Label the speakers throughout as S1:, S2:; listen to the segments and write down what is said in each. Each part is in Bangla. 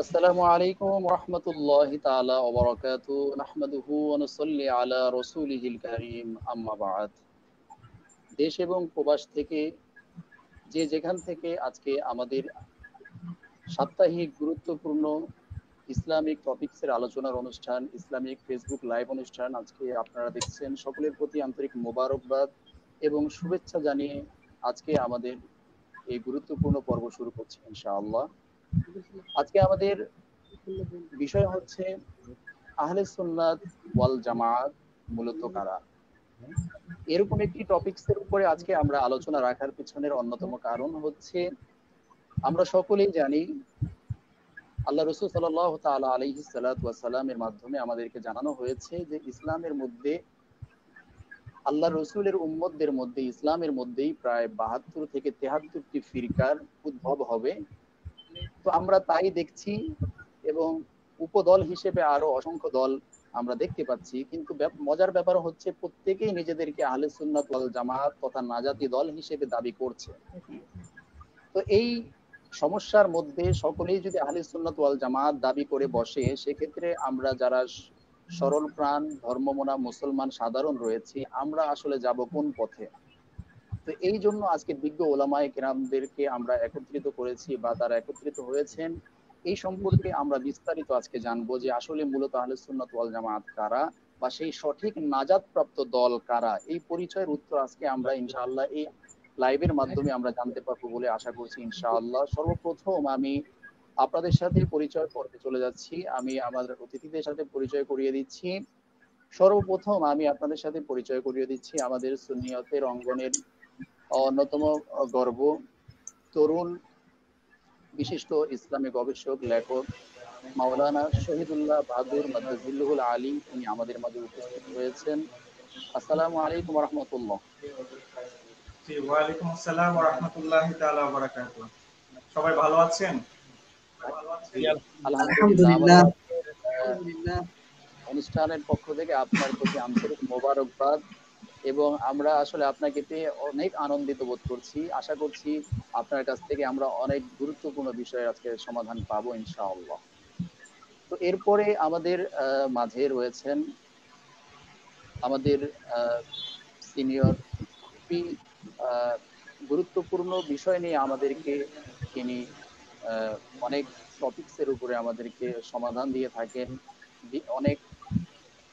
S1: আসসালামু আলাইকুম রহমতুল্লাহি তাআলা ওয়া বারাকাতুহু নাহমাদুহু ওয়া নুসাল্লি আলা রাসূলিহিল কারীম আম্মা বা'দ। দেশ এবং প্রবাস থেকে যে যেখান থেকে আজকে আমাদের সাপ্তাহিক গুরুত্বপূর্ণ ইসলামিক টপিকসের আলোচনার অনুষ্ঠান, ইসলামিক ফেসবুক লাইভ অনুষ্ঠান আজকে আপনারা দেখছেন, সকলের প্রতি আন্তরিক মোবারকবাদ এবং শুভেচ্ছা জানিয়ে আজকে আমাদের এই গুরুত্বপূর্ণ পর্ব শুরু করছি ইনশাআল্লাহ। আজকে আমাদের বিষয় হচ্ছে আহলে সুন্নাত ওয়াল জামাত মূলত কারা। এরকম একটি টপিকসের উপরে আজকে আমরা আলোচনা রাখার পিছনের অন্যতম কারণ হচ্ছে আমরা সকলেই জানি আল্লাহ রসুল সাল্লাল্লাহু তাআলা আলাইহিস সালাতু ওয়াস সালামের মাধ্যমে আমাদেরকে জানানো হয়েছে যে ইসলামের মধ্যে আল্লাহ রসুলের উম্মতদের মধ্যে ইসলামের মধ্যেই প্রায় ৭২ থেকে ৭৩টি ফিরকার উদ্ভব হবে। তো আমরা তাই দেখছি এবং উপদল হিসেবে আরো অসংখ্য দল আমরা দেখতে পাচ্ছি, কিন্তু মজার ব্যাপার হচ্ছে প্রত্যেকেই নিজেদেরকে আহলে সুন্নাত ওয়াল জামাত তথা নাজাতি দল হিসেবে দাবি করছে। তো এই সমস্যার মধ্যে সকলেই যদি আহলে সুন্নাত ওয়াল জামাত দাবি করে বসে, সেক্ষেত্রে আমরা যারা সরল প্রাণ ধর্মমনা মুসলমান সাধারণ রয়েছি, আমরা আসলে যাব কোন পথে? তো এই জন্য আজকে বিজ্ঞ ওলামায়ে কেরামদেরকে আমরা একত্রিত করেছি বা তারা একত্রিত হয়েছেন। এই সম্পর্কে আমরা বিস্তারিত আজকে জানবো যে আসলে মূলত আহলে সুন্নাত ওয়াল জামাত কারা বা সেই সঠিক নাজাত প্রাপ্ত দল কারা। এই পরিচয়ের উত্তর আজকে আমরা ইনশাআল্লাহ এই লাইভের মাধ্যমে আমরা জানতে পারবো বলে আশা করছি ইনশাআল্লাহ। সর্বপ্রথম আমি আপনাদের সাথে পরিচয় করতে চলে যাচ্ছি। আমি আমাদের অতিথিদের সাথে পরিচয় করিয়ে দিচ্ছি। সর্বপ্রথম আমি আপনাদের সাথে পরিচয় করিয়ে দিচ্ছি আমাদের সুন্নিয়তের অঙ্গনের অন্যতম গর্ব, তরুণ বিশিষ্ট ইসলামী গবেষক লেখক মাওলানা শহীদুল্লাহ বাহাদুর মাদ্দাজিল্লুহুল আলী, তিনি আমাদের মাঝে উপস্থিত হয়েছেন। আসসালামু আলাইকুম রহমতুল্লাহ।
S2: জি, ওয়ালাইকুম আসসালাম ওয়া রাহমাতুল্লাহি তাআলা ওয়া বারাকাতুহু। সবাই ভালো আছেন?
S1: আলহামদুলিল্লাহ, আমাদের অনুষ্ঠানের পক্ষ থেকে আপনার প্রতি আন্তরিক মোবারকবাদ এবং আমরা আসলে আপনাকে পেয়ে অনেক আনন্দিত বোধ করছি। আশা করছি আপনার কাছ থেকে আমরা অনেক গুরুত্বপূর্ণ বিষয়ে আজকে সমাধান পাবো ইনশাআল্লাহ। তো এরপরে আমাদের মাঝে রয়েছেন আমাদের সিনিয়র, খুবই গুরুত্বপূর্ণ বিষয় নিয়ে আমাদেরকে তিনি অনেক টপিকসের উপরে আমাদেরকে সমাধান দিয়ে থাকেন। অনেক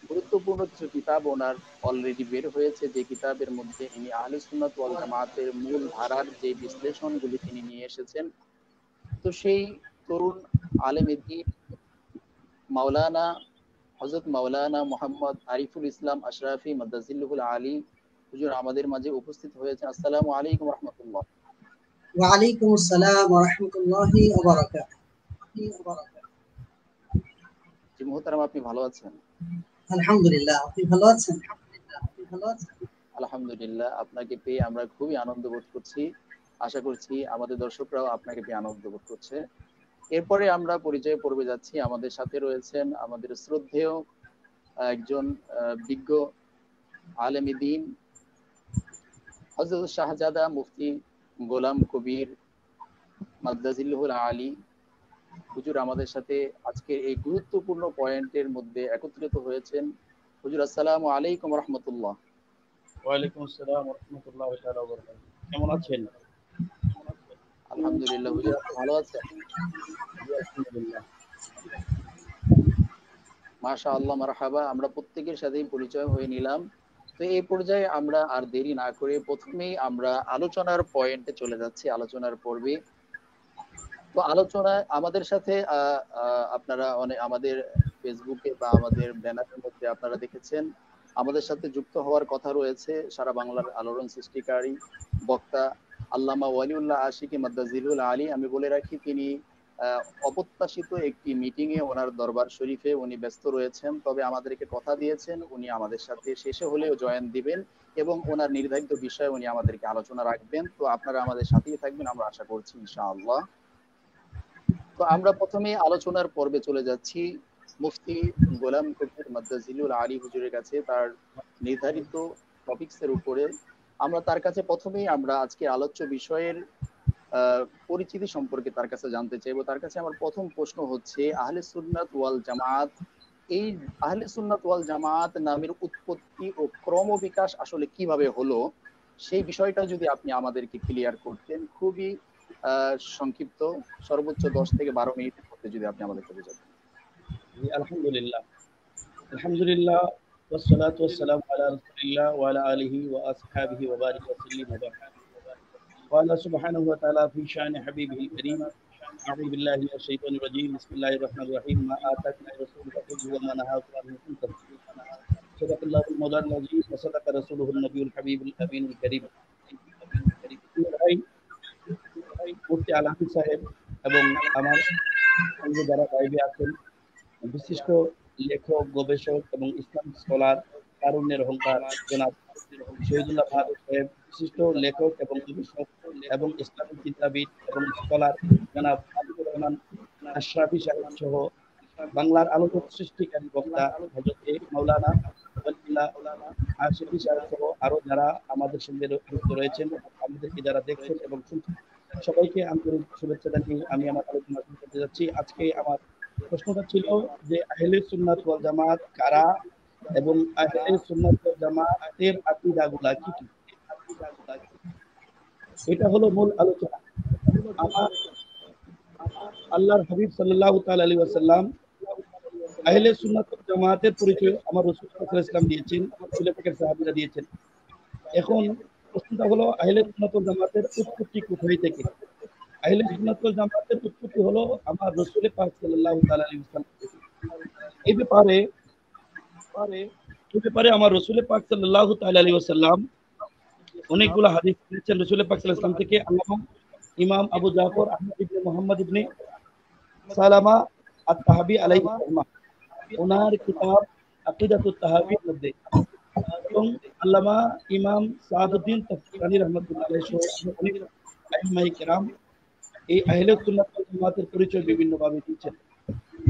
S1: গুরুত্বপূর্ণ কিছু কিতাব ওনার অলরেডি বের হয়েছে, যে কিতাবের মধ্যে ইনি আহলে সুন্নাত ওয়াল জামাতের মূল ধারার যে বিশ্লেষণগুলি তিনি নিয়ে এসেছেন। তো সেই তরুণ আলেম দ্বীন মাওলানা হযরত মাওলানা মোহাম্মদ আরিফুল ইসলাম আশরাফি মাদ্দাজিল্লুহুল আলী হুজুর আমাদের মাঝে উপস্থিত হয়েছে। আসসালামু আলাইকুম রহমতুল্লাহ।
S3: ওয়ালাইকুম আসসালাম ওয়া রাহমাতুল্লাহি ওয়া বারাকাতুহু।
S1: জি মুহতারাম, আপনি ভালো আছেন?
S3: আলহামদুলিল্লাহ, আপনি ভালো আছেন?
S1: আলহামদুলিল্লাহ, আপনাকে পেয়ে আমরা খুবই আনন্দ বোধ করছি। আশা করছি আমাদের দর্শকরাও আপনাকে পেয়ে আনন্দ বোধ করছে। এরপরে আমরা পরিচয় পর্বে যাচ্ছি। আমাদের সাথে রয়েছেন আমাদের শ্রদ্ধেয় একজন বিজ্ঞ আলেম দ্বীন হযরত শাহজাদা মুফতি গোলাম কবির মাদ্দাজিল্লুহুল আলী হুজুর আমাদের সাথে আজকে এই গুরুত্বপূর্ণ পয়েন্টের মধ্যে একত্রিত হয়েছেন। হুজুর আসসালামু আলাইকুম রহমতুল্লাহ।
S4: ওয়ালাইকুম আসসালাম ওয়া রাহমাতুল্লাহি ওয়া বারাকাতুহু। কেমন আছেন?
S1: আলহামদুলিল্লাহ, হুজুর আপনি ভালো আছেন?
S4: জি আলহামদুলিল্লাহ।
S1: মাশাআল্লাহ, মারহাবা। আমরা প্রত্যেকের সাথেই পরিচয় হয়ে নিলাম। তো এই পর্যায়ে আমরা আর দেরি না করে প্রথমেই আমরা আলোচনার পয়েন্টে চলে যাচ্ছি, আলোচনার পর্বে। তো আলোচনায় আমাদের সাথে আপনারা অনেক আমাদের ফেসবুকে বা আমাদের ব্যানারের মধ্যে আপনারা দেখেছেন আমাদের সাথে যুক্ত হওয়ার কথা রয়েছে সারা বাংলার আলোড়ন সৃষ্টিকারী বক্তা আল্লামা ওয়ালিউল্লাহ আশিকি মাদ্দাজিলুল আলী। আমি বলে রাখি তিনি অপ্রত্যাশিত একটি মিটিং এ ওনার দরবার শরীফে উনি ব্যস্ত রয়েছেন, তবে আমাদেরকে কথা দিয়েছেন উনি আমাদের সাথে শেষে হলেও জয়েন দিবেন এবং ওনার নির্ধারিত বিষয়ে উনি আমাদেরকে আলোচনা রাখবেন। তো আপনারা আমাদের সাথেই থাকবেন, আমরা আশা করছি ইনশাআল্লাহ। তো আমরা প্রথমে আলোচনার পর্বে চলে যাচ্ছি মুফতি গোলাম কবির মাদ্দাজিলুল আলী হুজুরের কাছে, তার নির্ধারিত টপিকসের উপরে। আমরা তার কাছে প্রথমেই আমরা আজকে আলোচ্য বিষয়ের পরিচিতি সম্পর্কে তার কাছে জানতে চাইবো। তার কাছে আমার প্রথম প্রশ্ন হচ্ছে, আহলে সুন্নাত ওয়াল জামাত, এই আহলে সুন্নাত ওয়াল জামাত নামের উৎপত্তি ও ক্রমবিকাশ আসলে কিভাবে হলো, সেই বিষয়টা যদি আপনি আমাদেরকে ক্লিয়ার করতেন, খুবই সংক্ষিপ্ত, সর্বোচ্চ 10 থেকে 12 মিনিটের মধ্যে যদি আপনি আমাদেরকে বোঝাতেন।
S4: আলহামদুলিল্লাহ, আলহামদুলিল্লাহ, والصلاة والسلام على رسول الله وعلى آله وأصحابه وبارك وسلم وبارك. قال سبحانه وتعالى في شأن حبيبه الكريم: أعوذ بالله من الشيطان الرجيم، بسم الله الرحمن الرحيم، ما آتاكم الرسول فخذوه وما نهاكم عنه فانتهوا. صدق الله المولى العظيم وصدق رسوله النبي الحبيب الأمين الكريم. মুফতি আলামী সাহেব এবং আমার সঙ্গে যারা লাইভে আছেন, বিশিষ্ট লেখক, গবেষক এবং ইসলামিক স্কলার, কারুণ্যের অহংকার জনাব শহীদুল্লাহ বাহাদুর সাহেব, বিশিষ্ট লেখক এবং গবেষক এবং ইসলামিক চিন্তাবিদ এবং স্কলার জনাব আব্দুর রহমান আশরাফি সাহেব সহ বাংলার আলোচক সৃষ্টিকারী বক্তা হযরত মাওলানা আশরাফি সাহেব সহ আরো যারা আমাদের সঙ্গে যুক্ত রয়েছেন, আমাদেরকে যারা দেখছেন এবং শুনছেন, সবাইকে আন্তরিক শুভেচ্ছা জানিয়ে আমি আমার আলোচনা শুরু করতে যাচ্ছি। আজকে আমার প্রশ্নটা ছিল যে আহলে সুন্নাত ওয়াল জামাত কারা এবং আহলে সুন্নাত ওয়াল জামাতের আকীদাগুলা কি কি, এটা হলো মূল আলোচনা। আমার আল্লাহর হাবিব সাল্লাল্লাহু তাআলা আলাইহি ওয়াসাল্লাম আহলে সুন্নাত ওয়াল জামাতের পরিচয় আমার রাসূল সাল্লাল্লাহু আলাইহি ওয়াসাল্লাম দিয়েছেন, রাসূল পাকের সাহাবীরা দিয়েছেন। এখন প্রশ্নটা হলো আহলে সুন্নাত ওয়াল জামাতের উৎপত্তি কোথায় থেকে? আহলে সুন্নাত ওয়াল জামাতের উৎপত্তি হলো আমার রাসূল পাক সাল্লাল্লাহু তাআলা আলাইহি ওয়াসাল্লাম। এই ব্যাপারে আমার রাসূল পাক সাল্লাল্লাহু তাআলা আলাইহি ওয়াসাল্লাম অনেকগুলো হাদিস দিয়েছেন রাসূল পাক সাল্লাল্লাহু আলাইহি ওয়াসাল্লাম থেকে। আল্লামা ইমাম আবু জাফর আহমদ ইবনে মুহাম্মদ ইবনে সালামা আত-তাহাবী আলাইহিস সালাম ওনার কিতাব আকিদাতুত তাহাবীর মধ্যে, এবং আল্লামা ইমাম সাদউদ্দিন তাফসিরানী রাহমাতুল্লাহ আলাইহি সহ অনেক আইম্মায়ে কেরাম এই আহলে সুন্নাত ওয়াল জামাতের পরিচয় বিভিন্ন ভাবে দিয়েছেন।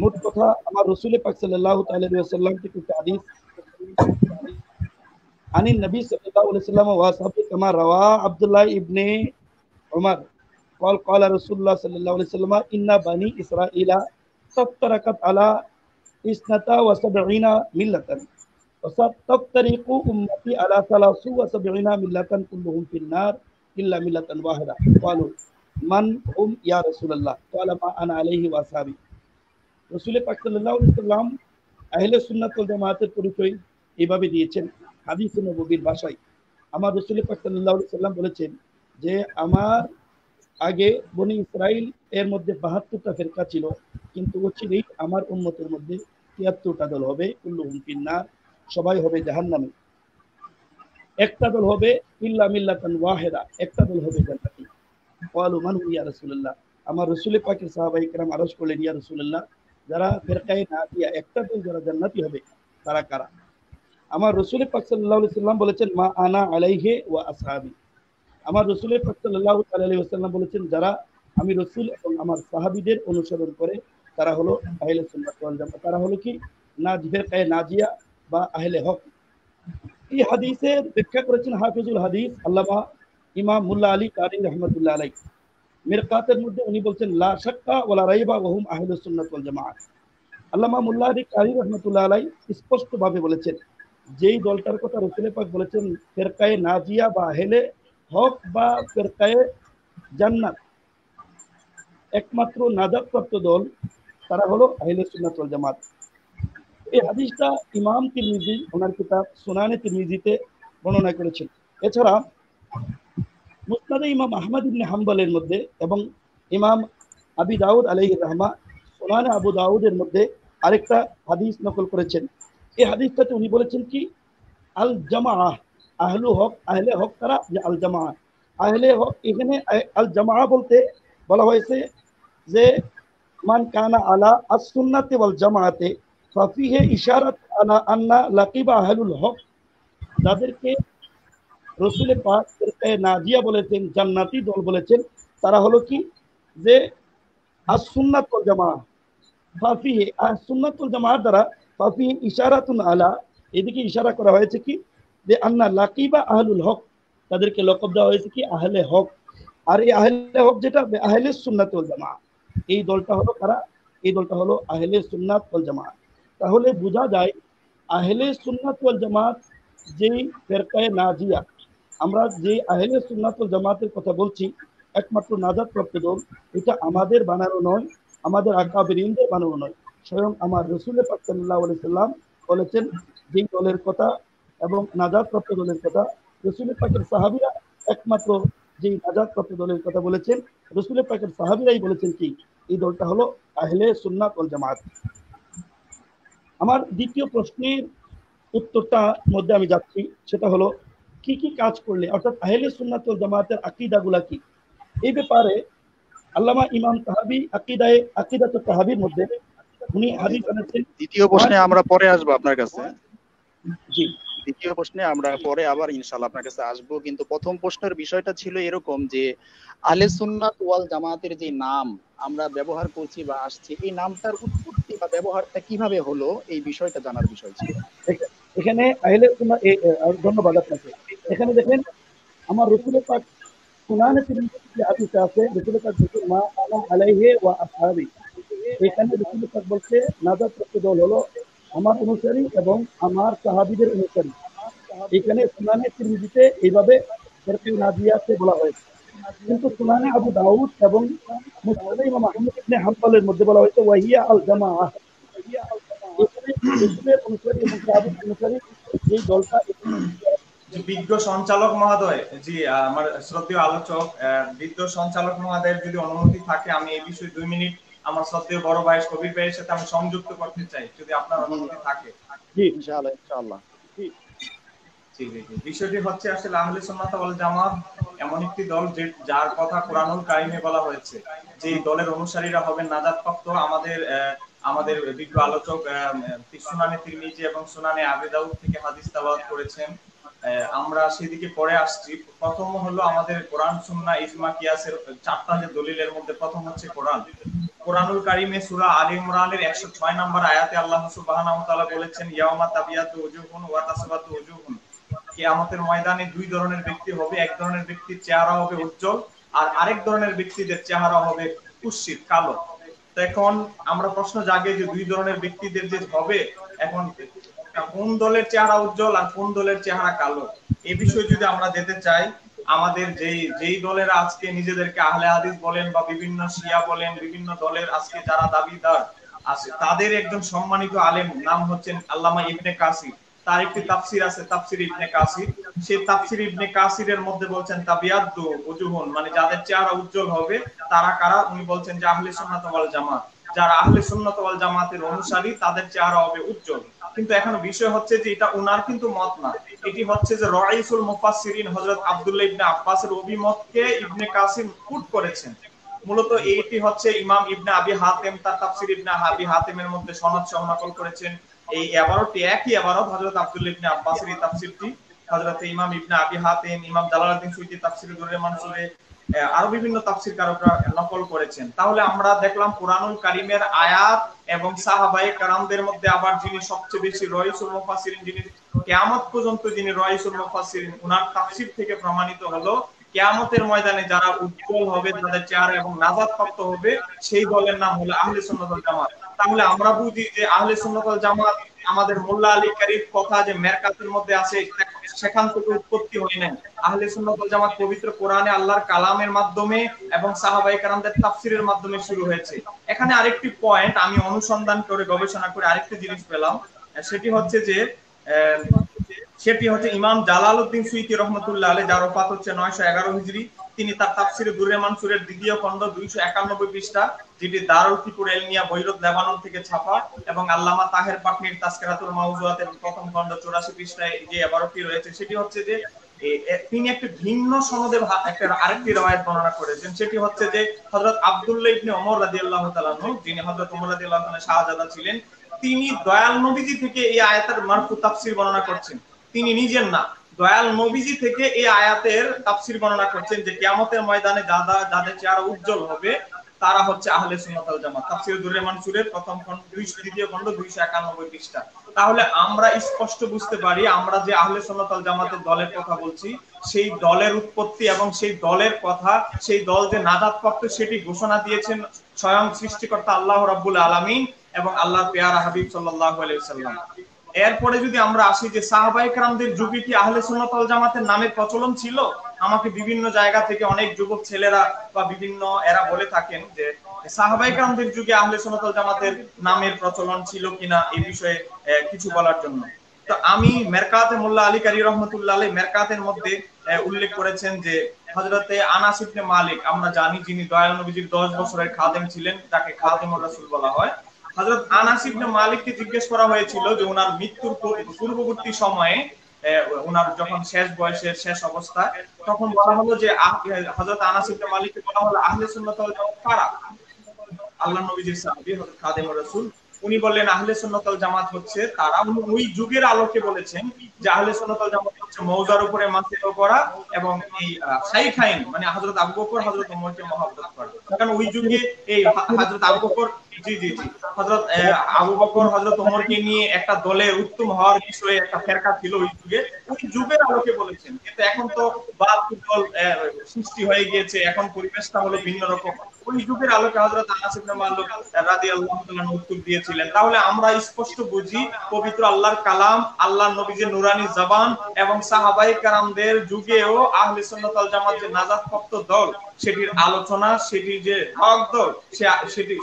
S4: মোট কথা, আমার রাসূল পাক সাল্লাল্লাহু তাআলা আলাইহি ওয়াসাল্লাম থেকে হাদিস আনিন নবী সাল্লাল্লাহু আলাইহি ওয়াসাল্লাম ওয়া সাহাবী কামা রাওয়া আব্দুল্লাহ ইবনে উমর قال قال رسول الله صلى الله عليه وسلم ان بني اسرائيل تفترقت على 72 ملة وستفترق امتي على 73 ملة كلهم في النار الا ملة واحدة قالوا من هم يا رسول الله قال ما انا عليه واصحابي। রাসূল পাক সাল্লাল্লাহু আলাইহি ওয়াসাল্লাম আহলে সুন্নাত ওয়াল জামাতের পরিচয় এইভাবে দিয়েছেন হাদিস নববীর ভাষায়। আমার রাসূল পাক সাল্লাল্লাহু আলাইহি ওয়াসাল্লাম বলেছেন যে আমার আগে বনি ইসরাইল এর মধ্যে 72টা ফিরকা ছিল, কিন্তু অচিরেই আমার উম্মতের মধ্যে 73টা দল হবে, কুল্লুহুম ফিন্নার, সবাই হবে জাহান্নামে। একটা দল হবে ইল্লা মিল্লাতান ওয়াহিদা, একটা দল হবে জান্নাতি। ক্বালু মান হুম ইয়া রাসূলুল্লাহ, আমার রাসূল পাকের সাহাবায়ে কেরাম আরজ করলেন, ইয়া রাসূলুল্লাহ, যারা ফিরকায়ে নাজিয়া একটা দল যারা জান্নাতি হবে তারা কারা? আমার রাসূল পাক সাল্লাল্লাহু আলাইহি ওয়াসাল্লাম বলেছেন, মা আনা আলাইহি ওয়া আসহাবি। আমার রাসূল পাক সাল্লাল্লাহু আলাইহি ওয়াসাল্লাম বলেছেন, যারা আমি রাসূল এবং আমার সাহাবীদের অনুসরণ করে তারা হলো আহলে সুন্নাত ওয়াল জামাত, তারা হলো কি ফিরকায়ে নাজিয়া বা আহলে হক। এই হাদিসের ব্যাখ্যা করেছেন হাফিজুল হাদিস আল্লামা ইমাম মুল্লা আলী কারি রাহমাতুল্লাহ আলাইহি। মিরকাতের মধ্যে উনি বলছেন, লা শাক্কা ওয়ালা রাইবা ওয়া হুম আহলুস সুন্নাত ওয়াল জামাত। আল্লামা মুল্লা আলী কারি রাহমাতুল্লাহ আলাইহি স্পষ্টভাবে বলেছেন, যেই দলটার কথা রাসূল পাক বলেছেন ফিরকায়ে নাজিয়া বা আহলে হক বা ফিরকায়ে জান্নাত, একমাত্র নাজাতপ্রাপ্ত দল তারা হলো আহলে সুন্নাত ওয়াল জামাত। এই হাদিসটা ইমাম তিরমিজি ওনার কিতাব সুনানে তিরমিজিতে বর্ণনা করেছেন। এছাড়া মুসনাদে ইমাম আহমদ ইবনে হাম্বলের মধ্যে এবং ইমাম আবি দাউদ আলাইহির রাহমা সুনানে আবু দাউদের মধ্যে আরেকটা হাদিস নকল করেছেন। এই হাদিসটাতে উনি বলেছেন কি, আল জামাআহ, আহলু হক, আহলে হক তারা, যে আল জামাআহ, আহলে হক এখানে আল জামাআহ বলতে বলা হয়েছে যে মান কানা আলা আস-সুন্নাতি ওয়াল জামাআতে ফাফিহি ইশারাত আলা আন্না লাকিবা আহলুল হক, যাদেরকে রাসূল পাক ফিরকায়ে নাজিয়া বলেছেন, জান্নাতি দল বলেছেন, তারা হলো কি যে আস-সুন্নাত ওয়াল জামাআহ। ফাফিহি আস-সুন্নাত ওয়াল জামাআহ দ্বারা ফাফিহি ইশারাতুন আলা, এদিকে ইশারা করা হয়েছে কি যে আন্না লাকিবা আহলুল হক, তাদেরকে লকব দেওয়া হয়েছে কি আহলে হক। আর এই আহলে হক যেটা আহলে সুন্নাত ওয়াল জামাত, এই দলটা হলো কারা? এই দলটা হলো আহলে সুন্নাত ওয়াল জামাত। তাহলে বোঝা যায় আহলে সুন্নাত ওয়াল জামাত যেই ফেরকায়ে নাজিয়া, আমরা যে আহলে সুন্নাত ওয়াল জামাতের কথা বলছি, একমাত্র নাজাত প্রাপ্ত দল, এটা আমাদের বানানো নয়, আমাদের আকাবিরিনদের বানানো নয়। স্বয়ং আমার রাসূল পাক সাল্লাল্লাহু আলাইহি সাল্লাম বলেছেন যেই দলের কথা এবং নাজাত প্রাপ্ত দলের কথা, রাসূল পাকের সাহাবীরা একমাত্র যেই নাজাত প্রাপ্ত দলের কথা বলেছেন, রাসূল পাকের সাহাবীরাই বলেছেন কি এই দলটা হলো আহলে সুন্নাত ওয়াল জামাত। আমার দ্বিতীয় প্রশ্নের উত্তরটা মধ্যে আমি যাচ্ছি, সেটা হলো কি কি কাজ করলে, অর্থাৎ আহলে সুন্নাত ওয়াল জামাতের আকীদাগুলা কি। এই ব্যাপারে আল্লামা ইমাম তাহাবী আকিদাতুত তাহাবীর মধ্যে উনি হাদিস আনেছেন।
S1: দ্বিতীয় প্রশ্নে আমরা পরে আসবো আপনার কাছে।
S4: জি,
S1: দ্বিতীয় প্রশ্নে আমরা পরে আবার ইনশাআল্লাহ আপনার কাছে আসবো, কিন্তু প্রথম প্রশ্নের বিষয়টা ছিল এরকম যে আহলে সুন্নাত ওয়াল জামাতের যে নাম আমরা ব্যবহার করছি বা আসছি, এই নামটার উৎপত্তি বা ব্যবহারটা কিভাবে হলো, এই বিষয়টা জানার বিষয় ছিল।
S4: এখানে আহলে সুন্নাত, ধন্যবাদ আপনাকে। এখানে দেখেন আমার রাসূল পাক সুনানে তিরমিজিতে হাদিস আছে, রাসূল পাক বলেছেন মা আনা আলাইহি ওয়া আসহাবি। এখানে রাসূল পাক বলছে নাজাত প্রাপ্ত দল হলো আমার অনুসারী এবং আমার সাহাবীদের অনুসারী। এখানে সুনানে তিরমিজিতে এইভাবে ফেরকায়ে নাজিয়াতে বলা হয়েছে, কিন্তু সুনানে আবু দাউদ এবং মুসনাদ ইমাম আহমদ ইবনে হাম্বলের মধ্যে বলা হয়েছে ওয়াহিয়া আল জামাআহ। এখানে রাসূলের অনুসারী এবং সাহাবীদের অনুসারী এই দলটা।
S2: বিজ্ঞ সঞ্চালক মহোদয়, জি আমার শ্রদ্ধেয় আলোচক, বিজ্ঞ সঞ্চালক মহোদয়ের যদি অনুমতি থাকে আমি এই বিষয়ে 2 মিনিট আমার শ্রদ্ধেয় বড় ভাই কবির ভাইয়ের সাথে আমি সংযুক্ত করতে চাই, যদি আপনার অনুমতি থাকে।
S4: জি
S1: ইনশাআল্লাহ ইনশাআল্লাহ।
S2: জি জি জি। বিষয়টি হচ্ছে আসলে আহলে সুন্নাত ওয়াল জামাত এমন একটি দল যে যার কথা কোরআনুল কারিমে বলা হয়েছে যে এই দলের অনুসারীরা হবেন নাজাতপ্রাপ্ত। আমাদের বিজ্ঞ আলোচক সুনানে তিরমিজি এবং সুনানে আবি দাউদ থেকে হাদিস তেলাওয়াত করেছেন, আমরা সেদিকে পরে আসছি। প্রথম হলো আমাদের কোরআন সুন্নাহ ইজমা কিয়াসের 4টা যে দলিলের মধ্যে প্রথম হচ্ছে কোরআনুল কারিমে সূরা আলে ইমরানের 106 নম্বর আয়াতে আল্লাহ সুবহানাহু ওয়া তাআলা বলেছেন ইয়াউমা তাবিয়াতু উজুহুন ওয়া তাসওয়াতু উজুহুন, কিয়ামতের ময়দানে দুই ধরনের ব্যক্তি হবে, এক ধরনের ব্যক্তির চেহারা হবে উজ্জ্বল আর আরেক ধরনের ব্যক্তিদের চেহারা হবে কুৎসিত কালো। তো এখন আমরা প্রশ্ন জাগে যে দুই ধরনের ব্যক্তিদের যে হবে, এখন কোন দলের চেহারা উজ্জ্বল আর কোন দলের চেহারা কালো, এই বিষয়ে যদি আমরা যেতে চাই, আমাদের যেই দলেরা আজকে নিজেদেরকে আহলে হাদিস বলেন বা বিভিন্ন শিয়া বলেন, বিভিন্ন দলের আজকে যারা দাবিদার আছে, তাদের একজন সম্মানিত আলেম নাম হচ্ছেন আল্লামা ইবনে কাসির। তার একটি তাফসির আছে তাফসির ইবনে কাসির। সেই তাফসির ইবনে কাসিরের মধ্যে বলছেন তাবিয়াদ্দু উজুহুন, মানে যাদের চেহারা উজ্জ্বল হবে তারা কারা, উনি বলছেন যে আহলে সুন্নাত ওয়াল জামাত, যারা আহলে সুন্নাত ওয়াল জামাতের অনুসারী তাদের চেহারা হবে উজ্জ্বল। কিন্তু এখন বিষয় হচ্ছে যে এটা উনার কিন্তু মত না, এটি হচ্ছে যে রাইসুল মুফাসসিরিন হযরত আব্দুল্লাহ ইবনে আব্বাসের অভিমতকে ইবনে কাসির কোট করেছেন। মূলত এইটি হচ্ছে ইমাম ইবনে আবি হাতেম তার তাফসির ইবনে আবি হাতেমের মধ্যে সনদ সহ নকল করেছেন। এই এবারটি একই এবারত হযরত আব্দুল্লাহ ইবনে আব্বাসের এই তাফসিরটি হযরত ইমাম ইবনে আবি হাতেম, ইমাম জালালউদ্দিন সুয়ুতী তাফসিরে দুররে মানসুরে, আরো বিভিন্ন তাফসীর কারকরা নকল করেছেন। তাহলে আমরা দেখলাম কুরআনুল কারীমের আয়াত এবং সাহাবায়ে কেরামদের মধ্যে আবার যিনি সবচেয়ে বেশি রাইসুল মুফাসসিরিন, যিনি কিয়ামত পর্যন্ত যিনি রাইসুল মুফাসসিরিন, উনার তাফসীর থেকে প্রমাণিত হলো কিয়ামতের ময়দানে যারা উজ্জ্বল হবে, যাদের চেহারা এবং নাজাত প্রাপ্ত হবে, সেই দলের নাম হলো আহলে সুন্নাত ওয়াল জামাত। তাহলে আমরা বুঝি যে আহলে সুন্নাত ওয়াল জামাত আমাদের মোল্লা আলী কারীর কথা যে মেরকাতের মধ্যে আছে সেখান থেকে উৎপত্তি হয় নাই। আহলে সুন্নাত ওয়াল জামাত পবিত্র কোরআনে আল্লাহর কালামের মাধ্যমে এবং সাহাবায়ে কেরামদের তাফসীরের মাধ্যমে শুরু হয়েছে। এখানে আরেকটি পয়েন্ট আমি অনুসন্ধান করে গবেষণা করে আরেকটি জিনিস পেলাম, সেটি হচ্ছে ইমাম জালালউদ্দিন সুয়ুতী রাহমাতুল্লাহ আলাইহি, যার ওফাত হচ্ছে 911 হিজরি। তিনি তার তাফসীরে দুররে মানসুরের দ্বিতীয় খণ্ড 291 পৃষ্ঠা, যেটি দারুল ফিকুর এলমিয়া বৈরুত লেবানন থেকে ছাপা, এবং আল্লামা তাহের পাটনির তাসকিরাতুল মাওজুআতের প্রথম খণ্ড 84 পৃষ্ঠায় যে ইবারতটি রয়েছে, সেটি হচ্ছে যে তিনি একটি ভিন্ন সনদে আরেকটি রওয়ায়াত বর্ণনা করেছেন। সেটি হচ্ছে যে হযরত আব্দুল্লাহ ইবনে ওমর রাদিয়াল্লাহু তাআলা আনহু, যিনি হযরত ওমর রাদিয়াল্লাহু তাআলা শাহজাদা ছিলেন, তিনি দয়াল নবীজি থেকে এই আয়াতের মারফু তাফসীর বর্ণনা করছেন। তিনি নিজের না, দয়াল নবীজি থেকে এই আয়াতের তাফসীর বর্ণনা করছেন যে কিয়ামতের ময়দানে যাদের চেহারা উজ্জ্বল হবে তারা হচ্ছে আহলে সুন্নাত ওয়াল জামাত। তাফসীর দুররে মানসুরের প্রথম খণ্ড দ্বিতীয় খণ্ড 291 পৃষ্ঠা। তাহলে আমরা স্পষ্ট বুঝতে পারি আমরা যে আহলে সুন্নাত ওয়াল জামাতের দলের কথা বলছি, সেই দলের উৎপত্তি এবং সেই দলের কথা, সেই দল যে নাজাত প্রাপ্ত সেটি ঘোষণা দিয়েছেন স্বয়ং সৃষ্টিকর্তা আল্লাহ রাব্বুল আলামিন এবং আল্লাহর পেয়ারা হাবিব সাল্লাল্লাহু আলাইহি ওয়াসাল্লাম। এরপরে যদি আমরা আসি যে সাহাবায়ে কেরামদের যুগে কি আহলে সুন্নাত ওয়াল জামাতের নামের প্রচলন ছিল? আমাকে বিভিন্ন জায়গা থেকে অনেক যুবক ছেলেরা বা বিভিন্ন এরা বলে থাকেন যে সাহাবায়ে কেরামদের যুগে আহলে সুন্নাত ওয়াল জামাতের নামের প্রচলন ছিল কিনা এই বিষয়ে কিছু বলার জন্য। তো আমি মেরকাতে মোল্লা আলী কারি রহমাতুল্লাহ আলাইহি মেরকাতের মধ্যে উল্লেখ করেছেন যে হযরতে আনাস ইবনে মালিক, আমরা জানি যিনি দয়াল নবীজির 10 বছরের খাদেম ছিলেন, যাকে খাদেমুর রাসূল বলা হয়। হযরত আনাস ইবনে মালিককে জিজ্ঞেস করা হয়েছিল যে ওনার মৃত্যুর পূর্ববর্তী সময়ে, ওনার যখন শেষ বয়সের শেষ অবস্থা, তখন বলা হলো যে হযরত আনাস ইবনে মালিককে বলা হলো আহলে সুন্নাত ওয়াল জামাত কারা? আল্লাহর নবীজির সাহাবী হযরত খাদেমুর রাসূল, উনি বললেন আহলে সুন্নাত ওয়াল জামাত হচ্ছে তারা। ওই যুগের আলোকে বলেছেন যে আহলে সুন্নাত ওয়াল জামাত হচ্ছে মওজার উপরে মাথা করা এবং এই শাইখাইন মানে হযরত আবু বকর হযরত ওমরকে মহব্বত করা। কারণ ওই যুগে এই হযরত আবু বকর হযরত আবু বকর হযরত ওমরকে নিয়ে একটা দলের উত্তম হওয়ার বিষয়ে একটা ফেরকা ছিল ওই যুগে, ওই যুগের আলোকে বলেছেন। কিন্তু এখন তো বাহাত্তর দল সৃষ্টি হয়ে গিয়েছে, এখন পরিবেশটা হলো ভিন্ন রকম। ওই যুগের আলোকে হযরত আনাস ইবনে মালিক রাদিয়াল্লাহু তাআলা উত্তর দিয়েছিলেন। তাহলে আমরা স্পষ্ট বুঝি পবিত্র আল্লাহর কালাম, আল্লাহর নবীজির নুরানি জবান এবং সাহাবায়ে কেরামদের যুগেও আহলে সুন্নাত ওয়াল জামাত যে নাজাতপ্রাপ্ত দল, সেটির আলোচনা, সেটি যে হক দল,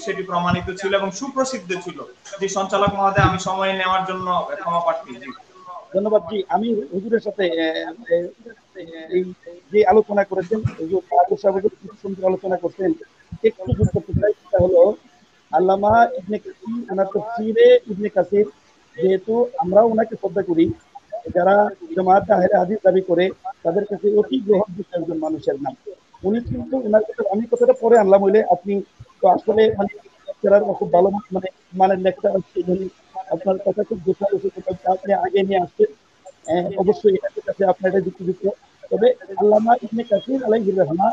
S2: সেটি প্রমাণিত ছিল এবং সুপ্রসিদ্ধ ছিল। যে সঞ্চালক মহোদয়, আমি সময় নেওয়ার জন্য ক্ষমা প্রার্থী।
S4: ধন্যবাদ জি। আমি হুজুরের সাথে এই যে আলোচনা করেছেন, আলোচনা করছেন, একটু যোগ করতে চাই। সেটা হলো আল্লামা ইবনে কাসির, ওনার তাফসীরে ইবনে কাসির, যেহেতু আমরাও ওনাকে শ্রদ্ধা করি, যারা জামায়াতে আহলে হাদিস দাবি করে তাদের কাছে অতি গ্রহণযোগ্য একজন মানুষের নাম। উনি কিন্তু ওনার কাছে, আমি কথাটা পরে আনলাম হইলে, আপনি তো আসলে মানে লেকচারার খুব ভালো মানে লেকচার আসছে, আপনার কথা খুব গোছালো, আপনি আগে নিয়ে আসছেন, অবশ্যই এটার কাছে আপনার এটা যুক্তিযুক্ত। তবে আল্লামা ইবনে কাসির আলাইহির রাহমাহ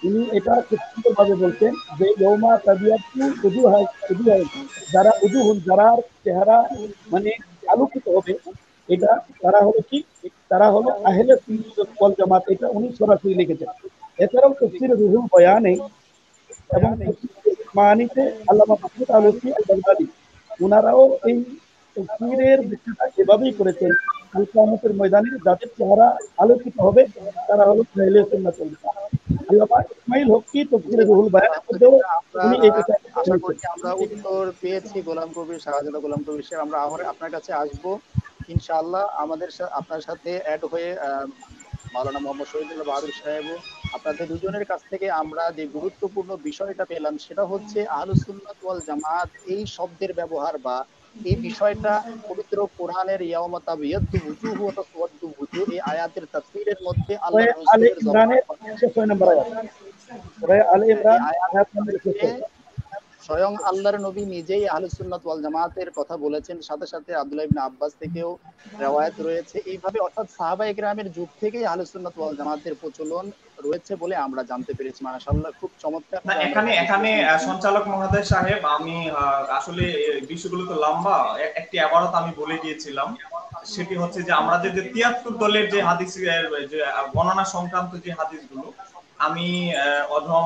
S4: উনি এটা খুব সুন্দরভাবে বলছেন যে ইয়ৌমা তাবিয়াতু যারা উজুহুল, যারা চেহারা মানে আলোকিত হবে, এটা তারা হলো কি, তারা হলো আহলে সুন্নাত ওয়াল জামাত। এটা উনি সরাসরি লিখেছেন। এছাড়াও তাফসীরে রুহুল বয়ানে এবং মানিতে আল্লামা মাহমুদ আলমী আল-বাগদাদী ওনারাও এই তাফসীরের ব্যাখ্যাটা এভাবেই করেছেন, কাল কিয়ামতের ময়দানে যাদের চেহারা আলোকিত হবে তারা হলো আহলে সুন্নাত ওয়াল জামাত। আল্লামা ইসমাইল হকি তাফসীরে রুহুল বয়ানের মধ্যেও উনি এই কথা
S1: আশা করি আমরা উত্তর পেয়েছি। গোলাম কবির, শাহজাদা গোলাম কবির সাহেব, আমরা আবার আপনার কাছে আসব ইনশাআল্লাহ। আপনার সাথে অ্যাড হয়ে মাওলানা মোহাম্মদ শহীদুল্লাহ বাহাদুর সাহেব, আপনাদের দুজনের কাছ থেকে আমরা যে গুরুত্বপূর্ণ বিষয়টা পেলাম সেটা হচ্ছে আহলুস সুন্নাত ওয়াল জামাত এই শব্দের ব্যবহার বা এই বিষয়টা পবিত্র কোরআনের ইয়াউমা তাবিয়াদ্দু ওয়ুজুহু ওয়া তাসওয়াদ্দু ওয়ুজুহ এই আয়াতের তাফসীরের মধ্যে আল্লাহ রাসূলের
S4: ইমরানের 6 নম্বর আয়াত, সূরা আলে ইমরান আয়াত নম্বর 6।
S1: স্বয়ং আল্লাহর নবী নিজেই আহলুস সুন্নাত ওয়াল জামাতের কথা বলেছেন, সাথে সাথে আব্দুল্লাহ ইবনে আব্বাস থেকেও রওয়ায়াত রয়েছে। এইভাবে অর্থাৎ সাহাবায়ে কেরামের যুগ থেকেই আহলুস সুন্নাত ওয়াল জামাতের প্রচলন রয়েছে বলে আমরা জানতে পেরেছি। মাশাআল্লাহ, খুব চমৎকার।
S2: এখানে সঞ্চালক মহোদয় সাহেব, আমি আসলে বিষয়গুলো তো লম্বা, একটি আবারত আমি বলে গিয়েছিলাম, সেটি হচ্ছে যে আমরা যে 73 দলের যে হাদিসের যে বর্ণনা সংক্রান্ত যে হাদিসগুলো, আমি অধম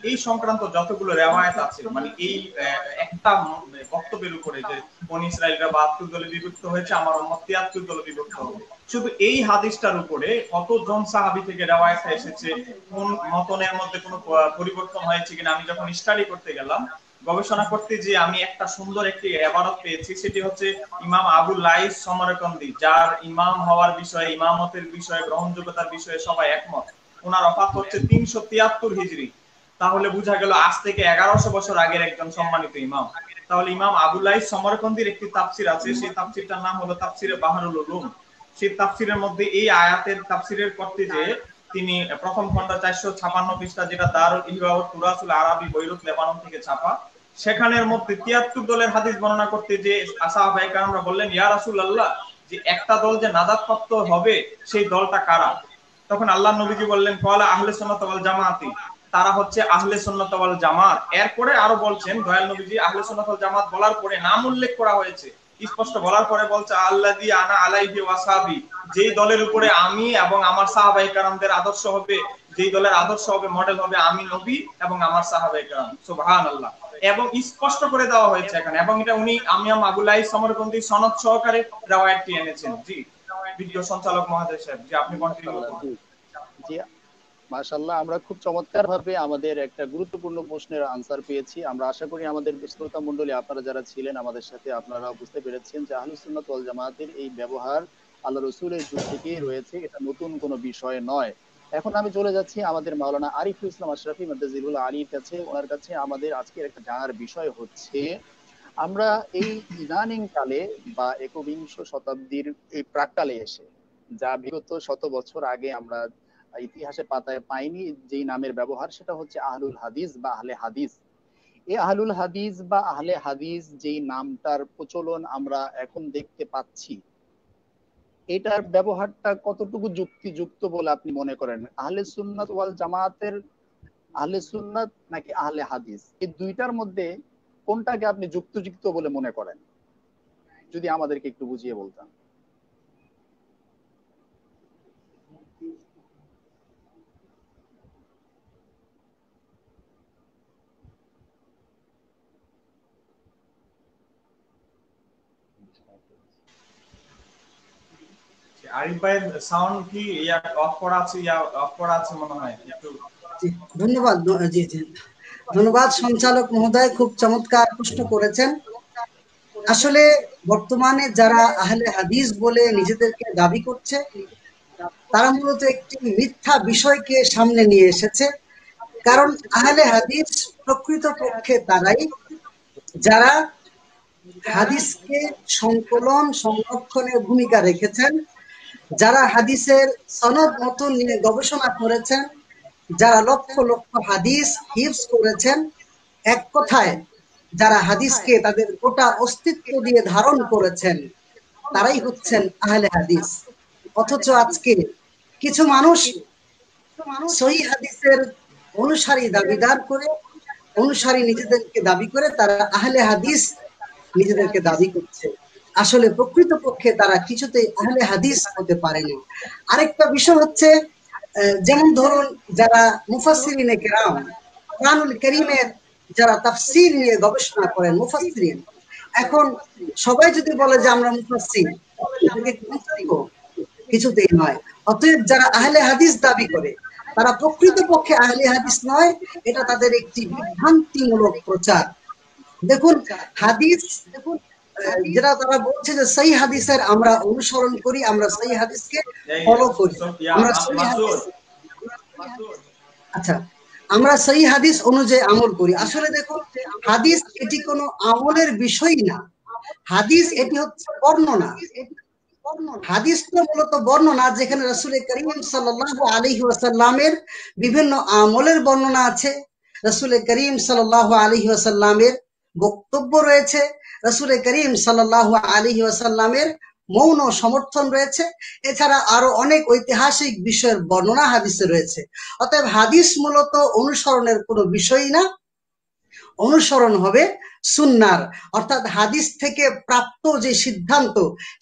S2: এই সংক্রান্ত যতগুলো রিওয়ায়াত আছে, মানে এই একটা বক্তব্যের উপরে যে বনী ইসরাইলরা 72 দলে বিভক্ত হয়েছে, আমার উম্মত 73 দলে বিভক্ত হবে, শুধু এই হাদিসটার উপরে কতজন সাহাবী থেকে রিওয়ায়াত এসেছে, কোন মতনের মধ্যে কোনো পরিবর্তন হয়েছে কিনা, আমি যখন স্টাডি করতে গেলাম, গবেষণা করতে যে আমি একটা সুন্দর একটি ইবারত পেয়েছি। সেটি হচ্ছে ইমাম আবুল লাইস সমরকন্দি, যার ইমাম হওয়ার বিষয়ে, ইমামতের বিষয়ে, গ্রহণযোগ্যতার বিষয়ে সবাই একমত। ওনার ওফাত হচ্ছে 373 হিজরি। তাহলে বোঝা গেল আজ থেকে 1100 বছর আগের একজন সম্মানিত ইমাম। তাহলে ইমাম আবুল লাইস সমরকন্দির একটি তাফসীর আছে, সেই তাফসীরটার নাম হলো তাফসীরে বাহরুল উলুম। সেই তাফসীরের মধ্যে এই আয়াতের তাফসীরের করতে যে তিনি প্রথম খণ্ড 456 পৃষ্ঠা, যেটা দারুল ইহয়া ওয়া তুরাসুল আরাবি বৈরুত লেবানন থেকে ছাপা, সেখানের মধ্যে 73 দলের হাদিস বর্ণনা করতে যে সাহাবায়ে কেরামরা বললেন, ইয়া রাসূলুল্লাহ, যে একটা দল যে নাজাতপ্রাপ্ত হবে সেই দলটা কারা? তখন আল্লাহর নবীজি বললেন, ক্বালা আহলে সুন্নাত ওয়াল জামাতি, তারা হচ্ছে আহলে সুন্নাত ওয়াল জামাত। এরপরে আরো বলছেন দয়াল নবীজি আহলে সুন্নাত ওয়াল জামাত বলার পরে নাম উল্লেখ করা হয়েছে, স্পষ্ট বলার পরে বলছে আল্লাযী আনা আলাইহি ওয়াসাবি, যেই দলের উপরে আমি এবং আমার সাহাবায়ে কেরামদের আদর্শ হবে, যেই দলের আদর্শ হবে, মডেল হবে আমি নবী এবং আমার সাহাবায়ে কেরাম। সুবহানাল্লাহ। এবং স্পষ্ট করে দেওয়া হয়েছে এখানে, এবং এটা উনি আমিয়াম আবুলাই সমরকন্দি সনদ সহকারে রিওয়ায়াতটি এনেছেন। জি ভিডিও সঞ্চালক মহোদয় সাহেব, জি আপনি কন্টিনিউ করুন।
S1: জি মাশাআল্লাহ, আমরা খুব চমৎকারভাবে আমাদের একটা গুরুত্বপূর্ণ প্রশ্নের আনসার পেয়েছি। আমরা আশা করি আমাদের শ্রোতা মণ্ডলী আপনারা যারা ছিলেন আমাদের সাথে, আপনারা বুঝতে পেরেছেন যে আহলুস সুন্নাত ওয়াল জামাতের এই ব্যবহার আল্লাহ রসুলের যুগ থেকেই রয়েছে, এটা নতুন কোনো বিষয় নয়। এখন আমি চলে যাচ্ছি আমাদের মাওলানা আরিফুল ইসলাম আশরাফি মাদ্দাজিলুল আলীর কাছে। ওনার কাছে আমাদের আজকের একটা জানার বিষয় হচ্ছে, আমরা এই ইদানিং কালে বা একবিংশ শতাব্দীর এই প্রাক্কালে এসে, যা বিগত শত বছর আগে আমরা ইতিহাসের পাতায় পাইনি যেই নামের ব্যবহার, সেটা হচ্ছে আহলুল হাদিস বা আহলে হাদিস। এই আহলুল হাদিস বা আহলে হাদিস যেই নামটার প্রচলন আমরা এখন দেখতে পাচ্ছি, এটার ব্যবহারটা কতটুকু যুক্তিযুক্ত বলে আপনি মনে করেন? আহলে সুন্নাত ওয়াল জামাতের আহলে সুন্নাত নাকি আহলে হাদিস, এই দুইটার মধ্যে কোনটাকে আপনি যুক্তিযুক্ত বলে মনে করেন, যদি আমাদেরকে একটু বুঝিয়ে বলতেন।
S2: আরিফ ভাইয়ের সাউন্ড কি অফ করা আছে? অফ করা আছে মনে হয় একটু।
S3: জি ধন্যবাদ। জি জি ধন্যবাদ সঞ্চালক মহোদয়, খুব চমৎকার প্রশ্ন করেছেন। আসলে বর্তমানে যারা আহলে হাদিস বলে নিজেদেরকে দাবি করছে, তারা মূলত একটি মিথ্যা বিষয়কে সামনে নিয়ে এসেছে। কারণ আহলে হাদিস প্রকৃতপক্ষে তারাই যারা হাদিসকে সংকলন সংরক্ষণে ভূমিকা রেখেছেন, যারা হাদিসের সনদ মতন নিয়ে গবেষণা করেছেন, যারা লক্ষ লক্ষ হাদিস হিফজ করেছেন, এক কথায় যারা হাদিসকে তাদের গোটা অস্তিত্ব দিয়ে ধারণ করেছেন, তারাই হচ্ছেন আহলে হাদিস। অথচ আজকে কিছু মানুষ সহিহ হাদিসের অনুসারী দাবিদার করে, অনুসারী নিজেদেরকে দাবি করে তারা আহলে হাদিস নিজেদেরকে দাবি করছে। আসলে প্রকৃতপক্ষে তারা কিছুতেই আহলে হাদিস হতে পারেনি। আরেকটা বিষয় হচ্ছে, যেমন ধরুন যারা মুফাসসিরিনে কেরাম, কোরআনুল কারীমের যারা তাফসীর নিয়ে গবেষণা করেন, মুফাসসিরিন, এখন সবাই যদি বলে যে আমরা মুফাসসির, এটাকে কিছুতেই নয়। অতএব যারা আহলে হাদিস দাবি করে তারা প্রকৃতপক্ষে আহলে হাদিস নয়, এটা তাদের একটি বিভ্রান্তিমূলক প্রচার। দেখুন হাদিস, যেটা তারা বলছে যে সহি হাদিসের আমরা অনুসরণ করি, আমরা সহি হাদিসকে ফলো করি, আমরা সহি হাদিস, আচ্ছা আমরা সহি হাদিস অনুযায়ী আমল করি। আসলে দেখুন হাদিস এটি কোনো আমলের বিষয় না, হাদিস এটি হচ্ছে বর্ণনা। হাদিস তো মূলত বর্ণনা, যেখানে রাসূল করিম সাল্লাল্লাহু আলাইহি ওয়াসাল্লামের বিভিন্ন আমলের বর্ণনা আছে, রাসূল করিম সাল্লাল্লাহু আলাইহি ওয়াসাল্লামের বক্তব্য রয়েছে, রাসূল করিম সাল্লাল্লাহু আলাইহি ওয়াসাল্লামের মৌন সমর্থন রয়েছে, এছাড়া আরো অনেক ঐতিহাসিক বিষয়ের বর্ণনা হাদিসে রয়েছে। অতএব হাদিস মূলত অনুসরণের কোনো বিষয় না, অনুসরণ হবে সুন্নার, অর্থাৎ হাদিস থেকে প্রাপ্ত যে সিদ্ধান্ত,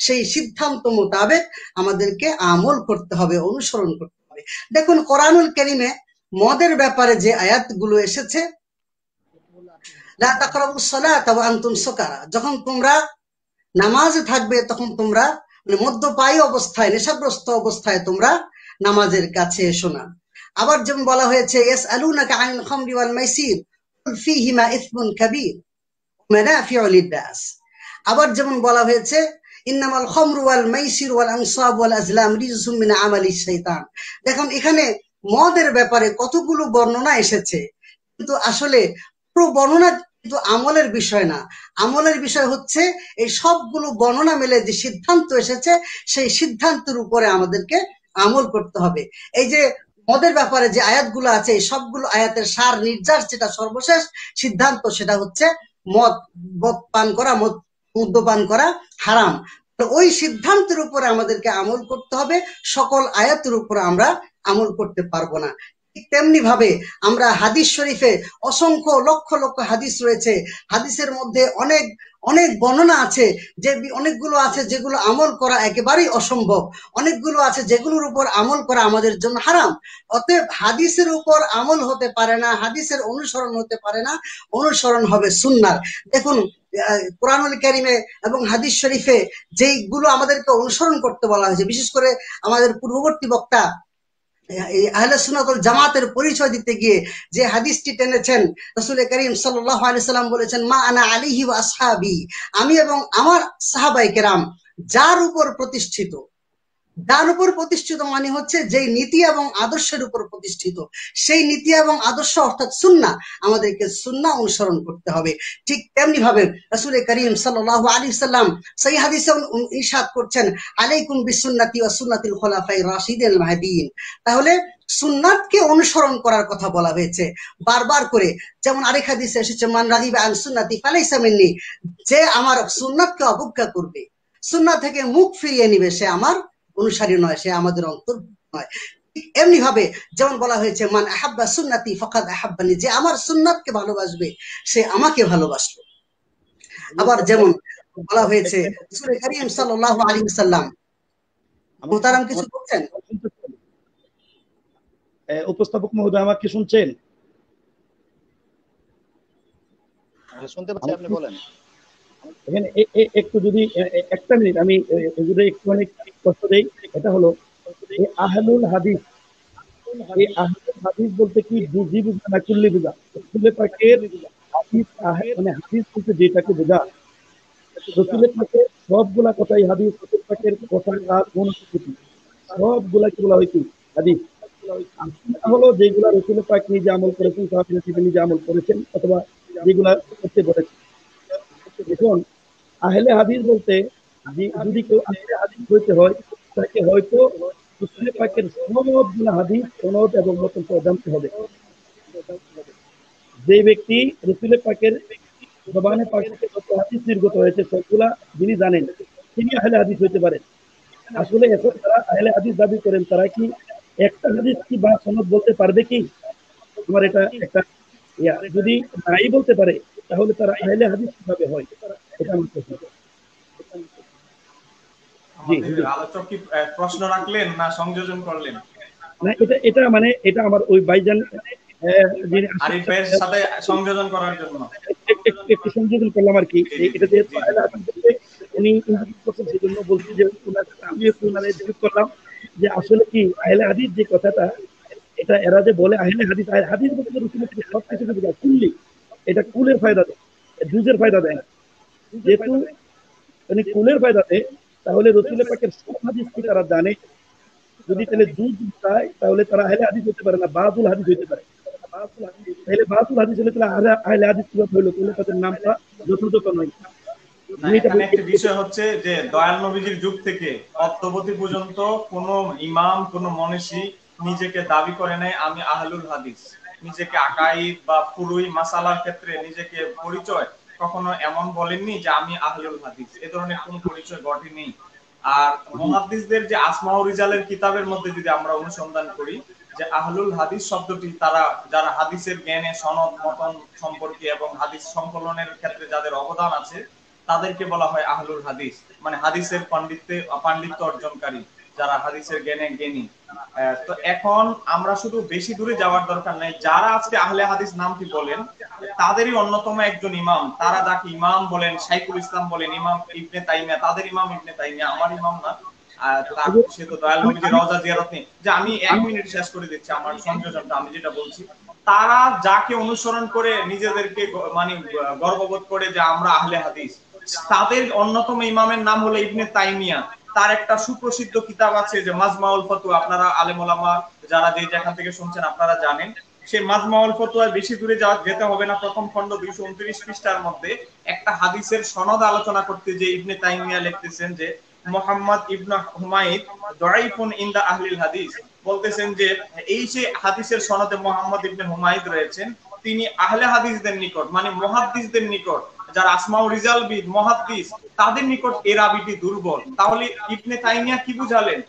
S3: সেই সিদ্ধান্ত মোতাবেক আমাদেরকে আমল করতে হবে, অনুসরণ করতে হবে। দেখুন কোরআনুল কারীমে মদের ব্যাপারে যে আয়াতগুলো এসেছে, লা তাকরাবুস সালাতা ওয়া আনতুম সুকারা, যখন তোমরা নামাজে থাকবে তখন তোমরা মদ্যপায়ী অবস্থায়, নেশাগ্রস্ত অবস্থায় তোমরা নামাজের কাছে এসো না। আবার যেমন বলা হয়েছে ইয়াসআলুনাকা আনিল খামরি ওয়াল মাইসির কুল ফীহিমা ইসমুন কাবীর ওয়া মানাফিউ লিন-নাস। আবার যেমন বলা হয়েছে ইন্নামাল খামরু ওয়াল মাইসির ওয়াল আনসাব ওয়াল আজলাম রিজসুম মিন আমালিশ শাইতান। দেখুন এখানে মদের ব্যাপারে কতগুলো বর্ণনা এসেছে, কিন্তু আসলে পুরো বর্ণনা কিন্তু আমলের বিষয় না। আমলের বিষয় হচ্ছে এই সবগুলো বর্ণনা মিলে যে সিদ্ধান্ত এসেছে, সেই সিদ্ধান্তের উপরে আমাদেরকে আমল করতে হবে। এই যে মদের ব্যাপারে যে আয়াতগুলো আছে, এই সবগুলো আয়াতের সার নির্যাস, যেটা সর্বশেষ সিদ্ধান্ত, সেটা হচ্ছে মদ পান করা, মদ্যপান করা হারাম। ওই সিদ্ধান্তের উপরে আমাদেরকে আমল করতে হবে, সকল আয়াতের উপরে আমরা আমল করতে পারবো না। তেমনি ভাবে আমরা হাদিস শরীফে অসংখ্য লক্ষ লক্ষ হাদিস রয়েছে, হাদিসের মধ্যে অনেক অনেক বর্ণনা আছে, যে অনেকগুলো আছে যেগুলো আমল করা একেবারেই অসম্ভব, অনেকগুলো আছে যেগুলোর উপর আমল করা আমাদের জন্য হারাম। অতএব হাদিসের উপর আমল হতে পারে না, হাদিসের অনুসরণ হতে পারে না, অনুসরণ হবে সুন্নাহর। দেখুন কোরআনুল কারীমে এবং হাদিস শরীফে যেইগুলো আমাদেরকে অনুসরণ করতে বলা হয়েছে, বিশেষ করে আমাদের পূর্ববর্তী বক্তা আহলে সুন্নাত ওয়াল জামাতের পরিচয় দিতে গিয়ে যে হাদিসটি টেনেছেন, রাসূল করিম সাল্লাল্লাহু আলাইহি সাল্লাম বলেছেন, মা আনা আলাইহি ওয়া আসহাবি, আমি এবং আমার সাহাবায়ে কেরাম যার উপর প্রতিষ্ঠিত। যার উপর প্রতিষ্ঠিত মানে হচ্ছে যেই নীতি এবং আদর্শের উপর প্রতিষ্ঠিত, সেই নীতি এবং আদর্শ অর্থাৎ সুন্নাহ, আমাদেরকে সুন্নাহ অনুসরণ করতে হবে। ঠিক তেমনি ভাবে রাসূল করিম সাল্লাল্লাহু আলাইহি সাল্লাম সহিহ হাদিসে ইরশাদ করছেন, আলাইকুম বিসুন্নতি ওয়া সুন্নাতিল খুলাফায়ে রাশিদিল মাহদিয়িন। তাহলে সুন্নাতকে অনুসরণ করার কথা বলা হয়েছে বারবার করে। যেমন আরেক হাদিসে এসেছে, মান রাগিবা আন সুন্নতি ফালাইসা মিন্নি, যে আমার সুন্নাতকে অবজ্ঞা করবে, সুন্নাত থেকে মুখ ফিরিয়ে নিবে, সে আমার অনুসারী নয়, সে আমাদের অন্তর্ভুক্ত নয়। এমনি ভাবে যেমন বলা হয়েছে, মান আহাব্বা সুন্নতি ফাকাদ আহাব্বানি, যে আমার সুন্নাতকে ভালোবাসবে সে আমাকে ভালোবাসলো। আবার যেমন বলা হয়েছে, রাসূল করিম সাল্লাল্লাহু আলাইহি ওয়াসাল্লাম, মুহতারাম কিছু বলছেন?
S4: উপস্থাপক মহোদয় আমাকে শুনছেন?
S1: শুনতে পাচ্ছি, আপনি বলেন।
S4: এখানে একটু যদি একটা মিনিট আমি যদি একটু অনেক কষ্ট দেই, এটা হলো এই আহলুল হাদিস। এই আহলুল হাদিস বলতে কি বুঝি বুঝা না কুল্লি বুঝা? রাসূল পাকের হাদিস মানে হাদিস বলতে যেটাকে বোঝা, রাসূল পাকের সবগুলা কথাই হাদিস, রাসূল পাকের কথা কাজ অনুভূতি সবগুলাকে বলা হয় কি হাদিস। হলো যেগুলা রাসূল পাক নিজে আমল করেছেন, সাহাবীরা নিজে আমল করেছেন, অথবা যেগুলা করতে বলেছেন। দেখুন আহলে হাদিস বলতে যদি কেউ আহলে হাদিস হইতে হয়, তাকে হয়তো রাসূল পাকের সবগুলা হাদিস সনদ এবং মতন জানতে হবে। যে ব্যক্তি রাসূল পাকের জবানে পাক থেকে যত হাদিস নির্গত হয়েছে সবগুলা যিনি জানেন, তিনি আহলে হাদিস হইতে পারেন। আসলে এখন যারা আহলে হাদিস দাবি করেন, তারা কি একটা হাদিস কি বা সনদ বলতে পারবে কি? আমার এটা একটা যদি নাই বলতে পারে, তাহলে তারা আহলে হাদিস কিভাবে হয়? এটা আমার প্রশ্ন।
S2: আমাদের আলোচক কি প্রশ্ন রাখলেন না সংযোজন করলেন?
S4: না, এটা মানে এটা আমার ওই ভাইজান
S2: আরিফ ভাইয়ের সাথে সংযোজন করার জন্য
S4: একটু সংযোজন করলাম আর কি। এটা যেহেতু আহলে হাদিস বলতে উনি ইঙ্গিত করছেন, সেই জন্য বলছি যে আমি একটু ইঙ্গিত করলাম যে আসলে কি আহলে হাদিস যে কথাটা, এটা এরা যে বলে আহলে হাদিস, হাদিস বলতে রাসূলের থেকে সবকিছু বোঝায়, কুল্লি, এটা কুলের ফায়দা দেয়, জুজের ফায়দা দেয় না। যেহেতু মানে কুলের ফায়দা দেয়, তাহলে রাসূল পাকের সব হাদিস কি তারা জানে? যদি তাহলে জুজ চায়, তাহলে তারা আহলে হাদিস হতে পারে না, বাদুল হাদিস হতে পারে। তাহলে বাদুল হাদিস হলে তাহলে আহলে হাদিস কিভাবে হইলো? তাহলে তাদের নামটা যথাযথ নয়।
S2: এখানে একটা বিষয় হচ্ছে যে দয়াল নবীজির যুগ থেকে অদ্যাবধি পর্যন্ত কোন ইমাম, কোন মনীষী নিজেকে দাবি করে নাই আমি আহলুল হাদিস। নিজেকে আকাইদ বা ফুরুই মাসালার ক্ষেত্রে নিজেকে পরিচয় কখনো এমন বলেননি যে আমি আহলুল হাদিস। এ ধরনের কোন পরিচয় ঘটেনি। আর মুহাদ্দিসদের যে আসমাউ রিজালের কিতাবের মধ্যে যদি আমরা অনুসন্ধান করি, যে আহলুল হাদিস শব্দটি তারা যারা হাদিসের জ্ঞানে সনদ মতন সম্পর্কে এবং হাদিস সংকলনের ক্ষেত্রে যাদের অবদান আছে, তাদেরকে বলা হয় আহলুল হাদিস, মানে হাদিসের পাণ্ডিত্য অর্জনকারী, যারা হাদিসের জ্ঞানে জ্ঞানী। তো এখন আমরা শুধু বেশি দূরে যাওয়ার দরকার নাই, যারা আজকে আহলে হাদিস নামটি বলেন তাদেরই অন্যতম একজন ইমাম, তারা যাকে ইমাম বলেন, শাইখুল ইসলাম বলেন, ইমাম ইবনে তাইমিয়া, তাদের ইমাম ইবনে তাইমিয়া, আমার ইমাম না। সে তো দয়াল নবীর রওজা জিয়ারত নেই। যে আমি 1 মিনিট শেষ করে দিচ্ছি আমার সংযোজনটা, আমি যেটা বলছি, তারা যাকে অনুসরণ করে নিজেদেরকে মানে গর্ববোধ করে যে আমরা আহলে হাদিস, তাদের অন্যতম ইমামের নাম হলো ইবনে তাইমিয়া। তার একটা সুপ্রসিদ্ধ কিতাব আছে যে মাজমাউল ফতোয়া, আপনারা আলেম ওলামা যারা যে যেখান থেকে শুনছেন আপনারা জানেন। সেই মাজমাউল ফতোয়ার বেশি দূরে যেতে হবে না, প্রথম খণ্ড 229 পৃষ্ঠার মধ্যে একটা হাদিসের সনদ আলোচনা করতে যে ইবনে তাইমিয়া লিখতেছেন যে মুহাম্মদ ইবনে হুমাইদ দাঈফুন ইনদা আহলিল হাদিস, বলতেছেন যে এই যে হাদিসের সনদে মুহাম্মদ ইবনে হুমাইদ রয়েছেন, তিনি আহলে হাদিসদের নিকট মানে মুহাদ্দিসদের নিকট যারা আসমা ও রিজালবিদ মুহাদ্দিস তাদের নিকট এই রাবিটি দুর্বল। তাহলে ইবনে তাইমিয়া কি বুঝালেন?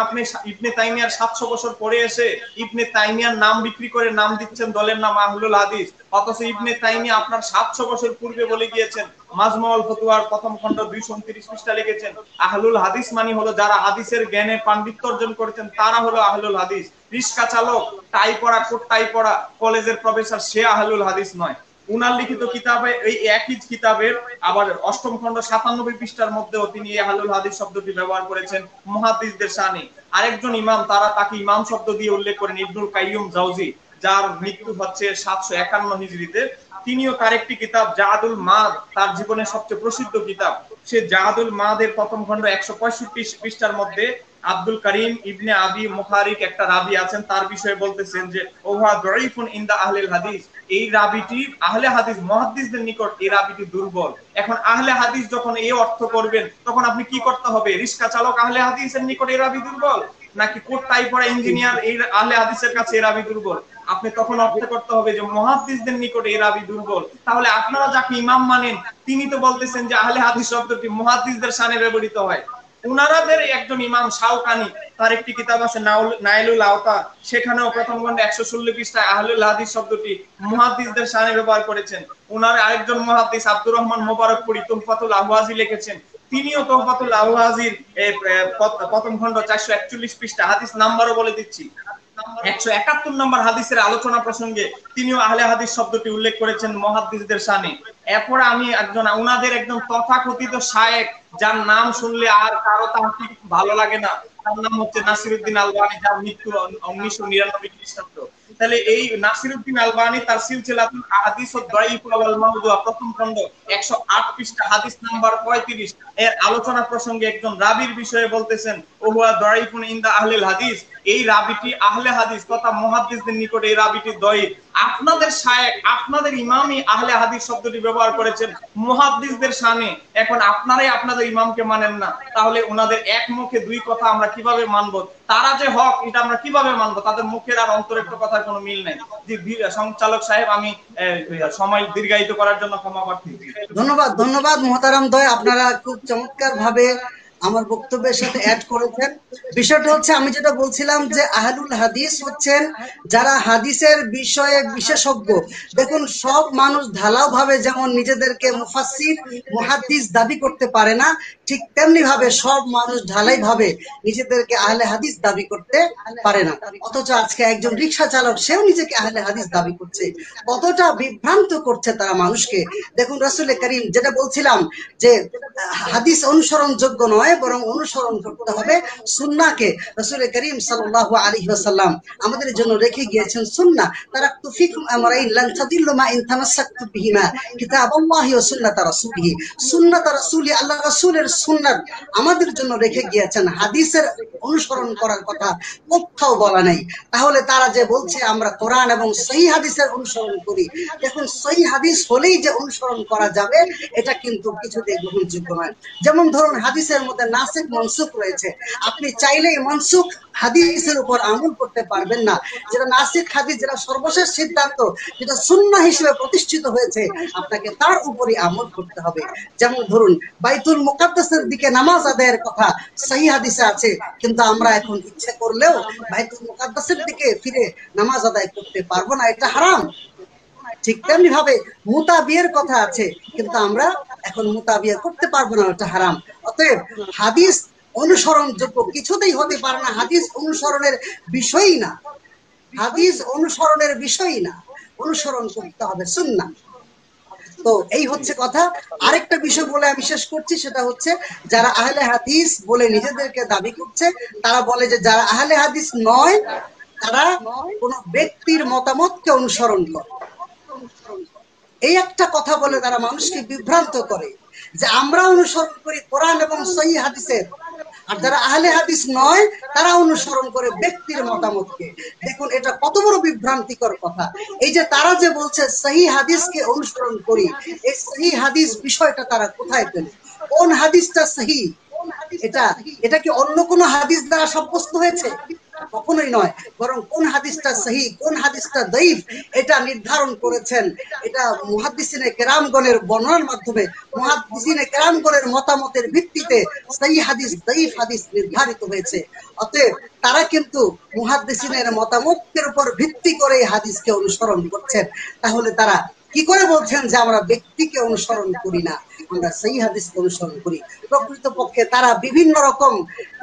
S2: আপনি ইবনে তাইমিয়ার 700 বছর পরে এসে ইবনে তাইমিয়ার নাম বিক্রি করে নাম দিচ্ছেন দলের নাম আহলুল হাদিস, অথচ ইবনে তাইমিয়া আপনার 700 বছর পূর্বে বলে গিয়েছেন, মাজমুউল ফতোয়ার প্রথম খণ্ড 229 পৃষ্ঠা লিখেছেন, আহলুল হাদিস মানে হলো যারা হাদিসের জ্ঞানে পাণ্ডিত্য অর্জন করেছেন তারা হলো আহলুল হাদিস। রিক্সা চালক, টাই পরা, কোট টাই পরা কলেজের প্রফেসর সে আহলুল হাদিস নয়। উনার লিখিত কিতাবে এই একই কিতাবের আবার 8ম খণ্ড 97 পৃষ্ঠার মধ্যেও তিনি আহলুল হাদিস শব্দটি ব্যবহার করেছেন মুহাদ্দিসদের শানে। আরেকজন ইমাম তাকে ইমাম শব্দ দিয়ে উল্লেখ করেন, ইবনুল কাইয়ুম জাওজি, যার মৃত্যু হচ্ছে 751 হিজরিতে। তিনিও তার একটি কিতাব জাদুল মাদ, তার জীবনের সবচেয়ে প্রসিদ্ধ কিতাব, সে জাদুল মাদের প্রথম খণ্ড 165 পৃষ্ঠার মধ্যে আব্দুল করিম ইবনে আবি মুহারিক একটা রাবি আছেন, তার বিষয়ে বলতেছেন যে ওহা দাঈফুন ইনদা আহলিল হাদিস, এই রাবিটি আহলে হাদিস মুহাদ্দিসদের নিকট এই রাবিটি দুর্বল। এখন আহলে হাদিস যখন এই অর্থ করবেন তখন আপনি কি করতে হবে? রিক্সা চালক আহলে হাদিসের নিকট এই রাবি দুর্বল, নাকি কোট টাই পরা ইঞ্জিনিয়ার এই আহলে হাদিসের কাছে এই রাবি দুর্বল? আপনি তখন অর্থ করতে হবে যে মুহাদ্দিসদের নিকট এই রাবি দুর্বল। তাহলে আপনারা যাকে ইমাম মানেন তিনি তো বলতেছেন যে আহলে হাদিস শব্দটি মুহাদ্দিসদের শানে ব্যবহৃত হয়। উনারাদের একজন ইমাম শাওকানি, তার একটি কিতাব আছে নাইলুল আওতার, সেখানেও প্রথম খণ্ডে 116 পৃষ্ঠায় আহলুল হাদিস শব্দটি মুহাদ্দিসদের শানে ব্যবহার করেছেন। উনার আরেকজন মুহাদ্দিস আব্দুর রহমান মোবারকপুরি তুহফাতুল আহওয়াজি লিখেছেন, তিনিও তুহফাতুল আহওয়াজির প্রথম খণ্ড 441 পৃষ্ঠা, হাদিস নাম্বারও বলে দিচ্ছি, 171 নম্বর হাদিসের আলোচনা প্রসঙ্গে তিনিও আহলে হাদিস শব্দটি উল্লেখ করেছেন মুহাদ্দিসদের শানে। এরপরে আমি উনাদের একজন তথাকথিত শায়েখ, যার নাম শুনলে আর কারো তাহকিক ভালো লাগে না, তার নাম হচ্ছে নাসিরউদ্দিন আলবানী, যার মৃত্যু 1999 খ্রিস্টাব্দ। তাহলে এই নাসিরউদ্দিন আলবানী তার সিলসিলাতুল আহাদিস ওয়াদ-দাঈফ ওয়াল মাওদুআ প্রথম খণ্ড 108 পৃষ্ঠা হাদিস নাম্বার 35 এর আলোচনা প্রসঙ্গে একজন রাবীর বিষয়ে বলতেছেন ওহুয়া দাঈফুন ইনদা আহলিল হাদিস, এই রাবিটি আহলে হাদিস তথা মুহাদ্দিসদের নিকট এই রাবিটি দাঈফ। আপনাদের শায়েখ, আপনাদের ইমামই আহলে হাদিস শব্দটি ব্যবহার করেছেন মুহাদ্দিসদের শানে। এখন আপনারাই আপনাদের ইমামকে মানেন না, তাহলে ওনাদের এক মুখে দুই কথা আমরা কিভাবে মানব? তারা যে হক এটা আমরা কিভাবে মানব? তাদের মুখের আর অন্তরের কথার কোনো মিল নাই। সঞ্চালক সাহেব, আমি সময় দীর্ঘায়িত করার জন্য ক্ষমা প্রার্থী।
S3: ধন্যবাদ মুহতারাম দয়, আপনারা খুব চমৎকার ভাবে আমার বক্তব্যের সাথে অ্যাড করেছেন। বিষয়টা হচ্ছে আমি যেটা বলছিলাম যে আহলুল হাদিস হচ্ছেন যারা হাদিসের বিষয়ে বিশেষজ্ঞ। দেখুন, সব মানুষ ঢালাও ভাবে যেমন নিজেদেরকে মুফাসসির মুহাদ্দিস দাবি করতে পারে না, ঠিক তেমনি ভাবে সব মানুষ ঢালাই ভাবে নিজেদেরকে আহলে হাদিস দাবি করতে পারে না। অথচ আজকে একজন রিক্সা চালক, সেও নিজেকে আহলে হাদিস দাবি করছে। কতটা বিভ্রান্ত করছে তারা মানুষকে। দেখুন, রাসূল করিম যেটা বলছিলাম যে হাদিস অনুসরণযোগ্য নয়, বরং অনুসরণ করতে হবে সুন্নাহকে। রাসূল করিম সাল্লাল্লাহু আলাইহি ওয়াসাল্লাম আমাদের জন্য রেখে গিয়েছেন সুন্নাহ। তারাকতু ফিকুম আমরাইন লান তাদিল্লু মা ইন তামাসসাকতু বিহিমা কিতাবাল্লাহি ওয়া সুন্নাত রাসূলিহি। সুন্নাত রাসূলি, আল্লাহ রাসূলের সুন্নাত আমাদের জন্য রেখে গিয়েছেন। হাদিসের অনুসরণ করার কথা কোথাও বলা নেই। তাহলে তারা যে বলছে আমরা কোরআন এবং সহিহ হাদিসের অনুসরণ করি, দেখুন সহিহ হাদিস হলেই যে অনুসরণ করা যাবে এটা কিন্তু কিছুতেই গ্রহণযোগ্য নয়। যেমন ধরুন, হাদিসের মধ্যে নাসিখ মানসুখ রয়েছে, আপনি চাইলেই মানসুখ হাদিসের উপর আমল করতে পারবেন না। যেটা নাসিখ হাদিস, যেটা সর্বশেষ সিদ্ধান্ত, যেটা সুন্নাহ হিসেবে প্রতিষ্ঠিত হয়েছে, আপনাকে তার উপরই আমল করতে হবে। যেমন ধরুন, বাইতুল মুকাদ্দাসের দিকে নামাজ আদায়ের কথা সহিহ হাদিসে আছে, কিন্তু আমরা এখন ইচ্ছে করলেও বাইতুল মুকাদ্দাসের দিকে ফিরে নামাজ আদায় করতে পারবো না, এটা হারাম। ঠিক তেমনি ভাবে মুতা বিয়ের কথা আছে, কিন্তু আমরা এখন মুতা বিয়ে করতে পারবো না, এটা হারাম। অতএব হাদিস অনুসরণযোগ্য কিছুতেই হতে পারে না, হাদিস অনুসরণের বিষয়ই না, হাদিস অনুসরণের বিষয়ই না, অনুসরণ করতে হবে সুন্নাহ। তো এই হচ্ছে কথা। আরেকটা বিষয় বলে আমি শেষ করছি, সেটা হচ্ছে যারা আহলে হাদিস বলে নিজেদেরকে দাবি করছে, তারা বলে যে যারা আহলে হাদিস নয় তারা কোন ব্যক্তির মতামতকে অনুসরণ করে। এই একটা কথা বলে তারা মানুষকে বিভ্রান্ত করে যে আমরা অনুসরণ করি কোরআন এবং সহিহ হাদিসের, আর যারা আহলে হাদিস নয় তারা অনুসরণ করে ব্যক্তির মতামতকে। দেখুন, এটা কত বড় বিভ্রান্তিকর কথা। এই যে তারা যে বলছে সহিহ হাদিসকে অনুসরণ করি, এই সহিহ হাদিস বিষয়টা তারা কোথায় পেলে? কোন হাদিসটা সহিহ? এটা কি অন্য কোনো হাদিস দ্বারা সাব্যস্ত হয়েছে? কখনোই নয়, বরং কোন হাদিসটা সহিহ কোন হাদিসটা দাঈফ এটা নির্ধারণ করেছেন, এটা মুহাদ্দিসিনে কেরামগণের বর্ণনার মাধ্যমে, মুহাদ্দিসিনে কেরামগণের মতামতের ভিত্তিতে সহিহ হাদিস দাঈফ হাদিস নির্ধারিত হয়েছে। অতএব তারা কিন্তু মুহাদ্দিসিনের মতামতের উপর ভিত্তি করে এই হাদিসকে অনুসরণ করছেন। তাহলে তারা কি করে বলছেন যে আমরা ব্যক্তিকে অনুসরণ করি না, আমরা সহিহ হাদিসকে অনুসরণ করি? প্রকৃতপক্ষে তারা বিভিন্ন রকম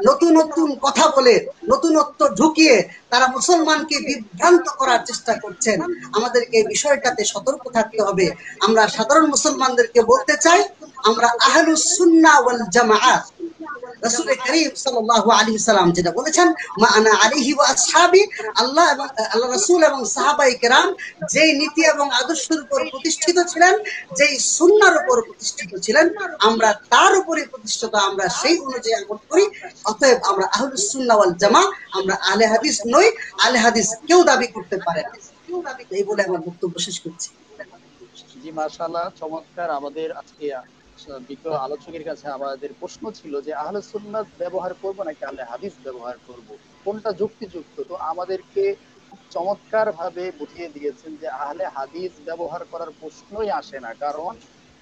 S3: নতুন নতুন কথা বলে, নতুনত্ব ঢুকিয়ে তারা মুসলমানকে বিভ্রান্ত করার চেষ্টা করছেন। আমাদেরকে এই বিষয়টাতে সতর্ক থাকতে হবে। আমরা সাধারণ মুসলমানদেরকে বলতে চাই, আমরা আহলুস সুন্নাহ ওয়াল জামাআত। রাসূল করিম সাল্লাল্লাহু আলাইহি সাল্লাম যেটা বলেছেন, মা আনা আলাইহি ওয়া আসহাবি, আল্লাহ এবং আল্লাহ রাসূল এবং সাহাবায়ে কেরাম যেই নীতি এবং আদর্শের উপর প্রতিষ্ঠিত ছিলেন, যেই সুন্নাহর উপর প্রতিষ্ঠিত ছিলেন, আমরা তার উপরে প্রতিষ্ঠিত, আমরা সেই অনুযায়ী আমল করি। অতএব আমরা আহলুস সুন্নাহ ওয়াল জামাআহ, আমরা আহলে হাদিস নই। আহলে হাদিস কেউ দাবি করতে পারে না। এই বলে আমার বক্তব্য শেষ করছি।
S1: জি মাশাআল্লাহ, চমৎকার। আমাদের আজকে বিজ্ঞ আলোচকের কাছে আমাদের প্রশ্ন ছিল যে আহলে সুন্নাত ব্যবহার করব নাকি আহলে হাদিস ব্যবহার করব, কোনটা যুক্তিযুক্ত? তো আমাদেরকে চমৎকার ভাবে বুঝিয়ে দিয়েছেন যে আহলে হাদিস ব্যবহার করার প্রশ্নই আসে না। কারণ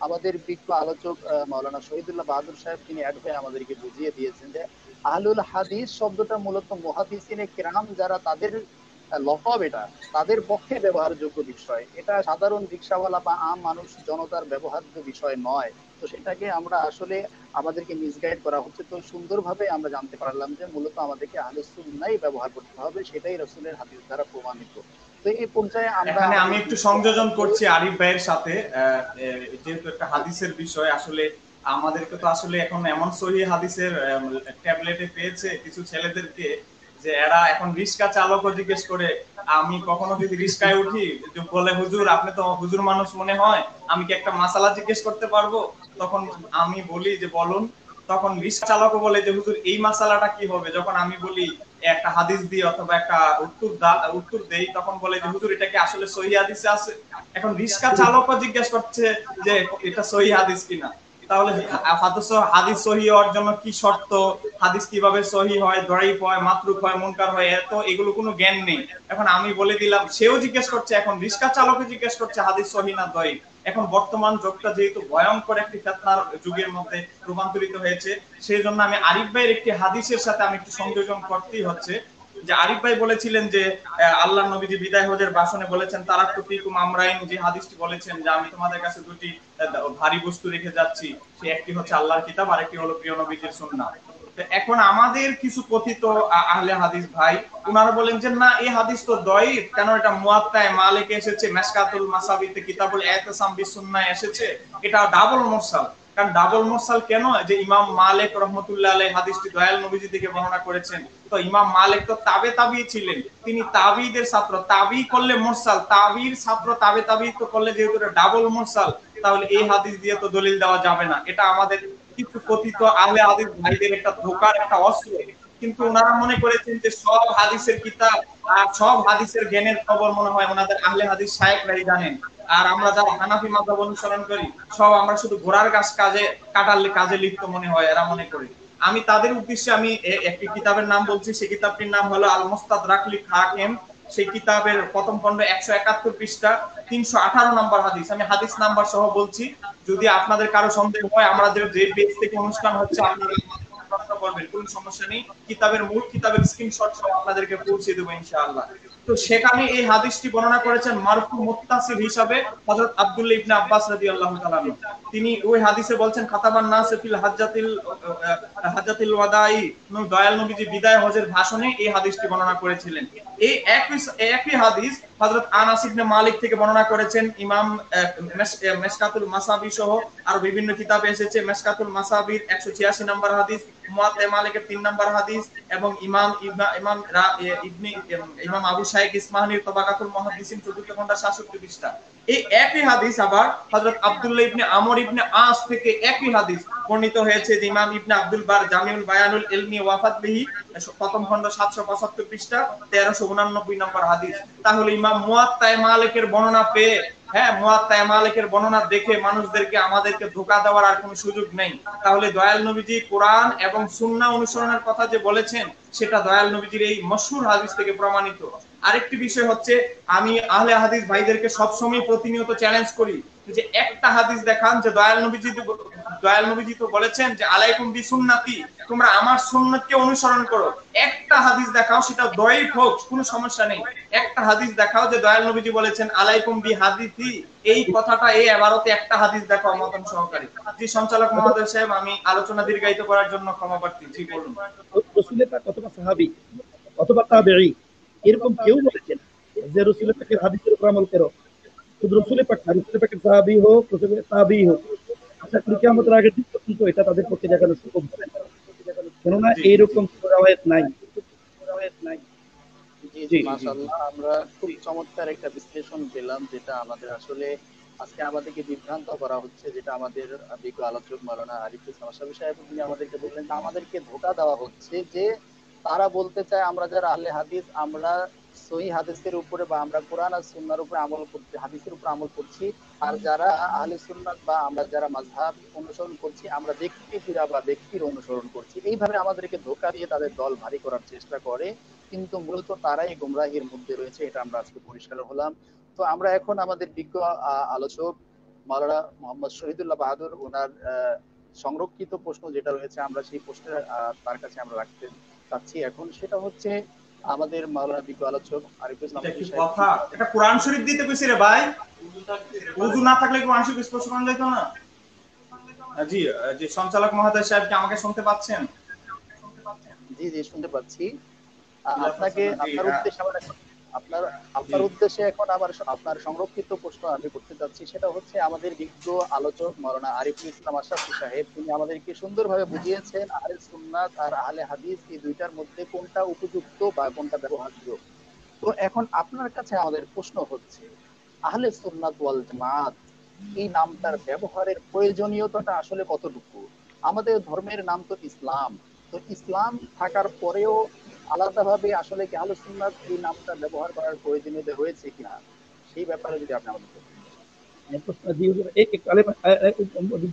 S1: আমাদের বিজ্ঞ আলোচক মাওলানা শহীদুল্লাহ বাহাদুর সাহেব তিনি অ্যাড হয়ে আমাদেরকে বুঝিয়ে দিয়েছেন যে আহলুল হাদিস শব্দটা মূলত মুহাদ্দিসিনে কেরাম যারা তাদের লকব, এটা তাদের পক্ষে ব্যবহারযোগ্য বিষয়, এটা সাধারণ রিকশাওয়ালা বা আম মানুষ জনতার ব্যবহার্য বিষয় নয়। তো সেটাকে আমরা আসলে আমাদেরকে মিসগাইড করা হচ্ছে। তো সুন্দরভাবে আমরা জানতে পারলাম যে মূলত আমাদেরকে আহলুস সুন্নাহ ব্যবহার করতে হবে, সেটাই রাসূলের হাদিস দ্বারা প্রমাণিত। তো এই পর্যায়ে
S2: আমি একটু সংযোজন করছি আরিফ ভাইয়ের সাথে, যেহেতু একটা হাদিসের বিষয়, আসলে আমাদেরকে তো আসলে এখন এমন সহিহ হাদিসের ট্যাবলেটে পেয়েছে কিছু ছেলেদেরকে যে এরা এখন রিক্সা চালকও জিজ্ঞেস করে, আমি কখনো যদি রিক্সায় উঠি বলে হুজুর আপনি তো হুজুর মানুষ মনে হয়, আমি কি একটা মাসালা জিজ্ঞেস করতে পারবো? তখন আমি বলি যে বলুন। তখন রিক্সা চালকও বলে যে হুজুর এই মাসালাটা কি হবে? যখন আমি বলি একটা হাদিস দিয়ে অথবা একটা উত্তর দেই, তখন বলে যে হুজুর এটা কি আসলে সহিহ হাদিসে আছে? এখন রিক্সা চালকও জিজ্ঞেস করছে যে এটা সহিহ হাদিস কিনা। তাহলে হাদিস সহিহ হওয়ার জন্য কি শর্ত, হাদিস কিভাবে সহিহ হয়, দঈফ হয়, মাতরুক হয়, মুনকার হয়, এত এগুলো কোনো জ্ঞান নেই। এখন আমি বলে দিলাম, সেও জিজ্ঞেস করছে, এখন রিক্সা চালকও জিজ্ঞেস করছে হাদিস সহিহ না দঈফ। এখন বর্তমান যুগটা যেহেতু ভয়ঙ্কর একটি ফিতনার যুগের মধ্যে রূপান্তরিত হয়েছে, সেই জন্য আমি আরিফ ভাইয়ের একটি হাদিসের সাথে আমি একটু সংযোজন করতেই হচ্ছে। যে আরিফ ভাই বলেছিলেন যে আল্লাহর নবীজি বিদায় হজের ভাষণে বলেছেন তারাক্তু ফীকুম আমরাইন, যে হাদিসটি বলেছেন যে আমি তোমাদের কাছে দুটি ভারী বস্তু রেখে যাচ্ছি, সে একটি হচ্ছে আল্লাহর কিতাব, আরেকটি হলো প্রিয় নবীজির সুন্নাহ। এখন আমাদের কিছু কথিত আহলে হাদিস ভাই ওনারা বলেন যে না, এই হাদিস তো দঈফ, কেন এটা মুয়াত্তায়ে মালিক এসেছে, মিশকাতুল মাসাবিতে কিতাবুল ইতিসাম বিসুন্নাহ এসেছে, এটা ডাবল মুরসাল। কারণ ডাবল মুরসাল কেন? যে ইমাম মালিক রাহমাতুল্লাহ আলাইহি হাদিসটি দয়াল নবীজি থেকে বর্ণনা করেছেন। তো ইমাম মালিক তো তাবি ছিলেন, তিনি তাবিদের ছাত্র, তাবি করলে মুরসাল, তাবির ছাত্র তাবি তো করলে যেহেতু এটা ডাবল মুরসাল, তাহলে এই হাদিস দিয়ে তো দলিল দেওয়া যাবে না। এটা আমাদের কিছু কথিত আহলে হাদিস ভাইদের একটা ধোঁকার একটা অস্ত্র। কিন্তু ওনারা মনে করেছেন যে সব হাদিসের কিতাব আর সব হাদিসের জ্ঞানের খবর মনে হয় ওনাদের আহলে হাদিস শায়েখরাই জানেন, আর আমরা যারা হানাফি মাযহাব অনুসরণ করি সব আমরা শুধু ঘোড়ার গাছ কাজে লিপ্ত মনে হয়, এরা মনে করে। আমি তাদের উদ্দেশ্যে আমি একটি কিতাবের নাম বলছি, সেই কিতাবটির নাম হলো আল মুস্তাদরাক লিল হাকিম। সেই কিতাবের প্রথম খণ্ড 171 পৃষ্ঠা 318 নম্বর হাদিস, আমি হাদিস নাম্বার সহ বলছি। যদি আপনাদের কারো সন্দেহ হয়, আমাদের যে পেজ থেকে অনুষ্ঠান হচ্ছে আপনারা প্রশ্ন করবেন, কোনো সমস্যা নেই, কিতাবের স্ক্রিনশট সহ আপনাদেরকে পৌঁছে দেব ইনশাআল্লাহ। তো সেখানে এই হাদিসটি বর্ণনা করেছেন মারফু মুত্তাসিল হিসাবে হযরত আব্দুল্লাহ ইবনে আব্বাস রাদিয়াল্লাহু তাআলা। তিনি ওই হাদিসে বলছেন খাতাবান নাস ফিল হাজ্জাতিল ওয়াদাই, দয়াল নবীজি বিদায় হজের ভাষণে এই হাদিসটি বর্ণনা করেছিলেন। এই একই হাদিস হযরত আনাস ইবনে মালিক থেকে বর্ণনা করেছেন ইমাম মিশকাতুল মাসাবি সহ আর বিভিন্ন কিতাবে এসেছে। মিশকাতুল মাসাবির 186 নম্বর হাদিস, মুয়াত্তা মালিকের 3 নম্বর হাদিস এবং ইমাম আবু শাইখ ইসমাহির তাবাকাতুল মুহাদ্দিসিন 4th খণ্ড 67 পৃষ্ঠা। এই একই হাদিস আবার হযরত আব্দুল্লাহ ইবনে আমর ইবনে আস থেকে একই হাদিস বর্ণিত হয়েছে, যে ইমাম ইবনে আব্দুল বার জামিউল বায়ানুল ইলমি ওয়া ফাদলিহি প্রথম খণ্ড 775 পৃষ্ঠা 1389 নম্বর হাদিস। তাহলে ইমাম মুয়াত্তায়ে মালিকের বর্ণনা পেয়ে, মুয়াত্তায়ে মালিকের বর্ণনা দেখে মানুষদেরকে আমাদেরকে ধোঁকা দেওয়ার আর কোনো সুযোগ নেই। তাহলে দয়াল নবীজি কোরআন এবং সুন্নাহ অনুসরণের কথা যে বলেছেন, সেটা দয়াল নবীজির এই মশহুর হাদিস থেকে প্রমাণিত। আরেকটি বিষয় হচ্ছে, আমি আহলে হাদিস ভাইদেরকে সবসময় প্রতিনিয়ত চ্যালেঞ্জ করি যে একটা হাদিস দেখান যে দয়াল নবীজি তো বলেছেন যে আলাইকুম বিসুন্নতি, তোমরা আমার সুন্নতকে অনুসরণ করো। একটা হাদিস দেখাও, সেটা দয়ীফ হোক, কোনো সমস্যা নেই। একটা হাদিস দেখাও যে দয়াল নবীজি বলেছেন আলাইকুম বিহাদিসি, এই কথাটা এই ইবারতে একটা হাদিস দেখাও মতন সহকারী। জি সঞ্চালক মহোদয় সাহেব, আমি আলোচনা দীর্ঘায়িত করার জন্য ক্ষমা প্রার্থী। জি বলুন।
S4: রাসূলের পাক অথবা সাহাবী অথবা তাবেঈ এরকম কেউ বলেছেন যে রাসূলের পাকের হাদিসের উপর আমল করো? শুধু রাসূলের পাকের সাহাবী হোক, রাসূলের তাবেঈ হোক, আশা করি কিয়ামতের আগের দিন পর্যন্ত এটা তাদের পক্ষে দেখানো সম্ভব হবে না। কেননা এইরকম কোনো রাওয়ায়াত নাই।
S1: জি
S4: জি
S1: মাশাআল্লাহ, আমরা খুব চমৎকার একটা বিশ্লেষণ পেলাম, যেটা আমাদের আসলে আজকে আমাদেরকে বিভ্রান্ত করা হচ্ছে, যেটা আমাদের বিজ্ঞ আলোচক মাওলানা আরিফুল ইসলাম আশরাফী সাহেব তিনি আমাদেরকে বললেন, আমাদেরকে ধোঁকা দেওয়া হচ্ছে যে তারা বলতে চায় আমরা যারা আহলে হাদিস আমরা সহিহ হাদিসের উপরে বা আমরা কোরআন আর সুন্নাহর উপরে আমল করছি, হাদিসের উপরে আমল করছি, আর যারা আহলে সুন্নাত বা আমরা যারা মাযহাব অনুসরণ করছি আমরা ব্যক্তি ফিরা বা ব্যক্তির অনুসরণ করছি। এইভাবে আমাদেরকে ধোঁকা দিয়ে তাদের দল ভারী করার চেষ্টা করে, কিন্তু মূলত তারাই গুমরাহির মধ্যে রয়েছে, এটা আমরা আজকে পরিষ্কার হলাম। তো আমরা এখন আমাদের বিজ্ঞ আলোচক মাওলানা মোহাম্মদ শহীদুল্লাহ বাহাদুর ওনার সংরক্ষিত প্রশ্ন যেটা রয়েছে আমরা সেই প্রশ্নের তার কাছে আমরা রাখতে চাচ্ছি এখন, সেটা হচ্ছে আমাদের মাওলানা বিজ্ঞ আলোচক আরিফুল ইসলাম
S2: এটা কি কথা? এটা কোরআন শরীফ দিতে কইছে রে ভাই। ওযু না থাকলে কোরআন শরীফ স্পর্শ করা যাইতো না? জি জি সঞ্চালক মহোদয় সাহেব, কি আমাকে শুনতে পাচ্ছেন?
S1: জি জি শুনতে পাচ্ছি। আপনাকে আপনার উদ্দেশ্যে এখন আবার আপনার সংরক্ষিত প্রশ্ন আমি করতে চাচ্ছি, সেটা হচ্ছে আমাদের বিজ্ঞ আলোচক মাওলানা আরিফুল ইসলাম আশরাফী সাহেব তিনি আমাদেরকে সুন্দরভাবে বুঝিয়েছেন আহলে সুন্নাত আর আহলে হাদিস এই দুইটার মধ্যে কোনটা উপযুক্ত বা কোনটা ব্যবহার্য। তো এখন আপনার কাছে আমাদের প্রশ্ন হচ্ছে, আহলে সুন্নাত ওয়াল জামাত এই নামটার ব্যবহারের প্রয়োজনীয়তাটা আসলে কতটুকু? আমাদের ধর্মের নাম তো ইসলাম, তো ইসলাম থাকার পরেও আলাদাভাবে আসলে কি আহলে সুন্নাত এই নামটা ব্যবহার করার প্রয়োজনীয়তা রয়েছে কিনা, সেই ব্যাপারে যদি আপনি আমাদের বলতেন।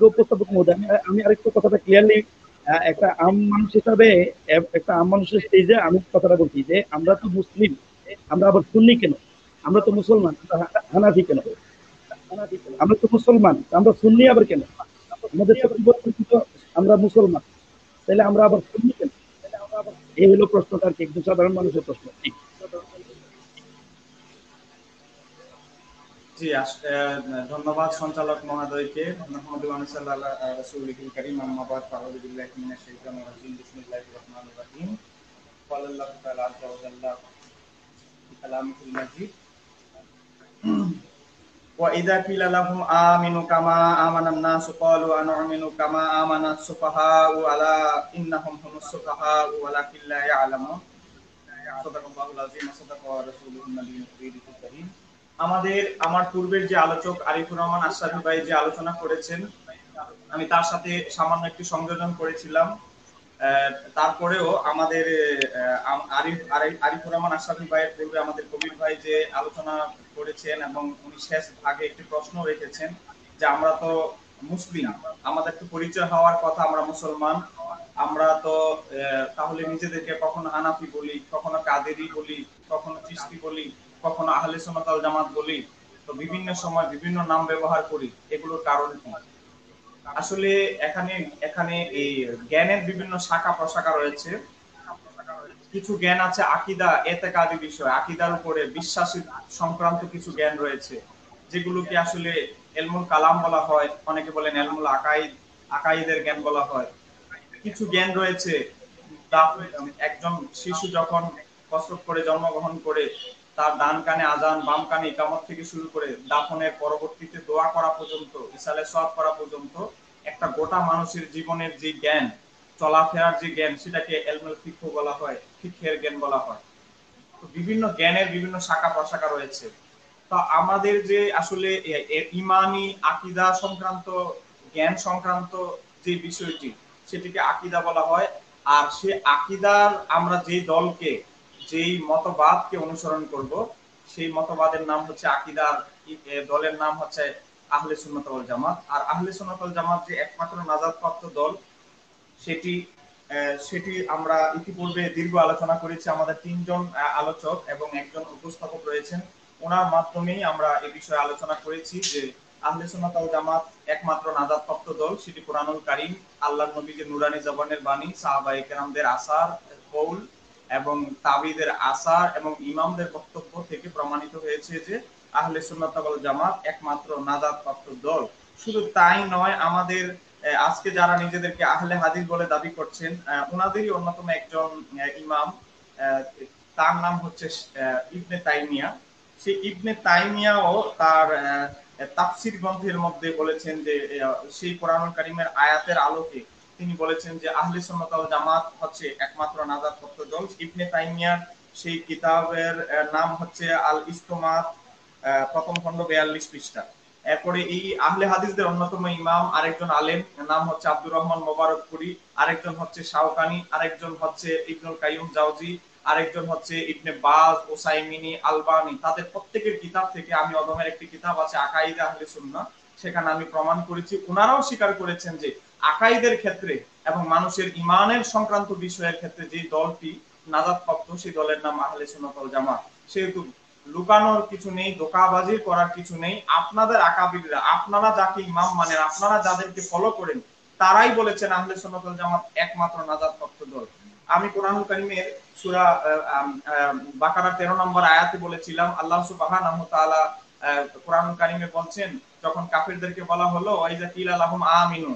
S4: উপস্থাপক মহোদয়, আমি আরেকটু কথাটা ক্লিয়ারলি একটা আম মানুষ হিসাবে, একটা আম মানুষের স্টেজে আমি কথাটা বলছি যে আমরা তো মুসলিম, আমরা আবার সুন্নি কেন? আমরা তো মুসলমান, হানাফি কেন? আমরা তো মুসলমান, আমরা সুন্নি আবার কেন? আমাদের তো পরিবর্তিত, আমরা মুসলমান, তাহলে আমরা আবার সুন্নি কেন? এই হলো প্রশ্নটা আর কি, একদম সাধারণ মানুষের প্রশ্ন।
S2: জি ধন্যবাদ সঞ্চালক মহোদয়কে। মুহাম্মদ সাল্লাল্লাহু আলাইহি রাসূলুল কারীম, আম্মা বাদ, আউযু বিল্লাহি মিনাশ শাইতানির রাজীম, বিসমিল্লাহির রহমানির রহিম। ক্বালাল্লাহু তাআলা আযজা ওয়া জাল্লা ফি কালামিহিল মাজিদ, ওয়া ইযা কিলা লাহুম আমিনু কামা আমানান নাসু ক্বালু আনু'মিনু কামা আমানাস সুফাহাউ আলা ইন্নাহুম হুmus সুফাহাউ ওয়ালাকিন লা ইয়ালামুন। সাদাকাল্লাহুল আযীম ওয়া সাদাকা রাসূলুহুন নাবিয়্যুল কারীম। আমার পূর্বের যে আলোচক আরিফুর রহমান আশরাফী ভাই যে আলোচনা করেছেন, আমি তার সাথে সামান্য একটু সংযোজন করেছিলাম। তারপরেও আমাদের আরিফুর রহমান আশরাফী ভাইয়ের পূর্বে আমাদের কবির ভাই যে আলোচনা করেছেন এবং উনি শেষ ভাগে একটি প্রশ্ন রেখেছেন যে আমরা তো মুসলিম, আমাদের তো পরিচয় হওয়ার কথা আমরা মুসলমান, আমরা তো তাহলে নিজেদেরকে কখনো হানাফি বলি, কখনো কাদেরি বলি, কখনো চিশতি বলি, কখনো আহলে সুন্নাত ওয়াল জামাত বলি, তো বিভিন্ন সময় বিভিন্ন নাম ব্যবহার করি, এগুলোর কারণ কি? আসলে এখানে এই জ্ঞানের বিভিন্ন শাখা প্রশাখা রয়েছে। কিছু জ্ঞান আছে আকীদা এতেকাদি বিষয়, আকীদার উপরে বিশ্বাস সংক্রান্ত কিছু জ্ঞান রয়েছে, যেগুলোকে আসলে ইলমুল কালাম বলা হয়, অনেকে বলেন ইলমুল আকাইদের জ্ঞান বলা হয়। কিছু জ্ঞান রয়েছে, একজন শিশু যখন প্রসব করে জন্মগ্রহণ করে তার ডান কানে আযান, বাম কানে ইকামত থেকে শুরু করে দাফনের পরবর্তীতে দোয়া করা পর্যন্ত, ইসালে সওয়াব করা পর্যন্ত একটা গোটা মানুষের জীবনের যে জ্ঞান, চলাফেরার যে জ্ঞান, সেটাকে ইলমুল ফিকহ বলা হয়, ফিকহের জ্ঞান বলা হয়। তো বিভিন্ন জ্ঞানের বিভিন্ন শাখা প্রশাখা রয়েছে। তো আমাদের যে আসলে ইমানি আকীদা সংক্রান্ত জ্ঞান সংক্রান্ত যে বিষয়টি, সেটিকে আকীদা বলা হয়। আর সেই আকীদার আমরা যেই দলকে, যেই মতবাদকে অনুসরণ করব, সেই মতবাদের নাম হচ্ছে আকীদার দলের নাম হচ্ছে আহলে সুন্নাত ওয়াল জামাত। আর আহলে সুন্নাত ওয়াল জামাত যে একমাত্র নাজাতপ্রাপ্ত দল, সেটি সেটি আমরা ইতিপূর্বে দীর্ঘ আলোচনা করেছি। আমাদের 3 জন আলোচক এবং একজন উপস্থাপক রয়েছেন, ওনার মাধ্যমেই আমরা এই বিষয়ে আলোচনা করেছি যে আহলে সুন্নাত ওয়াল জামাত একমাত্র নাজাতপ্রাপ্ত দল, সেটি কোরআনুল কারীম, আল্লাহর নবীর নুরানি জবানের বাণী, সাহাবায়ে কেরামদের আসার কৌল এবং তাবিদের আসার এবং ইমামদের বক্তব্য থেকে প্রমাণিত হয়েছে যে আহলে সুন্নাত ওয়াল জামাত একমাত্র নাজাতপ্রাপ্ত দল। শুধু তাই নয়, আমাদের আজকে যারা নিজেদেরকে আহলে হাদিস বলে দাবি করছেন, ওনাদেরই অন্যতম একজন ইমাম, তার নাম হচ্ছে ইবনে তাইমিয়া। সেই ইবনে তাইমিয়াও তার তাফসির গ্রন্থের মধ্যে বলেছেন যে সেই কোরআনুল কারীমের আয়াতের আলোকে তিনি বলেছেন যে আহলে সুন্নাত ওয়াল জামাত হচ্ছে একমাত্র নাজাতপ্রাপ্ত দল। ইবনে তাইমিয়ার সেই কিতাবের নাম হচ্ছে আল ইস্তিমাত, প্রথম খণ্ড 42 পৃষ্ঠা। এরপরে এই আহলে হাদিসদের অন্যতম ইমাম আরেকজন আলেম, নাম হচ্ছে আব্দুর রহমান মোবারকপুরি, আরেকজন হচ্ছে শাওকানি, আরেকজন হচ্ছে ইবনুল কাইয়ুম জাওজি, আরেকজন হচ্ছে ইবনে বাজ, ওসাইমিনি, আলবানি। তাদের প্রত্যেকের কিতাব থেকে আমি অদমের একটি কিতাব আছে আকাইদে আহলে সুন্নাহ, সেখানে আমি প্রমাণ করেছি, ওনারাও স্বীকার করেছেন যে আকাইদের ক্ষেত্রে এবং মানুষের ইমানের সংক্রান্ত বিষয়ের ক্ষেত্রে যে দলটি নাজাতপ্রাপ্ত সেই দলের নাম আহলে সুন্নাত ওয়াল জামাত। সেহেতু লুকানোর কিছু নেই, ধোঁকাবাজি করার কিছু নেই। আপনাদের আকাবিররা, আপনারা যাকে ইমাম মানেন, আপনারা যাদেরকে ফলো করেন, তারাই বলেছেন আহলে সুন্নাত ওয়াল জামাত একমাত্র নাজাতপ্রাপ্ত দল। আমি কোরআনুল কারীমের সূরা বাকারা 13 নম্বর আয়াতে বলেছিলাম, আল্লাহ সুবহানাহু ওয়া তাআলা কোরআনুল কারীমে বলছেন, যখন কাফিরদেরকে বলা হলো ওয়াইজা কিলা লাহুম আমিনু,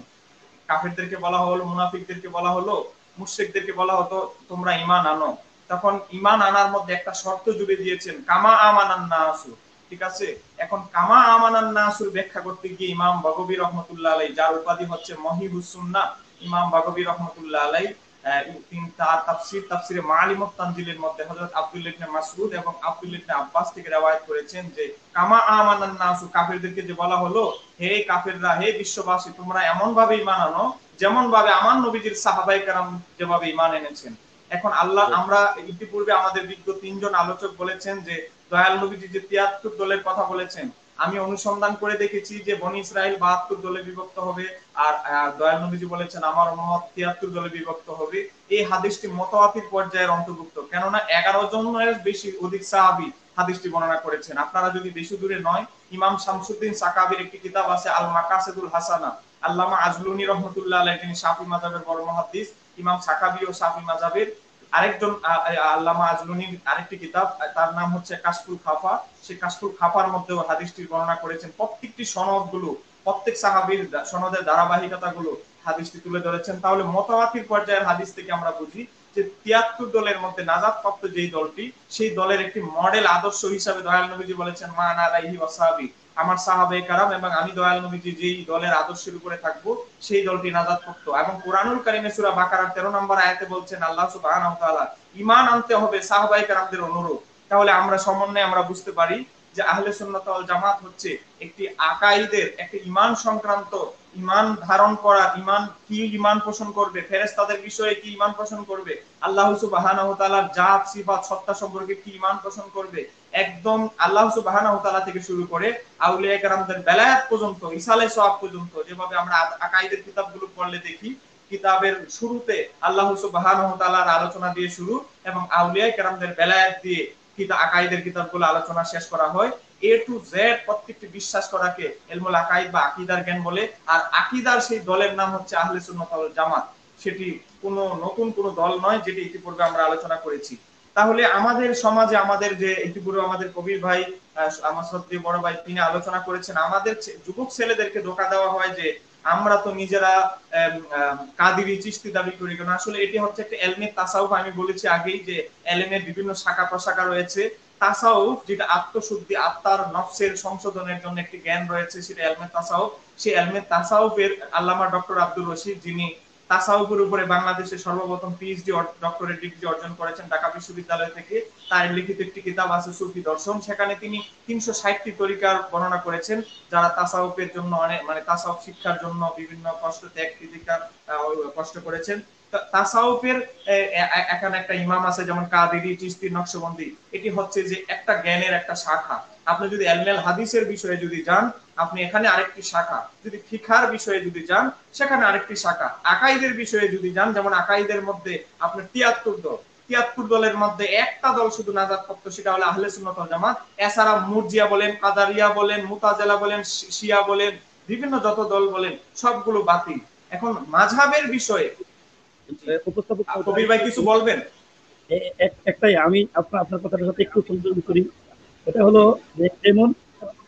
S2: কাফিরদেরকে বলা হলো, মুনাফিকদেরকে বলা হলো, মুশরিকদেরকে বলা হতো তোমরা ঈমান আনো, তখন ঈমান আনার মধ্যে একটা শর্ত জুড়ে দিয়েছেন, কামা আমানান নাসু। ঠিক আছে, এখন কামা আমানান নাসুর ব্যাখ্যা করতে গিয়ে ইমাম বাগবী রহমাতুল্লাহ আলাইহি, যার উপাধি হচ্ছে মহিবুস সুন্নাহ, ইমাম বাগবী রহমাতুল্লাহ আলাইহি তিনি তার তাফসিরে মাআলিমুত তানজিলের মধ্যে হযরত আব্দুল্লাহ ইবনে মাসউদ এবং আব্দুল্লাহ ইবনে আব্বাস থেকে রওয়ায়াত করেছেন যে কামা আমানান নাসু, কাফিরদেরকে যে বলা হলো হে কাফিররা, হে বিশ্ববাসী, তোমরা এমন ভাবে ঈমান আনো যেমন ভাবে আমার নবীজির সাহাবায়ে কেরাম যেভাবে ঈমান এনেছেন। এখন আল্লাহ, আমরা ইতিপূর্বে আমাদের বিজ্ঞ 3 জন আলোচক বলেছেন যে দয়াল নবীজি যে 73 দলের কথা বলেছেন, আমি অনুসন্ধান করে দেখেছি যে বনি ইসরাইল 72 দলে বিভক্ত হবে, আর দয়াল নবীজি বলেছেন আমার উম্মত 73 দলে বিভক্ত হবে। এই হাদিসটি মুতাওয়াতির পর্যায়ের অন্তর্ভুক্ত, কেননা 11 জনের বেশি অধিক সাহাবী হাদিসটি বর্ণনা করেছেন। আপনারা যদি বেশি দূরে নয়, ইমাম শামসুদ্দিন সাকাবির একটি কিতাব আছে আল মাকাসিদুল হাসানা, আল্লামা আজলুনি রহমাতুল্লাহ আলাইহি, যিনি শাফি মাযহাবের বড় মুহাদ্দিস, ইমাম সাকাবি ও শাফি মাযহাবের আরেকজন আল্লামা আজলুনির আরেকটি কিতাব, তার নাম হচ্ছে কাশফুল খাফা। সেই কাশফুল খাফার মধ্যেও হাদিসটির বর্ণনা করেছেন, প্রত্যেকটি সনদগুলো, প্রত্যেক সাহাবীর সনদের ধারাবাহিকতাগুলো হাদিসটি তুলে ধরেছেন। তাহলে মুতাওয়াতির পর্যায়ের হাদিস থেকে আমরা বুঝি যে 73 দলের মধ্যে নাজাতপ্রাপ্ত যেই দলটি, সেই দলের একটি মডেল আদর্শ হিসাবে দয়াল নবীজি বলেছেন মা আনা আলাইহি ওয়াসাহাবি, আমার সাহাবায়ে কেরাম এবং আমি দয়াল নবীজি যেই দলের আদর্শের উপরে থাকবো সেই দলটি নাজাতপ্রাপ্ত। এবং কোরআনুল কারীমে সূরা বাকারার 13 নম্বর আয়াতে বলছেন আল্লাহ সুবহানাহু ওয়া তাআলা ঈমান আনতে হবে সাহাবায়ে কেরামদের অনুরূপ। তাহলে আমরা সমন্বয়ে আমরা বুঝতে পারি যে আহলে সুন্নাত ওয়াল জামাত হচ্ছে একটি আকাইদের, একটি ঈমান সংক্রান্ত, ঈমান ধারণ করা, ঈমান কি ঈমান পোষণ করবে, ফেরেশতাদের বিষয়ে কি ঈমান পোষণ করবে, আল্লাহ সুবহানাহু ওয়া তাআলার জাত সিফাত সত্তা সম্পর্কে কি ঈমান পোষণ করবে, একদম আল্লাহ সুবহানাহু ওয়া তাআলা থেকে শুরু করে আউলিয়া কেরামদের বেলায়াত পর্যন্ত, ইসালে সওয়াব পর্যন্ত, যেভাবে আমরা আকাইদের কিতাবগুলো পড়লে দেখি কিতাবের শুরুতে আল্লাহ সুবহানাহু ওয়া তাআলার আলোচনা দিয়ে শুরু এবং আউলিয়া কেরামদের বেলায়াত দিয়ে আকাইদের কিতাবগুলো আলোচনা শেষ করা হয়। এ টু জেড প্রত্যেকটি বিশ্বাস করাকে ইলমুল আকাইদ বা আকীদার জ্ঞান বলে। আর আকীদার সেই দলের নাম হচ্ছে আহলে সুন্নাত ওয়াল জামাত। সেটি কোনো নতুন কোনো দল নয়, যেটি ইতিপূর্বে আমরা আলোচনা করেছি। তাহলে আমাদের সমাজে, আমাদের যে ইতিপূর্বে আমাদের কবির ভাই, আমার শ্রদ্ধেয় বড় ভাই, তিনি আলোচনা করেছেন, আমাদের যুবক ছেলেদেরকে ধোঁকা দেওয়া হয় যে আমরা তো নিজেরা কাদিরি চিশতি দাবি করি। কেন, আসলে এটি হচ্ছে একটা এলমে তাসাউফ। আমি বলেছি আগেই যে এলমের বিভিন্ন শাখা প্রশাখা রয়েছে। তাসাউফ যেটা আত্মশুদ্ধি, আত্মার নফসের সংশোধনের জন্য একটি জ্ঞান রয়েছে, সেটা এলমে তাসাউফ। সেই এলমে তাসাউফের আল্লামা ডক্টর আব্দুর রশিদ, যিনি তাসাউফের উপরে বাংলাদেশে সর্বপ্রথম পিএইচডি ডক্টরেট ডিগ্রি অর্জন করেছেন ঢাকা বিশ্ববিদ্যালয় থেকে, তার লিখিত একটি কিতাব আছে সুফি দর্শন। সেখানে তিনি 360টি তরিকার বর্ণনা করেছেন, যারা তাসাউফের জন্য অনেক, মানে তাসাউফ শিক্ষার জন্য বিভিন্ন কষ্ট ত্যাগ তিতিক্ষা কষ্ট করেছেন। তাসাউফের এখানে একটা ইমাম আছে যেমন কাদেরি, চিশতি, নকশবন্দি। এটি হচ্ছে যে একটা জ্ঞানের একটা শাখা। আপনি যদি এলমেল হাদিসের বিষয়ে যদি যান, আপনি এখানে আরেকটি শাখা, যদি ফিকহার বিষয়ে যদি যান সেখানে আরেকটি শাখা, আকাইদের বিষয়ে যদি যান, যেমন আকাইদের মধ্যে আপনার 73 দলের মধ্যে একটা দল শুধু নাজাতপ্রাপ্ত, সেটা হলো আহলে সুন্নাত ওয়াল জামাত। এছাড়া মুরজিয়া বলেন, কাদারিয়া বলেন, মুতাজিলা বলেন, শিয়া বলেন, বিভিন্ন যত দল বলেন সবগুলো বাতিল। এখন মাযহাবের বিষয়ে
S4: উপস্থাপক
S2: কবির ভাই কিছু বলবেন?
S4: একটাই আমি আপনার কথাটার সাথে একটু সংযোজন করি। এটা হলো যে যেমন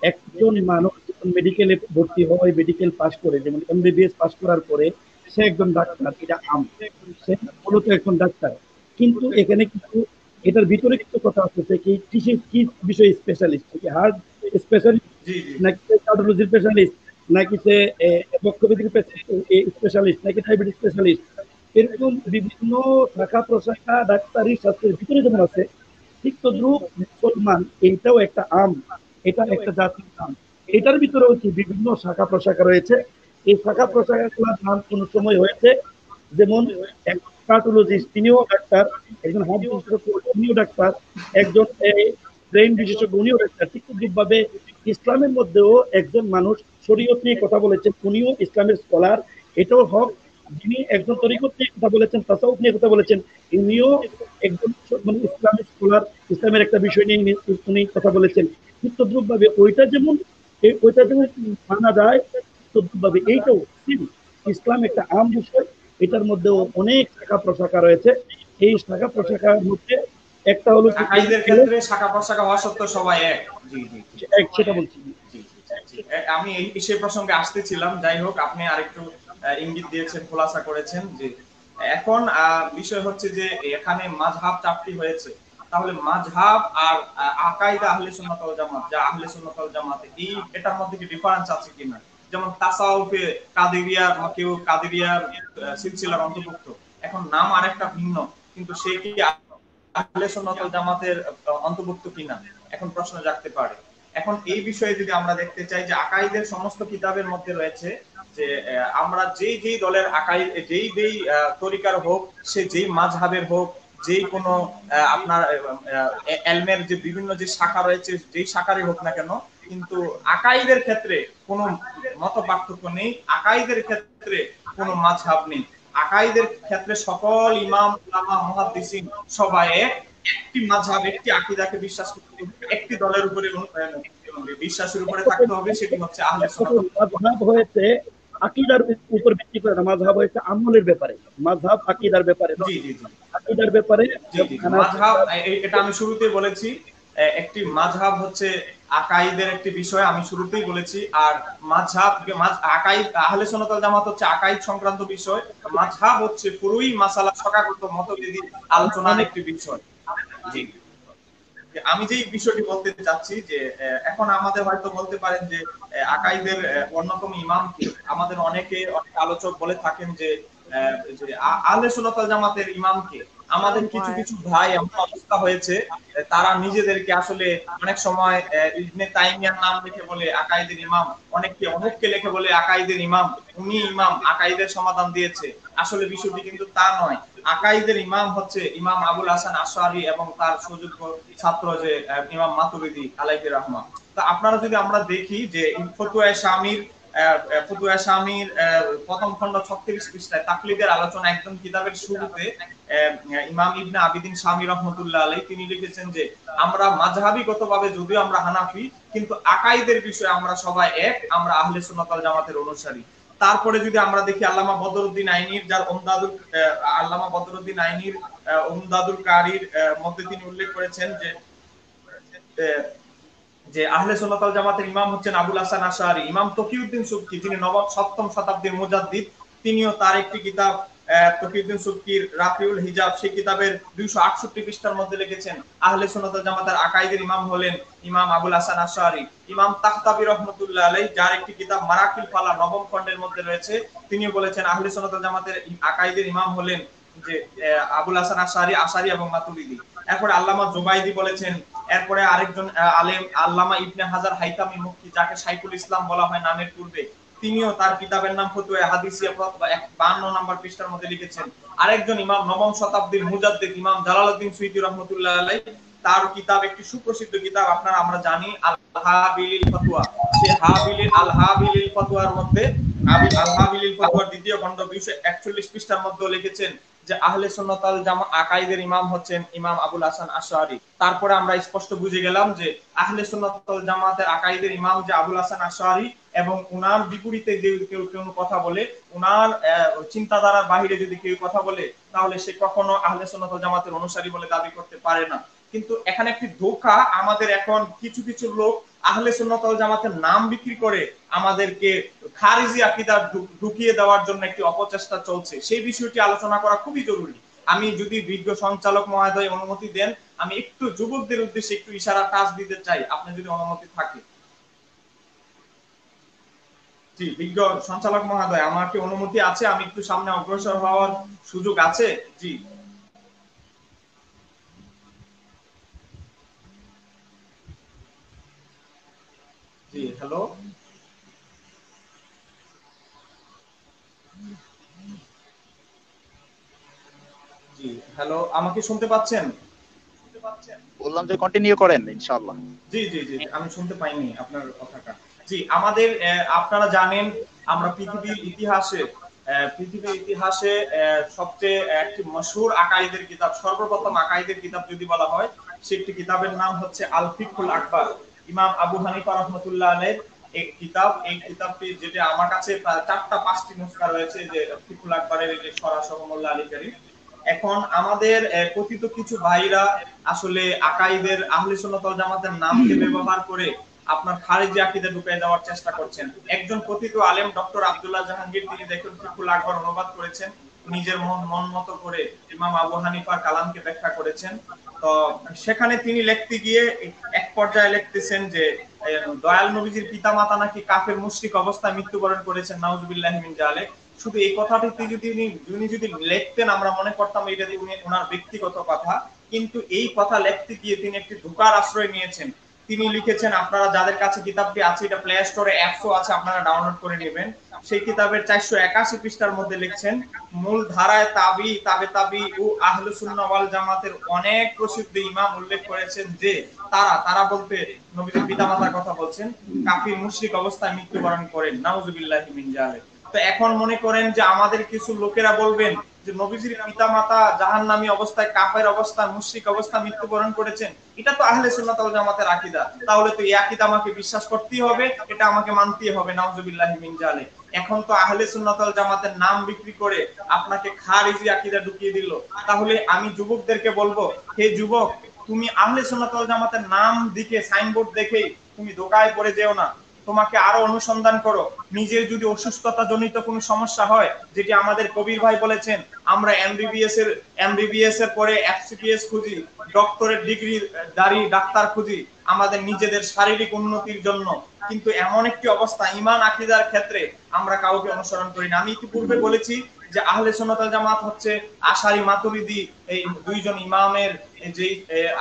S4: একজন মানুষ যখন মেডিকেলে ভর্তি হয়, মেডিকেল পাস করে, যেমন এমবিবিএস পাস করার পরে সে একজন ডাক্তার, এটা আম, সে মূলত একজন ডাক্তার। কিন্তু এখানে কিছু এটার ভিতরে কিছু কথা আছে কি কি বিষয়ে স্পেশালিস্ট, কি হার্ট স্পেশালিস্ট নাকি কার্ডিওলজি স্পেশালিস্ট, নাকি সে বক্ষব্যাধির স্পেশালিস্ট, নাকি ডায়াবেটিস স্পেশালিস্ট, এরকম বিভিন্ন শাখা প্রশাখা ডাক্তারি শাস্ত্রের ভিতরে যেমন আছে, ঠিক তদ্রুপ মুসলমান এইটাও একটা আম, এটা একটা জাতির নাম, এটার ভিতরেও কি বিভিন্ন শাখা প্রশাখা রয়েছে। এই শাখা প্রশাখাগুলোর নাম কোন সময় হয়েছে, যেমন একজন কার্ডিওলজিস্ট তিনিও ডাক্তার, একজন হার্ট বিশেষজ্ঞ উনিও ডাক্তার, একজন ব্রেইন বিশেষজ্ঞ উনিও ডাক্তার। ঠিক তদ্রুপভাবে ইসলামের মধ্যেও একজন মানুষ শরীয়ত নিয়ে কথা বলেছেন, উনিও ইসলামের স্কলার, এটাও হক। যিনি একজন তরিকত নিয়ে কথা বলেছেন, তাসাউফ নিয়ে কথা বলেছেন, ইনিও একজন মানে ইসলামিক স্কলার, ইসলামের একটা বিষয় নিয়ে উনি কথা বলেছেন। ঠিক তদ্রুপভাবে ওইটা যেমন মানা যায়, তদ্রুপভাবে এইটাও ইসলাম একটা আম বিষয়, এটার মধ্যেও অনেক শাখা প্রশাখা রয়েছে। এই শাখা প্রশাখার মধ্যে একটা হলো
S2: আকাইদের ক্ষেত্রে শাখা প্রশাখা হওয়া সত্ত্বেও সবাই এক। জি জি
S4: সেটা বলছি।
S2: আমি এই বিষয় প্রসঙ্গে আসতেছিলাম। যাই হোক, আপনি আরেকটু ইঙ্গিত দিয়েছেন, খোলাসা করেছেন। যে এখন বিষয় হচ্ছে যে এখানে মাযহাব চারটি হয়েছে, তাহলে মাযহাব আর আকাইদা আহলে সুন্নাত ওয়াল জামাত, যা আহলে সুন্নাত ওয়াল জামাত, এই এটার মধ্যে কি ডিফারেন্স আছে কিনা? যেমন তাসাউফে কাদেরিয়া, কেউ কাদেরিয়ার সিলসিলার অন্তর্ভুক্ত, এখন নাম আরেকটা ভিন্ন, কিন্তু সে কি আহলে সুন্নাত ওয়াল জামাতের অন্তর্ভুক্ত কিনা এখন প্রশ্ন জাগতে পারে। এখন এই বিষয়ে যদি আমরা দেখতে চাই যে আকাইদের সমস্ত কিতাবের মধ্যে রয়েছে যে আমরা যেই দলের আকাইদ, যেই তরিকার হোক, সে যেই মাযহাবের হোক, যেই কোনো আপনার এলমের যে বিভিন্ন যে শাখা রয়েছে, যেই শাখারই হোক না কেন, কিন্তু আকাইদের ক্ষেত্রে কোনো মত পার্থক্য নেই, আকাইদের ক্ষেত্রে কোনো মাযহাব নেই। আকাইদের ক্ষেত্রে সকল ইমাম, উলামা, মুহাদ্দিসিন সবাই একটি মাযহাব, একটি আকীদাকে বিশ্বাস করতে হবে, একটি দলের উপরে বিশ্বাসের উপরে থাকতে হবে, সেটি হচ্ছে আহলে সুন্নাত।
S4: মাযহাব হয়েছে আকীদার উপর ভিত্তি করে না, মাযহাব হয়েছে আমলের ব্যাপারে, মাযহাব আকীদার ব্যাপারে।
S2: জি জি জি
S4: আকীদার ব্যাপারে
S2: মাযহাব, এটা আমি শুরুতেই বলেছি, একটি মাযহাব হচ্ছে আকাইদের একটি বিষয়, আমি শুরুতেই বলেছি। আর মাযহাব আকাইদ, আহলে সুন্নাত ওয়াল জামাত হচ্ছে আকাইদ সংক্রান্ত বিষয়, মাযহাব হচ্ছে পুরোই মাসালা শাখাগত মতভেদী আলোচনার একটি বিষয়। জি, আমি যেই বিষয়টি বলতে চাচ্ছি যে এখন আমাদের হয়তো বলতে পারেন যে আকাইদের অন্যতম ইমাম কে? আমাদের অনেক আলোচক বলে থাকেন যে আহলে সুন্নাত ওয়াল জামাতের ইমাম কে? আমাদের কিছু ভাই এমন অবস্থা হয়েছে, তারা নিজেদেরকে আসলে অনেক সময় ইবনে তাইমিয়ার নাম লিখে বলে আকাইদের ইমাম, অনেককে অমুককে লিখে বলে আকাইদের ইমাম, উনি ইমাম, আকাইদের সমাধান দিয়েছে। আসলে বিষয়টি কিন্তু তা নয়। আকাইদের ইমাম হচ্ছে ইমাম আবুল হাসান আশআরী এবং তার সুযোগ্য ছাত্র যে ইমাম মাতুরিদি আলাইহির রাহমা। তো আপনারা যদি আমরা দেখি যে ফতুয়া শামির প্রথম খণ্ড 36 পৃষ্ঠায় তাকলিদের আলোচনা একদম কিতাবের শুরুতে ইমাম ইবনে আবিদিন শামী রাহমাতুল্লাহ আলাইহি তিনি লিখেছেন যে আমরা মাযহাবিগতভাবে যদিও আমরা হানাফি, কিন্তু আকাইদের বিষয়ে আমরা সবাই এক, আমরা আহলে সুন্নাত ওয়াল জামাতের অনুসারী। তারপরে যদি আমরা দেখি আল্লামা বদরুদ্দিন আইনির, যার আল্লামা বদরুদ্দিন আইনির উমদাদুল কারির মধ্যে তিনি উল্লেখ করেছেন যে আহলে সুন্নাত ওয়াল জামাতের ইমাম হচ্ছেন আবুল হাসান আশআরী। ইমাম তকিউদ্দিন সুবকি, যিনি 7ম শতাব্দীর মুজাদ্দিদ, তিনিও তার একটি কিতাব তকিউদ্দিন সুবকির রাফিউল হিজাব, সেই কিতাবের 268 পৃষ্ঠার মধ্যে লিখেছেন আহলে সুন্নাত ওয়াল জামাতের আকাইদের ইমাম হলেন ইমাম আবুল হাসান আশআরী। ইমাম তাখতাবী রাহমাতুল্লাহ আলাইহি, যার একটি কিতাব মারাকিল ফালা 9ম খণ্ডের মধ্যে রয়েছে, তিনিও বলেছেন আহলে সুন্নাত ওয়াল জামাতের আকাইদের ইমাম হলেন যে আবুল হাসান আশআরী এবং মাতুরিদি। এরপরে আল্লামা জুবাইদি বলেছেন। এরপরে আরেকজন আলেম আল্লামা ইবনে হাজার হাইতামি মুফতি, যাকে শাইখুল ইসলাম বলা হয় নামের পূর্বে, তিনিও তার কিতাবের নাম ফতুয়া হাদিসিয়া 52 নম্বর পৃষ্ঠার মধ্যে লিখেছেন। আরেকজন ইমাম 9ম শতাব্দীর মুজাদ্দিদ ইমাম জালালউদ্দিন সুয়ুতী রাহমাতুল্লাহ আলাইহি, তার কিতাব একটি সুপ্রসিদ্ধ কিতাব, আমরা জানি হাবিলিল ফতোয়া, সেই আল হাবিলিল ফতোয়ার মধ্যে আল হাবিলিল ফতোয়ার দ্বিতীয় খণ্ড 241 পৃষ্ঠার মধ্যে লিখেছেন যে আহলে সুন্নাত ওয়াল জামাত আকাইদের ইমাম হচ্ছেন ইমাম আবুল হাসান আশআরী। তারপরে আমরা স্পষ্ট বুঝে গেলাম যে আহলে সুন্নাত ওয়াল জামাতের আকাইদের ইমাম যে আবুল হাসান আশআরী, এবং উনার বিপরীতে যে কেউ কথা বলে, উনার চিন্তাধারার বাইরে যদি কেউ কথা বলে, তাহলে সে কখনো আহলে সুন্নাত ওয়াল জামাতের অনুসারী বলে দাবি করতে পারে না। কিন্তু এখানে একটি ধোঁকা, আমাদের এখন কিছু কিছু লোক আহলে সুন্নাত ওয়াল জামাতের নাম বিক্রি করে আমাদেরকে খারিজি আকীদা ঢুকিয়ে দেওয়ার জন্য একটি অপচেষ্টা চলছে। সেই বিষয়টি আলোচনা করা খুবই জরুরি। আমি যদি বিজ্ঞ সঞ্চালক মহোদয় অনুমতি দেন, আমি একটু যুবকদের উদ্দেশ্যে একটু ইশারা টাচ দিতে চাই, আপনি যদি অনুমতি থাকে। জি, বিজ্ঞ সঞ্চালক মহোদয়, আমার কি অনুমতি আছে? আমি একটু সামনে অগ্রসর হওয়ার সুযোগ আছে? জি জি, হ্যালো জি, হ্যালো, আমাকে শুনতে পাচ্ছেন?
S1: বললাম যে কন্টিনিউ করেন ইনশাআল্লাহ।
S2: জি জি জি, আমি শুনতে পাইনি আপনার কথাটা। জি, আমাদের আপনারা জানেন আমরা পৃথিবীর ইতিহাসে সবচেয়ে একটি মশহুর আকাইদের কিতাব, সর্বপ্রথম আকাইদের কিতাব যদি বলা হয়, সেটি কিতাবের নাম হচ্ছে আল ফিকহুল আকবার, ইমাম আবু হানিফা রাহমাতুল্লাহ আলাইহির এক কিতাব। এই কিতাবটি, যেটা আমার কাছে প্রায় 4টা-5টি নুসখা রয়েছে, যে ফিকহুল আকবরের যে সরাসহ মোল্লা আলী কারীম। এখন আমাদের কথিত কিছু ভাইরা আসলে আকাইদের আহলে সুন্নাত ওয়াল জামাতের নামকে ব্যবহার করে আপনার খারিজি আকীদা ঢুকিয়ে দেওয়ার চেষ্টা করছেন। একজন কথিত আলেম ডক্টর আব্দুল্লাহ জাহাঙ্গীর, তিনি দেখুন ফিকহুল আকবর অনুবাদ করেছেন, নিজের মন মতো করে ইমাম আবু হানিফার কালামকে ব্যাখ্যা করেছেন। তো সেখানে তিনি লিখতে গিয়ে এক পর্যায়ে লিখতেছেন যে দয়াল নবীজির পিতামাতা নাকি কাফের মুশরিক অবস্থায় মৃত্যুবরণ করেছেন, নাউজুবিল্লাহি মিন যালিক। শুধু এই কথাটি উনি যদি লিখতেন, আমরা মনে করতাম এটা উনি ওনার ব্যক্তিগত কথা, কিন্তু এই কথা লিখতে গিয়ে তিনি একটি ধোঁকার আশ্রয় নিয়েছেন। তিনি লিখেছেন, আপনারা যাদের কাছে কিতাবটি আছে, এটা প্লে স্টোরে অ্যাপসও আছে, আপনারা ডাউনলোড করে নেবেন। সেই কিতাবের 481 পৃষ্ঠার মধ্যে লিখছেন, মূল ধারায় তাবে ও আহলে সুন্নাহ ওয়াল জামাতের অনেক প্রসিদ্ধ ইমাম উল্লেখ করেছেন যে তারা বলতে নবীর পিতামাতার কথা বলছেন, কাফির মুশরিক অবস্থায় মৃত্যুবরণ করেন, নাউজুবিল্লাহি মিন যালিক। তো এখন মনে করেন যে আমাদের কিছু লোকেরা বলবেন যে নবীজির পিতামাতা জাহান্নামী অবস্থায়, কাফের অবস্থায়, মুশরিক অবস্থায় মৃত্যুবরণ করেছেন, এটা তো আহলে সুন্নাত ওয়াল জামাতের আকীদা, তাহলে তো এই আকীদা আমাকে বিশ্বাস করতেই হবে, এটা আমাকে মানতেই হবে, নাউজুবিল্লাহি মিন যালিক। এখন তো আহলে সুন্নাত ওয়াল জামাতের নাম বিক্রি করে আপনাকে খারিজি আকীদা ঢুকিয়ে দিল। তাহলে আমি যুবকদেরকে বলবো, হে যুবক, তুমি আহলে সুন্নাত ওয়াল জামাতের নাম দিকে সাইনবোর্ড দেখেই তুমি ধোঁকায় পড়ে যেও না, তোমাকে আরো অনুসন্ধান করো। নিজের যদি অসুস্থতা জনিত কোনো সমস্যা হয়, যেটি আমাদের কবির ভাই বলেছেন, আমরা এমবিবিএস এর পরে এফসিপিএস খুঁজি, ডক্টরেট ডিগ্রি দাঁড়ি ডাক্তার খুঁজি আমাদের নিজেদের শারীরিক উন্নতির জন্য, কিন্তু এমন একটি অবস্থা ঈমান আকীদার ক্ষেত্রে আমরা কাউকে অনুসরণ করি না। আমি ইতিপূর্বে বলেছি যে আহলে সুন্নাত ওয়াল জামাত হচ্ছে আশারি মাতুরিদি, এই দুইজন ইমামের যে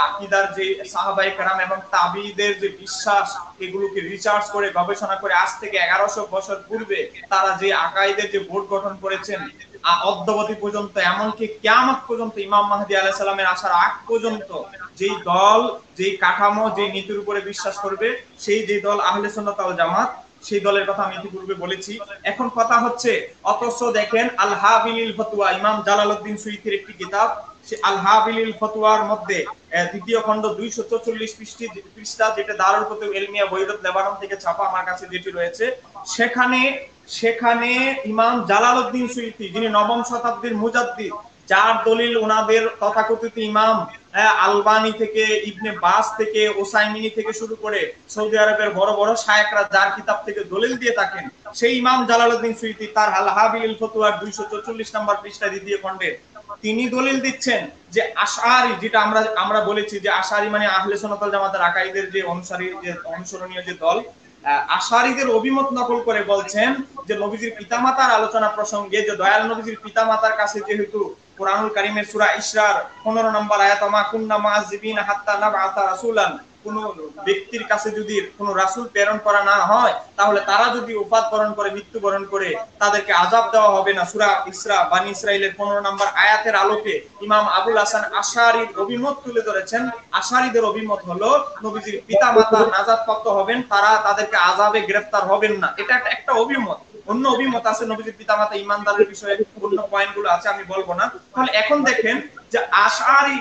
S2: আকীদার যে সাহাবায়ে কেরাম এবং তাবিঈদের যে বিশ্বাস, এগুলোকে রিসার্চ করে গবেষণা করে আজ থেকে 1100 বছর পূর্বে তারা যে আকাইদের যে বোর্ড গঠন করেছেন, অদ্যাবধি পর্যন্ত, এমনকি কিয়ামত পর্যন্ত, ইমাম মাহদী আলাইহিস সালামের আসার আগ পর্যন্ত যেই দল, যেই কাঠামো, যেই নীতির উপরে বিশ্বাস করবে, সেই যে দল আহলে সুন্নাত ওয়াল জামাত, সেই দলের কথা আমি ইতিপূর্বে বলেছি। এখন কথা হচ্ছে, অথচ দেখেন আল হাবিলিল ফতোয়া, ইমাম জালালউদ্দিন সুয়ুতীর একটি কিতাব, সে আল হাবিলিল ফতোয়ার মধ্যে দ্বিতীয় খণ্ড 244 পৃষ্ঠা, যেটা দারুল কুতুব ইলমিয়া বৈরুত লেবানন থেকে ছাপা, আমার কাছে যেটি রয়েছে, সেখানে ইমাম জালালউদ্দিন সুয়ুতী, যিনি 9ম শতাব্দীর মুজাদ্দিদ, যার দলিল ওনাদের তথাকথিত ইমাম আলবানি থেকে, ইবনে বাস থেকে, ওসাইমিনি থেকে শুরু করে সৌদি আরবের বড় বড় শায়েখরা যার কিতাব থেকে দলিল দিয়ে থাকেন, সেই ইমাম জালালউদ্দিন সুয়ুতী তার আল হাবিলিল ফতোয়ার 244 নম্বর পৃষ্ঠা দ্বিতীয় খণ্ডে তিনি দলিল দিচ্ছেন যে আশআরি, যেটা আমরা বলেছি যে আশআরি মানে আহলে সুন্নাত ওয়াল জামাতের আকাইদের যে অনুসরণীয় যে দল, আশআরীদের অভিমত নকল করে বলছেন যে নবীজির পিতামাতার আলোচনা প্রসঙ্গে, যে দয়াল নবীজির পিতামাতার কাছে যেহেতু কুরআনুল কারীমের সূরা ইসরার 15 নম্বর আয়াত, মা কুন্না মুআযযিবিনা হাত্তা নাবআসা রাসূলান, কোনো ব্যক্তির কাছে যদি কোনো রাসূল প্রেরণ করা না হয়, তাহলে তারা যদি ওফাত বরণ করে, মৃত্যুবরণ করে, তাদেরকে আযাব দেওয়া হবে না। সূরা ইসরা বানী ইসরাইলের 15 নম্বর আয়াতের আলোকে ইমাম আবুল হাসান আশআরীর অভিমত তুলে ধরেছেন। আশআরীদের অভিমত হলো নবীজির পিতামাতা নাজাতপ্রাপ্ত হবেন, তারা তাদেরকে আযাবে গ্রেফতার হবেন না। এটা একটা অভিমত। অন্য অভিমত আছে নবীজির পিতামাতা ঈমানদারের বিষয়ে, অন্য পয়েন্টগুলো আছে, আমি বলবো না। তাহলে এখন দেখেন যে আশআরী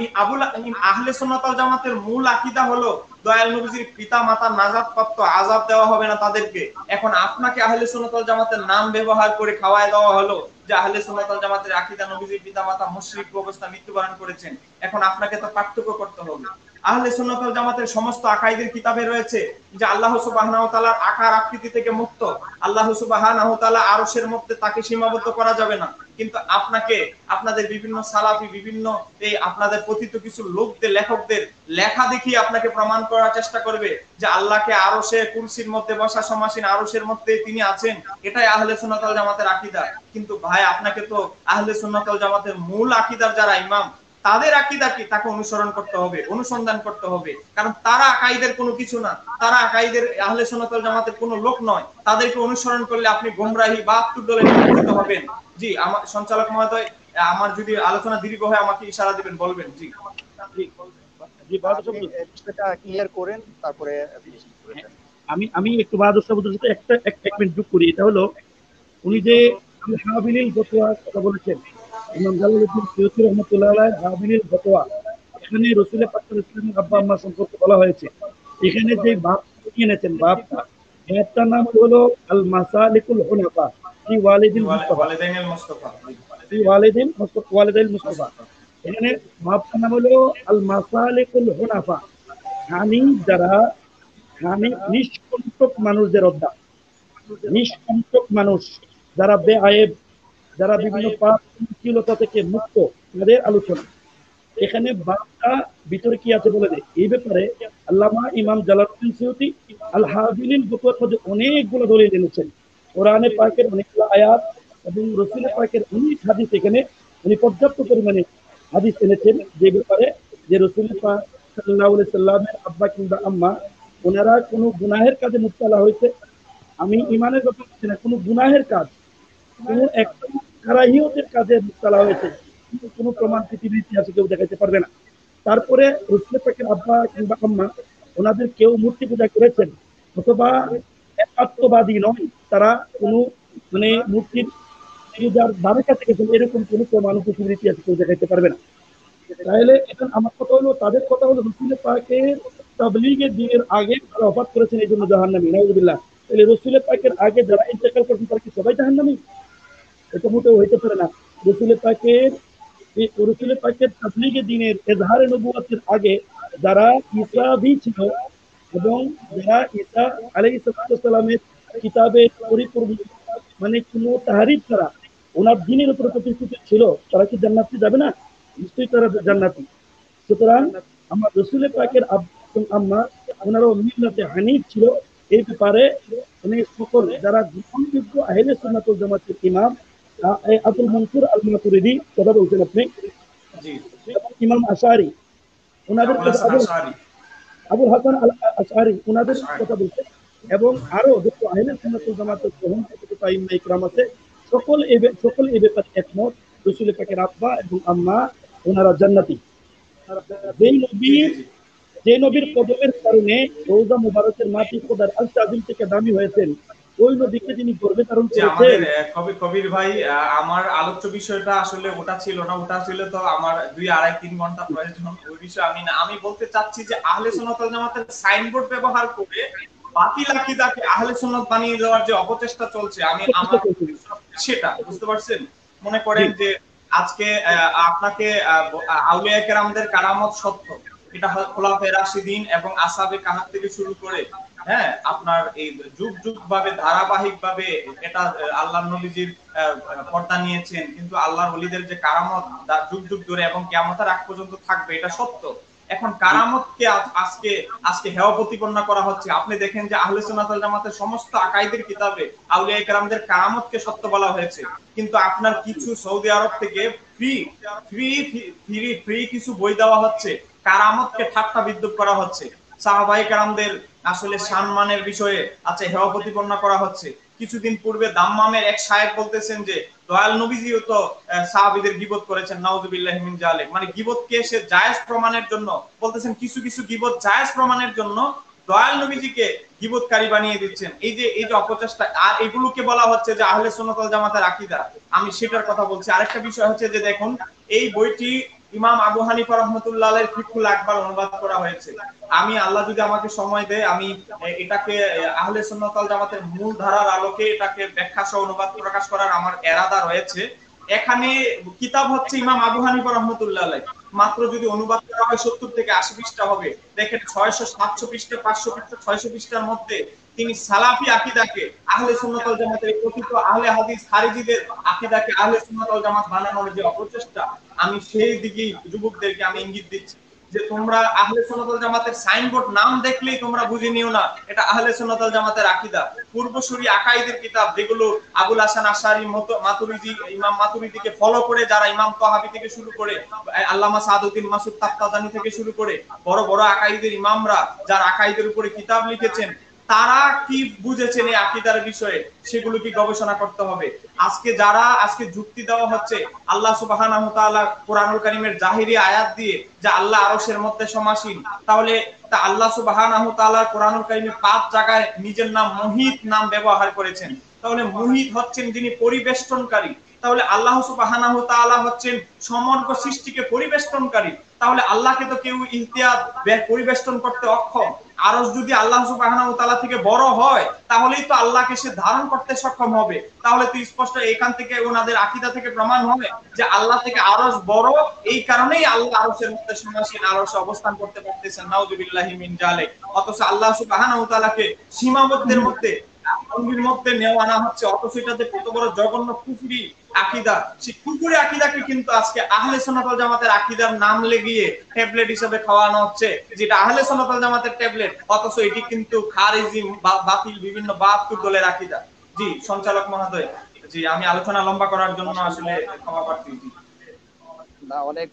S2: আহলে সুন্নাত ওয়াল জামাতের মূল আকীদা হলো দয়াল নবীজির পিতামাতা নাজাতপ্রাপ্ত, আযাব দেওয়া হবে না তাদেরকে। এখন আপনাকে আহলে সুন্নাত ওয়াল জামাতের নাম ব্যবহার করে খাওয়ায় দেওয়া হলো যে আহলে সুন্নাত ওয়াল জামাতের আকীদা নবীজির পিতামাতা মুশরিক অবস্থা মৃত্যুবরণ করেছেন। এখন আপনাকে তো পার্থক্য করতে হবে। আহলে সুন্নাত ওয়াল জামাতের সমস্ত আকাইদের কিতাবে রয়েছে যে আল্লাহ সুবহানাহু ওয়া তাআলার আকার আকৃতি থেকে মুক্ত, আল্লাহ সুবহানাহু ওয়া তাআলা আরশের মধ্যে তাকে সীমাবদ্ধ করা যাবে না। কিন্তু আপনাকে আপনাদের বিভিন্ন সালাফি, বিভিন্ন এই আপনাদের পতিত কিছু লোকদের, লেখকদের লেখা দেখিয়ে আপনাকে প্রমাণ করার চেষ্টা করবে যে আল্লাহকে আরশে কুরসির মধ্যে বসা সমাসীন, আরশের মধ্যে তিনি আছেন। এটাই আহলে সুন্নাত ওয়াল জামাতের আকীদা। কিন্তু ভাই, আপনাকে তো আহলে সুন্নাত ওয়াল জামাতের মূল আকীদার যারা ইমাম, তাদের আকীদা কি তাকে অনুসরণ করতে হবে, অনুসন্ধান করতে হবে। কারণ তারা আকাইদের কোনো কিছু না, তারা আকাইদের আহলে সুন্নাত ওয়াল জামাতের কোনো লোক নয়। তাদেরকে অনুসরণ করলে আপনি গোমরাহি বা আত্মদলে নিমজ্জিত হবেন। জি, আমার সঞ্চালক মহোদয়, আমার যদি আলোচনা দীর্ঘ হয় আমাকে ইশারা দিবেন, বলবেন। জি
S4: জি,
S1: বিষয়টা ক্লিয়ার করেন, তারপরে
S4: আমি একটু বাহাদুর সাহেবের সাথে এক মিনিট যোগ করি। এটা হলো উনি যে হাবিলিল ফতোয়া কথা বলেছেন, ইমাম জালালউদ্দিন সুয়ুতী রাহমাতুল্লাহ আলাইহি হাবিলিল ফতোয়া, এখানে রাসূল পাক সাল্লাল্লাহু আলাইহি ওয়াসাল্লামের আব্বা আম্মা সম্পর্কে বলা হয়েছে। এখানে যে বাপটা এনেছেন, বাপটার নাম হলো আল মাসালিকুল হুনাফা ফি ওয়ালিদিল মুস্তাফা। এখানে বাপটার নাম হলো আল মাসালিকুল হুনাফা, যারা নিষ্কণ্টক মানুষদের অধ্যায়, নিষ্কণ্টক মানুষ যারা বেআয়েব, যারা বিভিন্ন পাপশীলতা থেকে মুক্ত, তাদের আলোচনা। এখানে বাপটা ভিতরে কি আছে বলে দেয়। এই ব্যাপারে আল্লামা ইমাম জালালউদ্দিন সুয়ুতী আল হাবিলিল ফতোয়ার মধ্যে অনেকগুলো দলিল এনেছেন। কোরআনে পাকের অনেকগুলো আয়াত এবং রাসূল পাকের অনেক হাদিস, এখানে উনি পর্যাপ্ত পরিমাণে হাদিস এনেছেন যে ব্যাপারে যে রাসূল পাক সাল্লাল্লাহু আলাইহি সাল্লামের আব্বা কিংবা আম্মা ওনারা কোনো গুনাহের কাজে মুবতালা হয়েছে। আমি ইমানের কথা বলছি না, কোনো গুনাহের কাজ, কোনো একটা কারাহিয়তের কাজে মুবতালা হয়েছে, কিন্তু কোনো প্রমাণ পৃথিবীর ইতিহাসে কেউ দেখাতে পারবে না। তারপরে রাসূল পাকের আব্বা কিংবা আম্মা ওনাদের কেউ মূর্তি পূজা করেছেন অথবা একাত্মবাদী নয়, তারা কোনো মানে মূর্তির পূজার ধারে কাছে গেছেন, এরকম কোনো প্রমাণ পৃথিবীর ইতিহাসে কেউ দেখাতে পারবে না। তাহলে এখন আমার কথা হলো, তাদের কথা হলো রাসূল পাকের তাবলীগের দিনের আগে তারা ওফাত করেছেন, এই জন্য জাহান্নামী, নাউযুবিল্লাহ। তাহলে রাসূল পাকের আগে যারা ইন্তেকাল করেছেন তারা কি সবাই জাহান্নামী? এটা মোটেও হইতে পারে না। রাসূল পাকের তাবলীগের দিনের এজহারে নবুয়তের আগে যারা ঈসাবী ছিল এবং যারা ঈসা আলাইহিস সালামের কিতাবের পরিপূর্ণ মানে কোনো তাহরিফ ছাড়া ওনার দ্বীনের উপর প্রতিষ্ঠিত ছিল, তারা কি জান্নাতে যাবে না? নিশ্চয়ই তারা জান্নাতি। সুতরাং আমার রাসূল পাকের আম্মা ওনারও মিল্লাতে হানিফ ছিল। এই ব্যাপারে মানে সকল যারা গ্রহণযোগ্য আহলে সুন্নাত ওয়াল জামাতের ইমাম আবুল মনসুর আল মাতুরিদি কথা বলছেন আপনি,
S2: জি,
S4: ইমাম আশআরী ওনাদের আবুল হাসান আল আশআরী ওনাদের কথা বলছেন, এবং আরো যত আহলে সুন্নাত ওয়াল জামাতের গ্রহণযোগ্য আইম্মা ইকরাম আছে, সকল এই ব্যাপারে একমত। রাসূল পাকের আব্বা এবং আম্মা ওনারা জান্নাতি। যে নবীর কদমের কারণে রওজা মুবারকের মাটি খোদার আরশ আজিম থেকে দামি হয়েছেন, ওই নবীকে যিনি গর্বে ধারণ করেছেন।
S2: কবির ভাই, আমার আলোচ্য বিষয়টা আসলে ওটা ছিল না, ওটা ছিল তো আমার 2-2.5-3 ঘন্টা প্রয়োজন, ওই বিষয় আমি বলতে চাচ্ছি যে আহলে সুন্নাত ওয়াল জামাতের সাইনবোর্ড ব্যবহার করে বাতিল আকীদাকে আহলে সুন্নাত বানিয়ে দেওয়ার যে অপচেষ্টা চলছে, আমার সেটা বুঝতে পারছেন। মনে করেন যে আজকে আপনাকে আউলিয়া কেরামদের কারামত সত্য, এটা খোলাফায়ে রাশিদিন এবং আসহাবে কাহাফ থেকে শুরু করে, হ্যাঁ, আপনার এই যুগ যুগ ভাবে ধারাবাহিক ভাবে এটা আল্লাহর নবীজির পর্দা নিয়েছেন, কিন্তু আল্লাহর ওলিদের যে কারামত যুগ যুগ ধরে এবং কিয়ামতের আগ পর্যন্ত থাকবে, এটা সত্য। এখন কারামতকে আজকে হেয় প্রতিপন্ন করা হচ্ছে। আপনি দেখেন যে আহলে সুন্নাত ওয়াল জামাতের সমস্ত আকাইদের কিতাবে আউলিয়া কেরামদের কারামতকে সত্য বলা হয়েছে, কিন্তু আপনার কিছু সৌদি আরব থেকে ফ্রি কিছু বই দেওয়া হচ্ছে, কারামতকে ঠাট্টা বিদ্রুপ করা হচ্ছে। সাহাবায়ে কেরামদের আসলে সম্মানের বিষয়ে আছে হেয় প্রতিপন্ন করা হচ্ছে। কিছুদিন পূর্বে দাম্মামের এক শায়েখ বলতেছেন যে দয়াল নবীজিও তো সাহাবীদের গীবত করেছেন, নাউযুবিল্লাহি মিন যালিক। মানে গীবতকে সে জায়েজ প্রমাণের জন্য বলতেছেন, কিছু কিছু গীবত জায়েজ প্রমাণের জন্য দয়াল নবীজিকে গীবতকারী বানিয়ে দিচ্ছেন। এই যে অপচেষ্টা, আর এগুলোকে বলা হচ্ছে যে আহলে সুন্নাত ওয়াল জামাতের আকীদা। আমি সেটার কথা বলছি। আরেকটা বিষয় হচ্ছে যে দেখুন, এই বইটি ইমাম আবু হানিফা রাহমাতুল্লাহ আলাইহির ফিকহুল আকবার অনুবাদ করা হয়েছে। আমি আল্লাহ যদি আমাকে সময় দেয়, আমি এটাকে আহলে সুন্নাত ওয়াল জামাতের মূল ধারার আলোকে এটাকে ব্যাখ্যা সহ অনুবাদ প্রকাশ করার আমার ইরাদা রয়েছে। এখানে কিতাব হচ্ছে ইমাম আবু হানিফা রাহমাতুল্লাহ আলাইহি, মাত্র যদি অনুবাদ করা হয় 70 থেকে 80 পৃষ্ঠা হবে। দেখেন 600 700 পৃষ্ঠা 500 পৃষ্ঠা 600 পৃষ্ঠার মধ্যে তিনি সালাফি আকীদাকে আহলে সুন্নাত ওয়াল জামাতের প্রকৃত আহলে হাদিস খারিজিদের আকীদাকে আহলে সুন্নাত ওয়াল জামাত বানানোর যে অপচেষ্টা, আমি সেই দিকেই যুবকদেরকে আমি ইঙ্গিত দিচ্ছি যে তোমরা আহলে সুন্নাত ওয়াল জামাতের সাইনবোর্ড নাম দেখলেই তোমরা বুঝে নিও না এটা আহলে সুন্নাত ওয়াল জামাতের আকীদা। পূর্বসূরি আকাইদের কিতাব যেগুলো আবুল হাসান আশআরী মাতুরিদি, ইমাম মাতুরিদিকে ফলো করে যারা ইমাম তাহাবী থেকে শুরু করে আল্লামা সাদউদ্দিন মাসুদ তাফতাজানি থেকে শুরু করে বড় বড় আকাইদের ইমামরা যারা আকাইদের উপরে কিতাব লিখেছেন, তারা কি বুঝেছেন এই আকীদার বিষয়ে সেগুলো কি গবেষণা করতে হবে। আজকে যুক্তি দেওয়া হচ্ছে আল্লাহ সুবহানাহু ওয়া তাআলা কোরআনুল কারীমের জাহিরি আয়াত দিয়ে যে আল্লাহ আরশের মধ্যে সমাসীন, তাহলে তা আল্লাহ সুবহানাহু ওয়া তাআলা কোরআনুল কারীমে 5 জায়গায় নিজের নাম মুহিত নাম ব্যবহার করেছেন। তাহলে মুহিত হচ্ছেন যিনি পরিবেষ্টনকারী, তাহলে আল্লাহ সুবহানাহু ওয়া তাআলা হচ্ছেন সমগ্র সৃষ্টিকে পরিবেষ্টনকারী। তাহলে আল্লাহকে তো কেউ ইহতিয়াত পরিবেষ্টন করতে অক্ষম। আরশ যদি আল্লাহ সুবহানাহু ওয়া তাআলা থেকে বড় হয়, তাহলেই তো আল্লাহকে সে ধারণ করতে সক্ষম হবে। তাহলে তো স্পষ্ট এখান থেকে ওনাদের আকীদা থেকে প্রমাণ হবে যে আল্লাহ থেকে আরশ বড়, এই কারণেই আল্লাহ আরশের মধ্যে সমাসীন, আরশে অবস্থান করতে পারতেছেন, নাউযুবিল্লাহি মিন যালিক। অথচ আল্লাহ সুবহানাহু ওয়া তাআলাকে সীমাবদ্ধের মধ্যে অঙ্গির মধ্যে নেওয়া আনা হচ্ছে, অথচ এটাতে কত বড় জঘন্য কুফরি আকীদা। সেই কুফরি আকীদাকে কিন্তু আজকে আহলে সুন্নাত ওয়াল জামাতের আকীদার নাম লাগিয়ে ট্যাবলেট হিসেবে খাওয়ানো হচ্ছে, যেটা আহলে সুন্নাত ওয়াল জামাতের ট্যাবলেট, অথচ এটি কিন্তু খারিজি বাতিল বিভিন্ন 72 দলের আকীদা। জি সঞ্চালক মহোদয়, জি আমি আলোচনা লম্বা করার জন্য আসলে ক্ষমা প্রার্থী।
S1: না, অনেক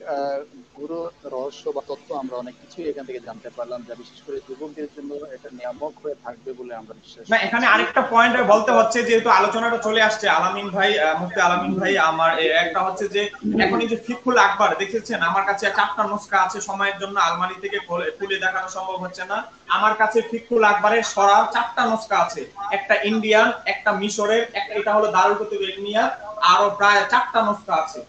S1: গুরু রহস্য বা তথ্য আমরা অনেক কিছুই এখান থেকে জানতে পারলাম, যা বিশেষ করে যুবকদের জন্য এটা নিয়ামক হয়ে থাকবে বলে আমরা বিশ্বাস করি।
S2: না, এখানে আরেকটা পয়েন্ট বলতে হচ্ছে, যেহেতু আলোচনাটা চলে আসছে, আলামিন ভাই, মুফতি আলামিন ভাই, আমার একটা হচ্ছে যে এখন এই যে ফিকহুল আকবার দেখেছেন, আমার কাছে 4টা নুসখা আছে, সময়ের জন্য আলমারি থেকে খুলে দেখানো সম্ভব হচ্ছে না। আমার কাছে ফিকহুল আকবারের সরার 4টা নুসখা আছে, একটা ইন্ডিয়ান, একটা মিশরের, একটা এটা হলো দারুল কুতুব ইলমিয়া, আরো প্রায় 4টা নুসখা আছে।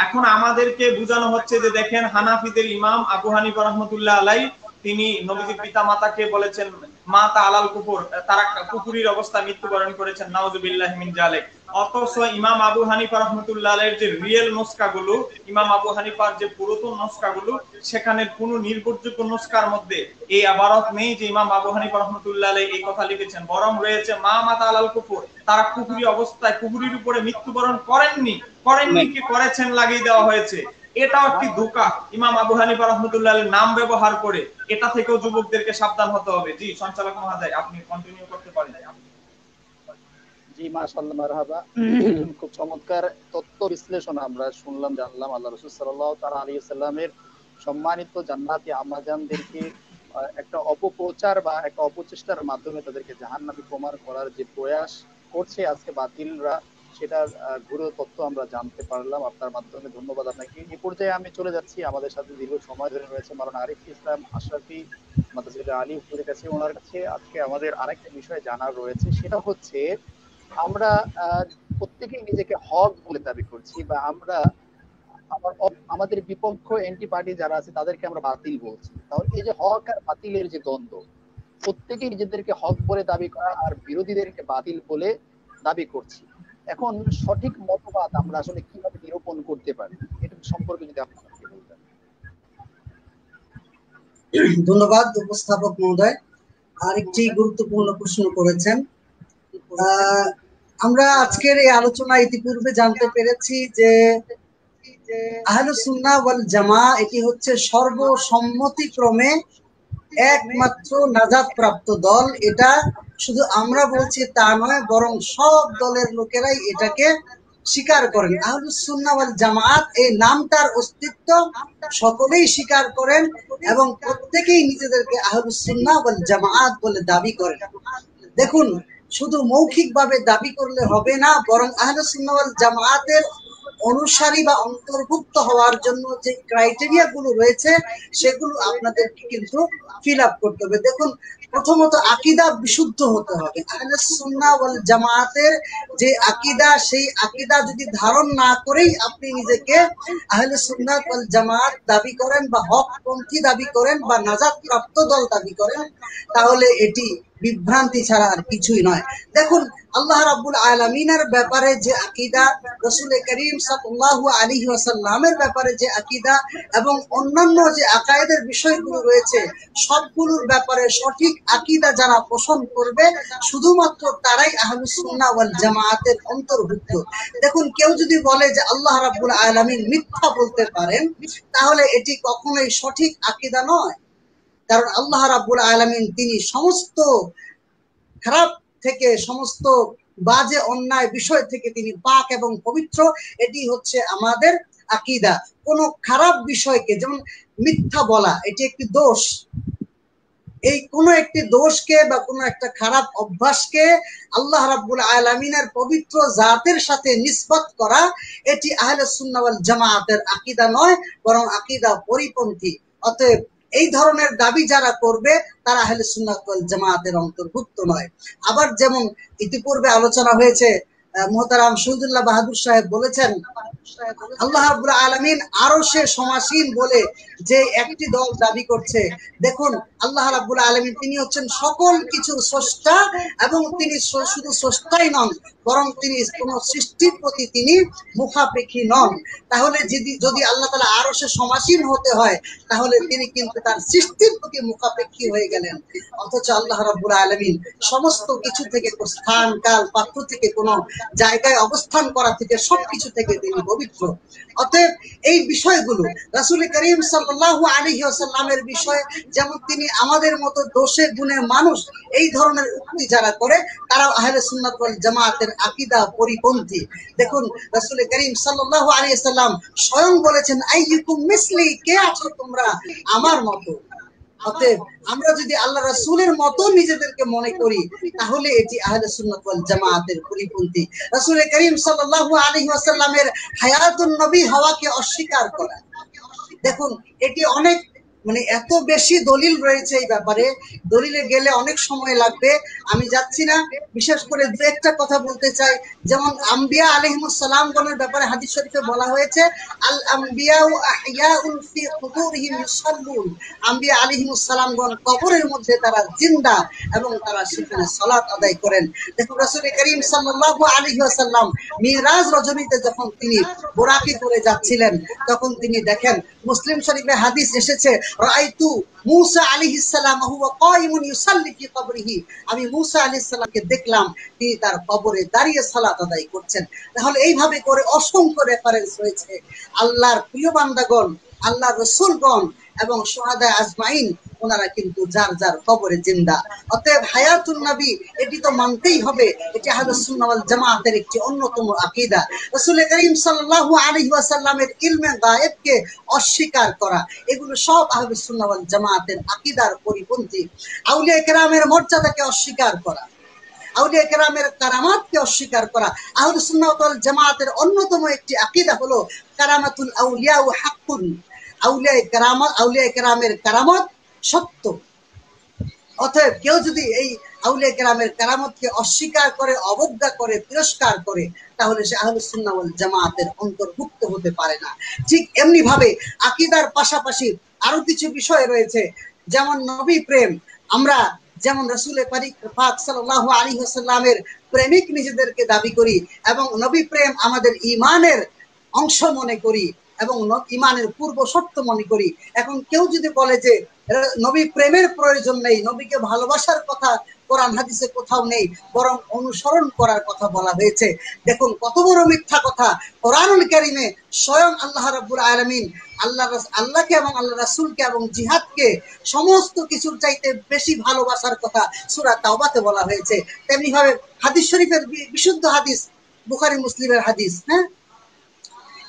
S2: এখন আমাদেরকে বোঝানো হচ্ছে যে দেখেন, হানাফিদের ইমাম আবু হানিফা রাহমাতুল্লাহ আলাইহি তিনি নবীজির পিতা মাতাকে বলেছেন মাতা আলাল কুফর, তারা কুফরির অবস্থায় মৃত্যুবরণ করেছেন, নাউযুবিল্লাহি মিন যালিক। অথচ ইমাম আবু হানিফা রাহমাতুল্লাহ আলাইহির যে রিয়েল নুসখাগুলো, ইমাম আবু হানিফার যে পুরাতন নুসখাগুলো, সেখানে কোনো নির্ভরযোগ্য নুসখার মধ্যে এই ইবারত নেই যে ইমাম আবু হানিফা রাহমাতুল্লাহ আলাইহি এই কথা লিখেছেন, বরং রয়েছে মা মাতা আলাল কুফর, তারা কুফরি অবস্থায় কুফরির উপরে মৃত্যুবরণ করেননি কি করেছেন লাগিয়ে দেওয়া হয়েছে। এটাও একটি ধোঁকা ইমাম আবু হানিফা রাহমাতুল্লাহ আলাইহির নাম ব্যবহার করে, এটা থেকেও যুবকদেরকে সাবধান হতে হবে। জি সঞ্চালক মহোদয়, আপনি কন্টিনিউ করতে পারেন।
S1: জি মাশাআল্লাহ, মারহাবা। খুব চমৎকার তথ্য বিশ্লেষণ আমরা শুনলাম, জানলাম আল্লাহ রাসূল সাল্লাল্লাহু তাআলা আলাইহি সাল্লামের সম্মানিত জান্নাতি আম্মাজানদেরকে একটা অপপ্রচার বা একটা অপচেষ্টার মাধ্যমে তাদেরকে জাহান্নামী প্রমাণ করার যে প্রয়াস করছে আজকে বাতিলরা, সেটার গুরু তথ্য আমরা জানতে পারলাম আপনার মাধ্যমে। ধন্যবাদ আপনাকে। এই পর্যায়ে আমি চলে যাচ্ছি, আমাদের সাথে দীর্ঘ সময় ধরে রয়েছে মাওলানা আরিফ ইসলাম আশরাফি মাদ্রাসা আলী হুজুরের কাছে। ওনার কাছে আজকে আমাদের আরেকটা বিষয় জানার রয়েছে, সেটা হচ্ছে আমরা প্রত্যেকেই নিজেকে হক বলে দাবি করছি, বা আমরা আমাদের বিপক্ষ এন্টি পার্টি যারা আছে তাদেরকে আমরা বাতিল বলছি। তাহলে এই যে হক আর বাতিলের যে দ্বন্দ্ব, প্রত্যেকেই নিজেদেরকে হক বলে দাবি করা আর বিরোধীদেরকে বাতিল বলে দাবি করছি। এখন সঠিক মতবাদ আমরা আসলে কিভাবে নিরূপণ করতে পারি, এটা সম্পর্কে যদি আপনি বলতেন।
S3: ধন্যবাদ উপস্থাপক মহোদয়, আরেকটি গুরুত্বপূর্ণ প্রশ্ন করেছেন। আমরা আজকের এই আলোচনা ইতিপূর্বে জানতে পেরেছি যে আহলুস সুন্নাহ ওয়াল জামাআহ এটি হচ্ছে সর্বসম্মতিক্রমে একমাত্র নাজাত প্রাপ্ত দল। এটা শুধু আমরা বলছি তা নয়, বরং সব দলের লোকেরাই এটাকে স্বীকার করেন। আহলুস সুন্নাহ ওয়াল জামাত এই নামটার অস্তিত্ব সকলেই স্বীকার করেন এবং প্রত্যেকেই নিজেদেরকে আহলুস সুন্নাহ ওয়াল জামাত বলে দাবি করেন। দেখুন, শুধু মৌখিকভাবে দাবি করলে হবে না, বরং আহলুস সুন্নাহ ওয়াল জামাতের অনুসারী বা অন্তর্ভুক্ত হওয়ার জন্য যে ক্রাইটেরিয়া গুলো রয়েছে সেগুলো আপনাদেরকে কিন্তু ফিল আপ করতে হবে। দেখুন, প্রথমত আকীদা বিশুদ্ধ হতে হবে। আহলুস সুন্নাহ ওয়াল জামাতের যে আকীদা, সেই আকীদা যদি ধারণ না করেই আপনি নিজেকে আহলুস সুন্নাহ ওয়াল জামাত দাবি করেন বা হকপন্থী দাবি করেন বা নাজাত প্রাপ্ত দল দাবি করেন, তাহলে এটি বিভ্রান্তি ছাড়া আর কিছুই নয়। দেখুন, আল্লাহ রাব্বুল আলামিনের ব্যাপারে যে আকীদা, রাসূল করিম সাল্লাল্লাহু আলাইহি ওয়াসাল্লামের ব্যাপারে যে আকীদা এবং অন্যান্য যে আকায়েদের বিষয়গুলো রয়েছে, সবগুলোর ব্যাপারে সঠিক আকীদা যারা পোষণ করবে শুধুমাত্র তারাই আহলুস সুন্নাহ ওয়াল জামাতের অন্তর্ভুক্ত। দেখুন, কেউ যদি বলে যে আল্লাহ রাব্বুল আলামিন মিথ্যা বলতে পারেন, তাহলে এটি কখনোই সঠিক আকীদা নয়। কারণ আল্লাহ রাব্বুল আলামিন তিনি সমস্ত খারাপ থেকে, সমস্ত বাজে অন্যায় বিষয় থেকে তিনি পাক এবং পবিত্র। এটি হচ্ছে আমাদের আকীদা। কোনো খারাপ বিষয়কে, যেমন মিথ্যা বলা, এটি একটি দোষ। এই কোনো একটি দোষকে বা কোনো একটা খারাপ অভ্যাসকে আল্লাহ রাব্বুল আলামিনের পবিত্র জাতের সাথে নিসবত করা, এটি আহলে সুন্নাহ ওয়াল জামাতের আকীদা নয়, বরং আকীদা পরিপন্থী। অতএব এই ধরনের দাবি যারা করবে তারা আহলে সুন্নাহ ওয়াল জামাতের অন্তর্ভুক্ত নয়। আবার যেমন ইতিপূর্বে আলোচনা হয়েছে, মুহতারাম শহীদুল্লাহ বাহাদুর সাহেব বলেছেন, আল্লাহ রাব্বুল আলামিন আরশে সমাসীন বলে যে একটি দল দাবি করছে। দেখুন, আল্লাহ রাব্বুল আলামিন তিনি হচ্ছেন সকল কিছুর স্রষ্টা এবং তিনি শুধু স্রষ্টাই নন, বরং তিনি কোন সৃষ্টির প্রতি তিনি মুখাপেক্ষী নন। তাহলে যদি আল্লাহ তাআলা আরশে সমাসীন হতে হয়, তাহলে তিনি কিন্তু তার সৃষ্টির প্রতি মুখাপেক্ষী হয়ে গেলেন। অথচ আল্লাহ রাব্বুল আলামিন সমস্ত কিছু থেকে, স্থান কাল পাত্র থেকে, কোনো জায়গায় অবস্থান করা থেকে, সবকিছু থেকে তিনি পবিত্র। অতএব এই বিষয়গুলো রাসূল করিম সাল্লাল্লাহু আলাইহি ওয়াসাল্লামের বিষয়, যেমন তিনি আমাদের মতো দোষে গুণে মানুষ, এই ধরনের উক্তি যারা করে তারা আহলে সুন্নাত ওয়াল জামাতের আকীদা পরিপন্থী। দেখুন, রাসূল করিম সাল্লাল্লাহু আলাইহি ওয়াসাল্লাম স্বয়ং বলেছেন, আইয়ুকুম মিসলি, কে আছো তোমরা আমার মতো। অতএব আমরা যদি আল্লাহ রাসূলের মতো নিজেদেরকে মনে করি, তাহলে এটি আহলে সুন্নাত ওয়াল জামাতের পরিপন্থী। রাসূল করিম সাল্লাল্লাহু আলাইহি ওয়াসাল্লামের হায়াতুন নবী হওয়াকে অস্বীকার করা। দেখুন, এটি অনেক এত বেশি দলিল রয়েছে এই ব্যাপারে, দলিলে গেলে অনেক সময় লাগবে, আমি যাচ্ছি না। বিশেষ করে দু একটা কথা বলতে চাই। যেমন আম্বিয়া আলাইহিমুস সালাম গণের ব্যাপারে হাদিস শরীফে বলা হয়েছে, আল আম্বিয়াউ আহইয়াউন ফি কুবুরিহিম ইউসাল্লুন, আম্বিয়া আলাইহিমুস সালাম গণ কবরের মধ্যে তারা জিন্দা এবং তারা সেখানে সালাত আদায় করেন। দেখুন, রাসূল করিম সাল্লাল্লাহু আলাইহি ওয়াসাল্লাম মিরাজ রজনীতে যখন তিনি বুরাকে করে যাচ্ছিলেন, তখন তিনি দেখেন, মুসলিম শরীফে হাদিস এসেছে, রাআইতু মূসা আলাইহিস সালাম হুয়া কায়িমুন ইউসাল্লি ফি কবরিহি, আমি মূসা আলাইহিস সালামকে দেখলাম তিনি তার কবরে দাঁড়িয়ে সালাত আদায় করছেন। তাহলে এইভাবে করে অসংখ্য রেফারেন্স হয়েছে। আল্লাহর প্রিয় বান্দাগণ, আল্লাহর রাসূলগণ এবং শুহাদা আজমাইন, ওনারা কিন্তু যার যার কবরে জিন্দা। অতএব হায়াতুন নবী এটি তো মানতেই হবে, এটি আহলুস সুন্নাহ ওয়াল জামাতের একটি অন্যতম আকীদা। রাসূল করিম সাল্লাল্লাহু আলাইহি ওয়াসাল্লামের ইলমে গায়েবকে অস্বীকার করা, এগুলো সব আহলুস সুন্নাহ ওয়াল জামাতের আকীদার পরিপন্থী। আউলিয়া কেরামের মর্যাদাকে অস্বীকার করা, আউলিয়া কেরামের কারামাতকে অস্বীকার করা, আহলুস সুন্নাহ ওয়াল জামাতের অন্যতম একটি আকীদা হলো কারামাতুল আউলিয়া ওয়া হাক্কুন, আউলিয়া কেরামের কারামত সত্য। অতএব কেউ যদি এই আউলিয়া কেরামের কারামতকে অস্বীকার করে, অবজ্ঞা করে, তিরস্কার করে, তাহলে সে আহলুস সুন্নাহ ওয়াল জামাতের অন্তর্ভুক্ত হতে পারে না। ঠিক এমনি ভাবে আকীদার পাশাপাশি আরো কিছু বিষয় রয়েছে, যেমন নবী প্রেম। আমরা যেমন রাসূল পাক সাল্লাল্লাহু আলাইহি ওয়াসাল্লামের প্রেমিক নিজেদেরকে দাবি করি এবং নবী প্রেম আমাদের ঈমানের অংশ মনে করি এবং ঈমানের পূর্ব শর্ত মনে করি। এখন কেউ যদি বলে যে নবী প্রেমের প্রয়োজন নেই, নবীকে ভালোবাসার কথা কোরআন হাদিসে কোথাও নেই, বরং অনুসরণ করার কথা বলা হয়েছে। দেখুন, কত বড় মিথ্যা কথা। কোরআনুল কারীমে স্বয়ং আল্লাহ রাব্বুল আলামিন আল্লাহকে এবং আল্লাহ রাসূলকে এবং জিহাদকে সমস্ত কিছুর চাইতে বেশি ভালোবাসার কথা সূরা তাওবাতে বলা হয়েছে। তেমনি ভাবে হাদিস শরীফের বিশুদ্ধ হাদিস বুখারী মুসলিমের হাদিস। হ্যাঁ,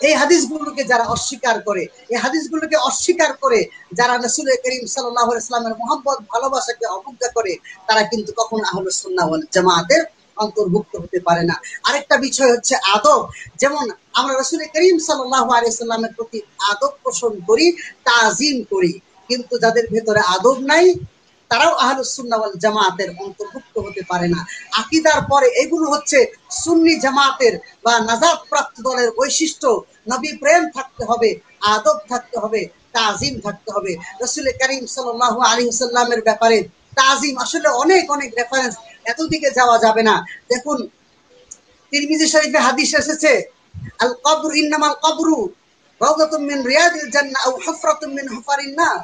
S3: এই হাদিসগুলোকে যারা অস্বীকার করে, এই হাদিসগুলোকে অস্বীকার করে যারা রাসূল করিম সাল্লাল্লাহু আলাইহি ওয়াসাল্লামের মহব্বত ভালোবাসাকে অবজ্ঞা করে, তারা কিন্তু কখনো আহলুস সুন্নাহ ওয়াল জামাতের অন্তর্ভুক্ত হতে পারে না। আরেকটা বিষয় হচ্ছে আদব। যেমন আমরা রাসূল করিম সাল্লাল্লাহু আলাইহি ওয়াসাল্লামের প্রতি আদব পোষণ করি, তাজিম করি, কিন্তু যাদের ভেতরে আদব নাই তারাও আহলুস সুন্নাহ ওয়াল জামাতের অন্তর্ভুক্ত হতে পারে না। আকীদার পরে এগুলো হচ্ছে সুন্নি জামাতের বা নাজাত প্রাপ্ত দলের বৈশিষ্ট্য। নবী প্রেম থাকতে হবে, আদব থাকতে হবে, তাজিম থাকতে হবে। রাসূল করিম সাল্লাল্লাহু আলাইহি ওয়াসাল্লামের ব্যাপারে তাজিম আসলে অনেক অনেক রেফারেন্স, এতদিকে যাওয়া যাবে না। দেখুন তিরমিজি শরীফে হাদিস এসেছে, আল কবর ইন্নামাল কবরু রাউযাতুম মিন রিয়াদিল জান্নাহ আও হুফরাতুম মিন হুফারিন নার।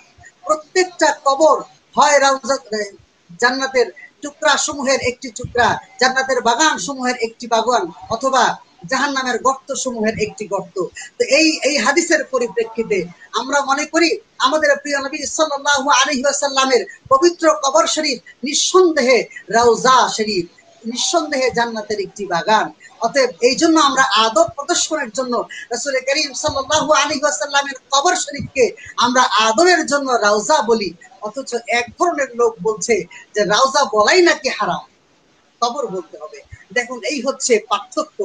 S3: প্রত্যেকটা কবর হয় জান্নাতের টুকরা সমূহের একটি টুকরা, জান্নাতের বাগান সমূহের একটি বাগান, অথবা জাহান্নামের গর্ত সমূহের একটি গর্ত। তো এই হাদিসের পরিপ্রেক্ষিতে আমরা মনে করি আমাদের প্রিয় নবী সাল্লাল্লাহু আলাইহি ওয়াসাল্লামের পবিত্র কবর শরীফ নিঃসন্দেহে রওজা শরীফ, নিঃসন্দেহে জান্নাতের একটি বাগান। অতএব এই জন্য আমরা আদব প্রদর্শনের জন্য রাসূল করিম সাল্লাল্লাহু আলাইহি ওয়াসাল্লামের কবর শরীফকে আমরা আদবের জন্য রওজা বলি। অথচ এক ধরনের লোক বলছে যে রওজা বলাই নাকি হারাম, কবর বলতে হবে। দেখুন এই হচ্ছে পার্থক্য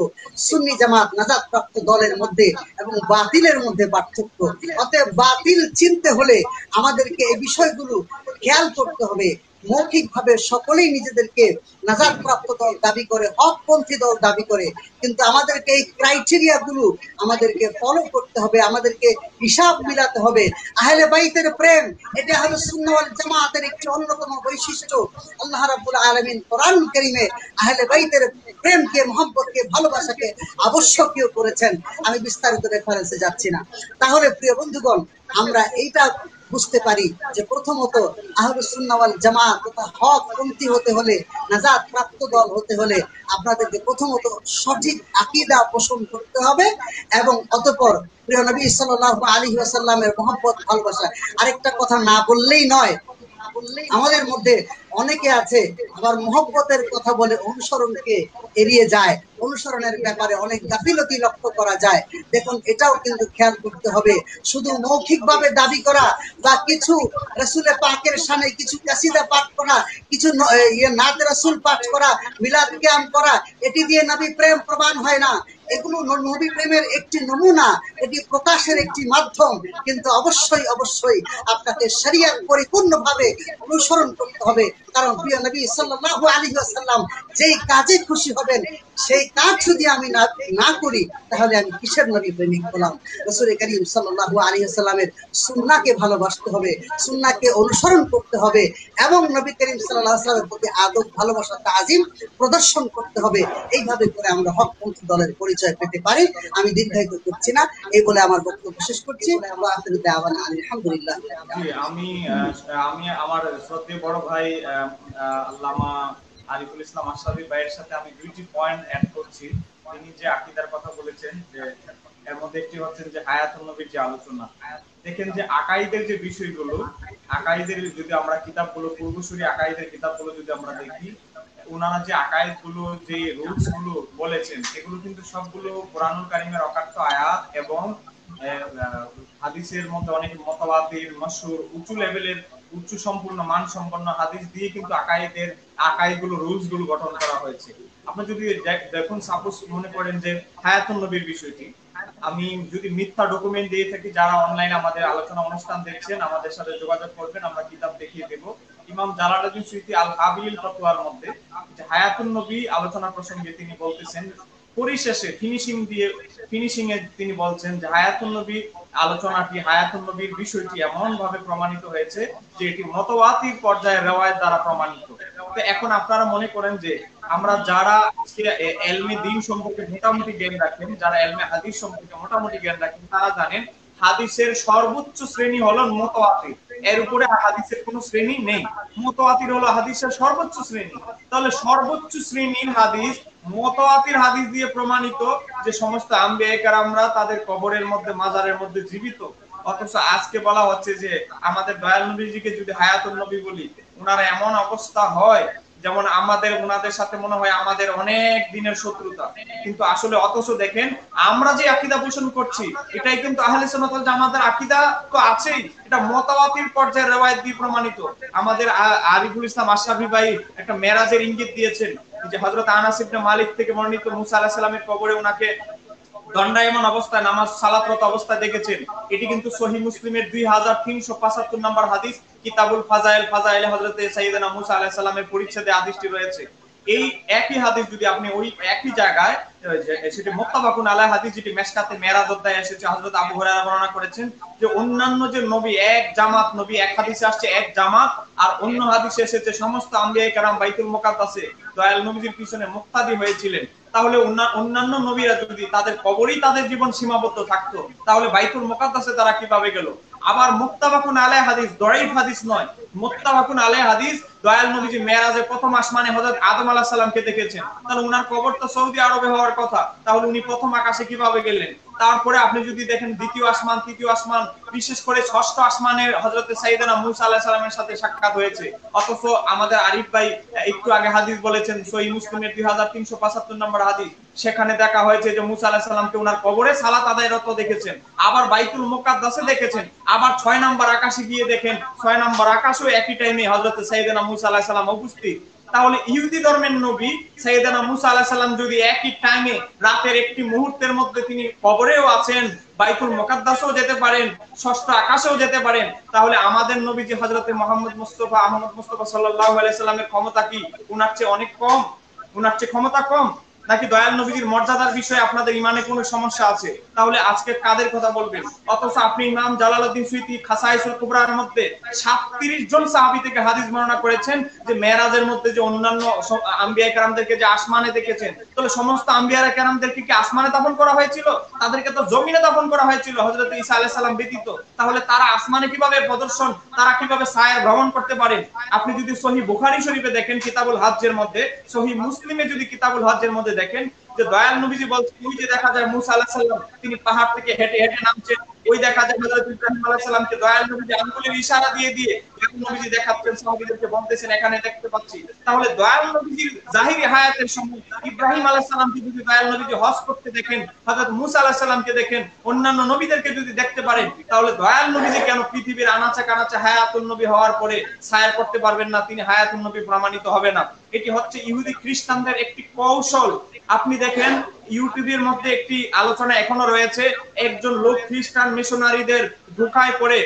S3: সুন্নি জামাত নাজাত প্রাপ্ত দলের মধ্যে এবং বাতিলের মধ্যে পার্থক্য। অতএব বাতিল চিনতে হলে আমাদেরকে এই বিষয়গুলো খেয়াল করতে হবে। মৌখিকভাবে সকলেই নিজেদেরকে নাজাত প্রাপ্ত দল দাবি করে, হকপন্থী দল দাবি করে, কিন্তু আমাদেরকে এই ক্রাইটেরিয়া গুলো আমাদেরকে ফলো করতে হবে, আমাদেরকে হিসাব মিলাতে হবে। আহলে বাইতের প্রেম, এটা আহলুস সুন্নাহ ওয়াল জামাতের একটি অন্যতম বৈশিষ্ট্য। আল্লাহ রাব্বুল আলামিন কোরআন কারীমে আহলে বাইতের প্রেমকে, মহব্বতকে, ভালোবাসাকে আবশ্যকীয় করেছেন। আমি বিস্তারিত রেফারেন্সে যাচ্ছি না। তাহলে প্রিয় বন্ধুগণ, আমরা এইটা বুঝতে পারি যে প্রথমত আহলুস সুন্নাহ ওয়াল জামাত তথা হকপন্থী হতে হলে, নাজাত প্রাপ্ত দল হতে হলে আপনাদেরকে প্রথমত সঠিক আকীদা পোষণ করতে হবে এবং অতঃপর প্রিয় নবী সাল্লাল্লাহু আলাইহি ওয়াসাল্লামের মহব্বত ভালোবাসা। আরেকটা কথা না বললেই নয়, আমাদের মধ্যে অনেকে আছে আবার মহব্বতের কথা বলে অনুসরণকে এড়িয়ে যায়, অনুসরণের ব্যাপারে অনেক গাফিলতি লক্ষ্য করা যায়। দেখুন এটাও কিন্তু খেয়াল করতে হবে। শুধু মৌখিকভাবে দাবি করা বা কিছু রাসূলে পাকের শানে কিছু কাসিদা পাঠ করা, কিছু নাত রাসূল পাঠ করা, মিলাদ কিয়াম করা, এটি দিয়ে নবী প্রেম প্রমাণ হয় না। এগুলো নবী প্রেমের একটি নমুনা, এটি প্রকাশের একটি মাধ্যম, কিন্তু অবশ্যই অবশ্যই আপনাকে শরীয়ত পরিপূর্ণভাবে অনুসরণ করতে হবে। কারণ প্রিয় নবী সাল্লাল্লাহু আলাইহি ওয়াসাল্লাম যেই কাজে খুশি হবেন সেই কাজ যদি আমি না করি তাহলে আমি কিসের নবী প্রেমিক হলাম? রাসূল করিম সাল্লাল্লাহু আলাইহি ওয়াসাল্লামের সুন্নাহকে ভালোবাসতে হবে, সুন্নাহকে অনুসরণ করতে হবে এবং নবী করিম সাল্লাল্লাহু আলাইহি ওয়াসাল্লামের প্রতি আদব, ভালোবাসা, তাজিম প্রদর্শন করতে হবে। এইভাবে করে আমরা হকপন্থী দলের পরিচয় পেতে পারি। আমি দীর্ঘায়িত করছি না, এই বলে আমার বক্তব্য শেষ করছি। আলহামদুলিল্লাহ।
S2: আমি আমার শ্রদ্ধেয় বড় ভাই আল্লামা আরিফুল ইসলাম আশরাফি ভাইয়ের সাথে আমি দুইটি পয়েন্ট অ্যাড করছি। তিনি যে আকীদার কথা বলেছেন, যে এর মধ্যে একটি হচ্ছে যে হায়াতুন নবীর যে আলোচনা। দেখেন যে আকাইদের যে বিষয়গুলো, আকাইদের যদি আমরা কিতাবগুলো, পূর্বসূরি আকাইদের কিতাবগুলো যদি আমরা দেখি, ওনারা যে আকাইদগুলো, যে রুলস গুলো বলেছেন, এগুলো কিন্তু সবগুলো কোরআনুল কারীমের অকাট্য আয়াত এবং হাদিসের মধ্যে অনেক মুতাওয়াতির, মাশহুর, উঁচু লেভেলের, উচ্চ সম্পূর্ণ মান সম্পন্ন হাদিস দিয়ে কিন্তু আকাইদগুলো, রুলস গুলো গঠন করা হয়েছে। আপনি যদি দেখুন, সাপোজ মনে করেন যে হায়াতুন নবীর বিষয়টি, আমি যদি মিথ্যা ডকুমেন্ট দিয়ে থাকি, যারা অনলাইনে আমাদের আলোচনা অনুষ্ঠান দেখছেন আমাদের সাথে যোগাযোগ করবেন, আমরা কিতাব দেখিয়ে দেব। ইমাম জালালউদ্দিন সুয়ুতী আল কাবিল ফতোয়ার মধ্যে যে হায়াতুন নবী আলোচনা প্রসঙ্গে তিনি বলতেছেন, পরিশেষে ফিনিশিং এ তিনি বলছেন যে হায়াতুন নবী আলোচনাটি, হায়াতুন নবীর বিষয়টি এমন ভাবে প্রমাণিত হয়েছে যে এটি মুতাওয়াতির পর্যায়ে রওয়ায়াত দ্বারা প্রমাণিত। তো এখন আপনারা মনে করেন যে আমরা যারা ইলমে দ্বীন সম্পর্কে মোটামুটি জ্ঞান রাখেন, যারা ইলমে হাদিস সম্পর্কে মোটামুটি জ্ঞান রাখেন, তারা জানেন হাদিসের সর্বোচ্চ শ্রেণী হলো মুতাওয়াতির, এর উপরে হাদিসের কোনো শ্রেণী নেই। মুতাওয়াতির হলো হাদিসের সর্বোচ্চ শ্রেণী। তাহলে সর্বোচ্চ শ্রেণীর হাদিস, মুতাওয়াতির হাদিস দিয়ে প্রমাণিত যে সমস্ত আম্বিয়া কেরামরা তাদের কবরের মধ্যে, মাজারের মধ্যে জীবিত। অথচ আজকে বলা হচ্ছে যে আমাদের দয়াল নবীজিকে যদি হায়াতুন নবী বলি, ওনার এমন অবস্থা হয় যেমন আমাদের ওনাদের সাথে মনে হয় আমাদের অনেক দিনের শত্রুতা, কিন্তু আসলে অথচ দেখেন আমরা যে আকীদা পোষণ করছি এটাই কিন্তু আহলে সুন্নাত ওয়াল জামাতের আকীদা তো আছেই, এটা মুতাওয়াতির পর্যায়ের রওয়ায়াত দিয়ে প্রমাণিত। আমাদের আরিফুল ইসলাম আশরাফি ভাই একটা মেরাজের ইঙ্গিত দিয়েছেন যে হযরত আনাস ইবনে মালিক থেকে বর্ণিত মুসা আলাইহিস সালামের কবরে ওনাকে দণ্ডায়মান অবস্থায় নামাজ সালাতরত অবস্থায় দেখেছেন। এটি কিন্তু সহিহ মুসলিমের 2375 নম্বর হাদিস, কিতাবুল ফাজাইল, ফাজাইলে হযরত সাইয়েদনা মুসা আলাইহিস সালামের পরিচ্ছেদে হাদিসটি রয়েছে। এই একই হাদিস যদি আপনি ওই একই জায়গায় সেটি মুত্তাফাকুন আলাইহি হাদিস, যেটি মিশকাতে মেরাজ অধ্যায়ে এসেছে, হযরত আবু হুরায়রা বর্ণনা করেছেন যে অন্যান্য যে নবী এক জামাত, নবী এক হাদিসে আসছে এক জামাত, আর অন্য হাদিসে এসেছে সমস্ত আম্বিয়ায়ে কেরাম বাইতুল মুকাদ্দাসে দয়াল নবীজির পিছনে মুক্তাদি হয়েছিলেন। তাহলে অন্যান্য নবীরা যদি তাদের কবরেই তাদের জীবন সীমাবদ্ধ থাকতো, তাহলে বাইতুল মুকাদ্দাসে তারা কিভাবে গেল? আবার মুত্তাফাকুন আলাইহি হাদিস, দঈফ হাদিস নয়, মুত্তাফাকুন আলাইহি হাদিস, দয়াল নবীজি মেরাজে প্রথম আসমানে হযরত আদম আলাইহিস সালামকে দেখেছেন। তাহলে উনার কবর তো সৌদি আরবে হওয়ার কথা, তাহলে উনি প্রথম আকাশে কিভাবে গেলেন? তারপরে আপনি যদি দেখেন দ্বিতীয় আসমান, তৃতীয় আসমান, বিশেষ করে ষষ্ঠ আসমানে হযরত সাইয়েদনা মুসা আলাইহিস সালামের সাথে সাক্ষাৎ হয়েছে। অথচ আমাদের আরিফ ভাই একটু আগে হাদিস বলেছেন সহিহ মুসলিমের 2375 নম্বর হাদিস, সেখানে দেখা হয়েছে যে মুসা আলাইহিস সালামকে ওনার কবরে সালাত আদায়রত দেখেছেন, আবার বাইতুল মুকাদ্দাসে দেখেছেন, আবার 6 নম্বর আকাশে গিয়ে দেখেন 6 নম্বর আকাশেও একই টাইমে হযরত সাইয়েদনা মুসা আলাইহিস সালাম উপস্থিত। তাহলে ইহুদি ধর্মের নবী সাইয়েদনা মুসা আলাইহিস সালাম যদি একই টাইমে রাতের একটি মুহূর্তের মধ্যে তিনি কবরেও আছেন, বাইতুল মুকাদ্দাসেও যেতে পারেন, ষষ্ঠ আকাশেও যেতে পারেন, তাহলে আমাদের নবীজি হযরত মুহাম্মদ মুস্তাফা আহমদ মুস্তাফা সাল্লাল্লাহু আলাইহি সাল্লামের ক্ষমতা কি উনার চেয়ে অনেক কম? উনার চেয়ে ক্ষমতা কম? নাকি দয়াল নবীজির মর্যাদার বিষয়ে আপনাদের ইমানে কোনো সমস্যা আছে? তাহলে আজকে কাদের কথা বলবেন? অথচ আপনি ইমাম জালালউদ্দিন সুয়ুতী খাসাইসুল কুবরার মধ্যে 37 জন সাহাবী থেকে হাদিস বর্ণনা করেছেন যে মেরাজের মধ্যে যে অন্যান্য আম্বিয়া কেরামদেরকে যে আসমানে দেখেছেন, তাহলে সমস্ত আম্বিয়া কেরামদেরকে কি আসমানে দাফন করা হয়েছিল? তাদেরকে তো জমিনে দাফন করা হয়েছিল হযরত ঈসা আলাইহিস সালাম ব্যতীত। তাহলে তারা আসমানে কিভাবে প্রদর্শন, তারা কিভাবে সায়ের ভ্রমণ করতে পারেন? আপনি যদি সহিহ বুখারী শরীফে দেখেন কিতাবুল হজ্জের মধ্যে, সহিহ মুসলিমে যদি কিতাবুল হজ্জের মধ্যে দেখেন যে দয়াল নবীজি বলছেন, ওই যে দেখা যায় মুসা আলাইহিস সালাম তিনি পাহাড় থেকে হেঁটে হেঁটে নামছেন, ওই দেখা যায় হযরত ইব্রাহিম আলাইহিস সালামকে দয়াল নবীজি আঙ্গুলের ইশারা দিয়ে দিয়ে দয়াল নবীজি দেখাচ্ছেন, সাহাবীদেরকে বলতেছেন এখানে দেখতে পাচ্ছি। তাহলে দয়াল নবীজির জাহিরি হায়াতের সময় ইব্রাহিম আলাইহিস সালামকে যদি দয়াল নবীজি হজ করতে দেখেন, হযরত মুসা আলাইহিস সালামকে দেখেন, অন্যান্য নবীদেরকে যদি দেখতে পারেন, তাহলে দয়াল নবীজি কেন পৃথিবীর আনাচে কানাচে হায়াতুন নবী হওয়ার পরে সায়ের করতে পারবেন না? তিনি হায়াতুন নবী প্রমাণিত হবে না? এটি হচ্ছে ইহুদি খ্রিস্টানদের একটি কৌশল। আপনি দেখেন ইউটিউবের মধ্যে একটি আলোচনা এখনো রয়েছে, একজন লোক খ্রিস্টান মিশনারিদের ধোঁকায় পড়ে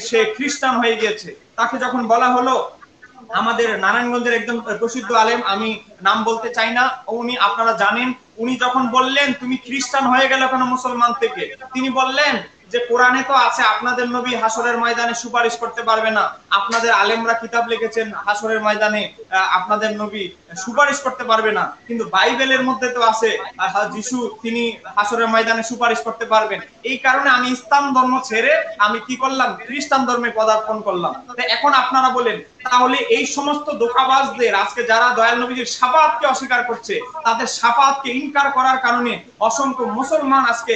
S2: সে খ্রিস্টান হয়ে গিয়েছে। তাকে যখন বলা হলো, আমাদের নারায়ণগঞ্জের একজন প্রসিদ্ধ আলেম, আমি নাম বলতে চাই না, উনি আপনারা জানেন, উনি যখন বললেন তুমি খ্রিস্টান হয়ে গেল কেন মুসলমান থেকে, তিনি বললেন যে কোরআনে তো আছে আপনাদের নবী হাসরের ময়দানে সুপারিশ করতে পারবে না, আপনাদের আলেমরা কিতাব লিখেছেন হাসরের ময়দানে আপনাদের নবী সুপারিশ করতে পারবে না, কিন্তু বাইবেলের মধ্যে তো আছে যিশু তিনি হাসরের ময়দানে সুপারিশ করতে পারবেন। এই কারণে আমি ইসলাম ধর্ম ছেড়ে আমি কি করলাম? খ্রিস্টান ধর্মে পদার্পণ করলাম। এখন আপনারা বলেন, তাহলে এই সমস্ত ধোঁকাবাজদের আজকে যারা দয়াল নবীজির শাফাআতকে অস্বীকার করছে, তাদের শাফাআতকে ইনকার করার কারণে অসংখ্য মুসলমান আজকে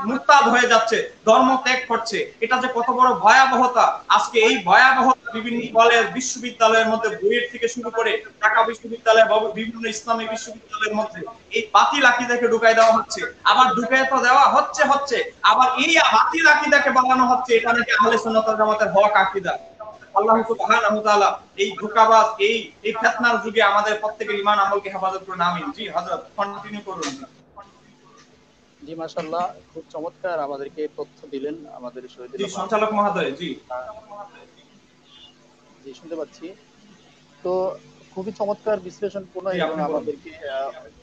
S2: মুরতাদ হয়ে যাচ্ছে, ধর্ম ত্যাগ করছে। এটা যে কত বড় ভয়াবহতা! আজকে এই ভয়াবহতা বিভিন্ন কলেজ বিশ্ববিদ্যালয়ের মধ্যে বইয়ের থেকে শুরু করে ঢাকা বিশ্ববিদ্যালয়, বিভিন্ন ইসলামী বিশ্ববিদ্যালয়ের মধ্যে এই বাতিল আকীদাকে ঢুকাই দেওয়া হচ্ছে। আবার ঢুকাই তো দেওয়া হচ্ছে আবার এই বাতিল আকীদাকে বানানো হচ্ছে এটা নাকি আহলে সুন্নাত ওয়াল জামাতের হক আকীদা। আল্লাহ সুবহানাহু ওয়া তাআলা এই ধোঁকাবাজ এই ফিতনার যুগে আমাদের প্রত্যেকের ঈমান আমলকে হেফাজত করুন, আমিন। জি হযরত কন্টিনিউ করুন।
S1: জি মাশাআল্লাহ, খুব চমৎকার আমাদেরকে তথ্য দিলেন আমাদের শহীদুল।
S2: জি সঞ্চালক মহোদয়। জি
S1: জি শুনতে পাচ্ছি। তো খুবই চমৎকার বিশ্লেষণপূর্ণ এবং আমাদেরকে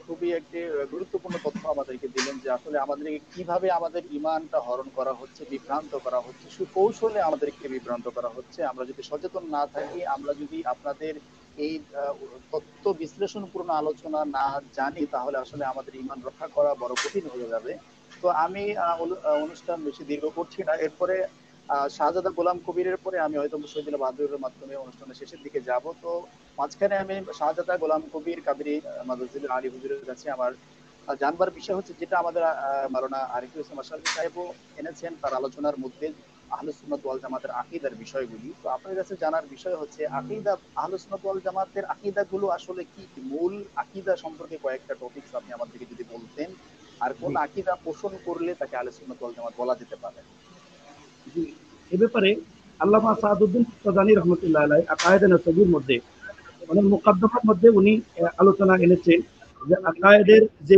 S1: খুবই একটি গুরুত্বপূর্ণ তথ্য আমাদেরকে দিলেন যে আসলে আমাদেরকে কিভাবে আমাদের ঈমানটা হরণ করা হচ্ছে, বিভ্রান্ত করা হচ্ছে, সুকৌশলে আমাদেরকে বিভ্রান্ত করা হচ্ছে। আমরা যদি সচেতন না থাকি, আমরা যদি আপনাদের এই তথ্য বিশ্লেষণপূর্ণ আলোচনা না জানি, তাহলে আসলে আমাদের ঈমান রক্ষা করা বড় কঠিন হয়ে যাবে। তো আমি অনুষ্ঠান বেশি দীর্ঘ করছি না। এরপরে শাহজাদা গোলাম কবিরের পরে আমি হয়তো শহীদুল্লাহ বাহাদুরের মাধ্যমে অনুষ্ঠানের শেষের দিকে যাব। তো মাঝখানে আমি শাহজাদা গোলাম কবির কাদেরী মাদ্রাসা আলী হুজুরের কাছে আমার জানবার বিষয় হচ্ছে, যেটা আমাদের মাওলানা আরিফুল ইসলাম আশরাফি সাহেবও এনেছেন তার আলোচনার মধ্যে, আহলুস সুন্নাত ওয়াল জামাতের আকীদার বিষয়গুলি। তো আপনার কাছে জানার বিষয় হচ্ছে আকীদা, আহলুস সুন্নাত ওয়াল জামাতের আকীদাগুলো আসলে কি কি? মূল আকীদা সম্পর্কে কয়েকটা টপিকস আপনি আমাদেরকে যদি বলতেন, আর কোন
S4: জি
S1: আকীদা পোষণ করলে তাকে আহলুস সুন্নাত ওয়াল জামাত বলা যেতে পারে।
S4: জি এ ব্যাপারে আল্লামা সাদউদ্দিন তাদানী রহমতুল্লাহ আলাইহি আকায়েদে নসবীর মধ্যে মানে মুকদ্দমার মধ্যে উনি আলোচনা এনেছেন যে আকায়েদের যে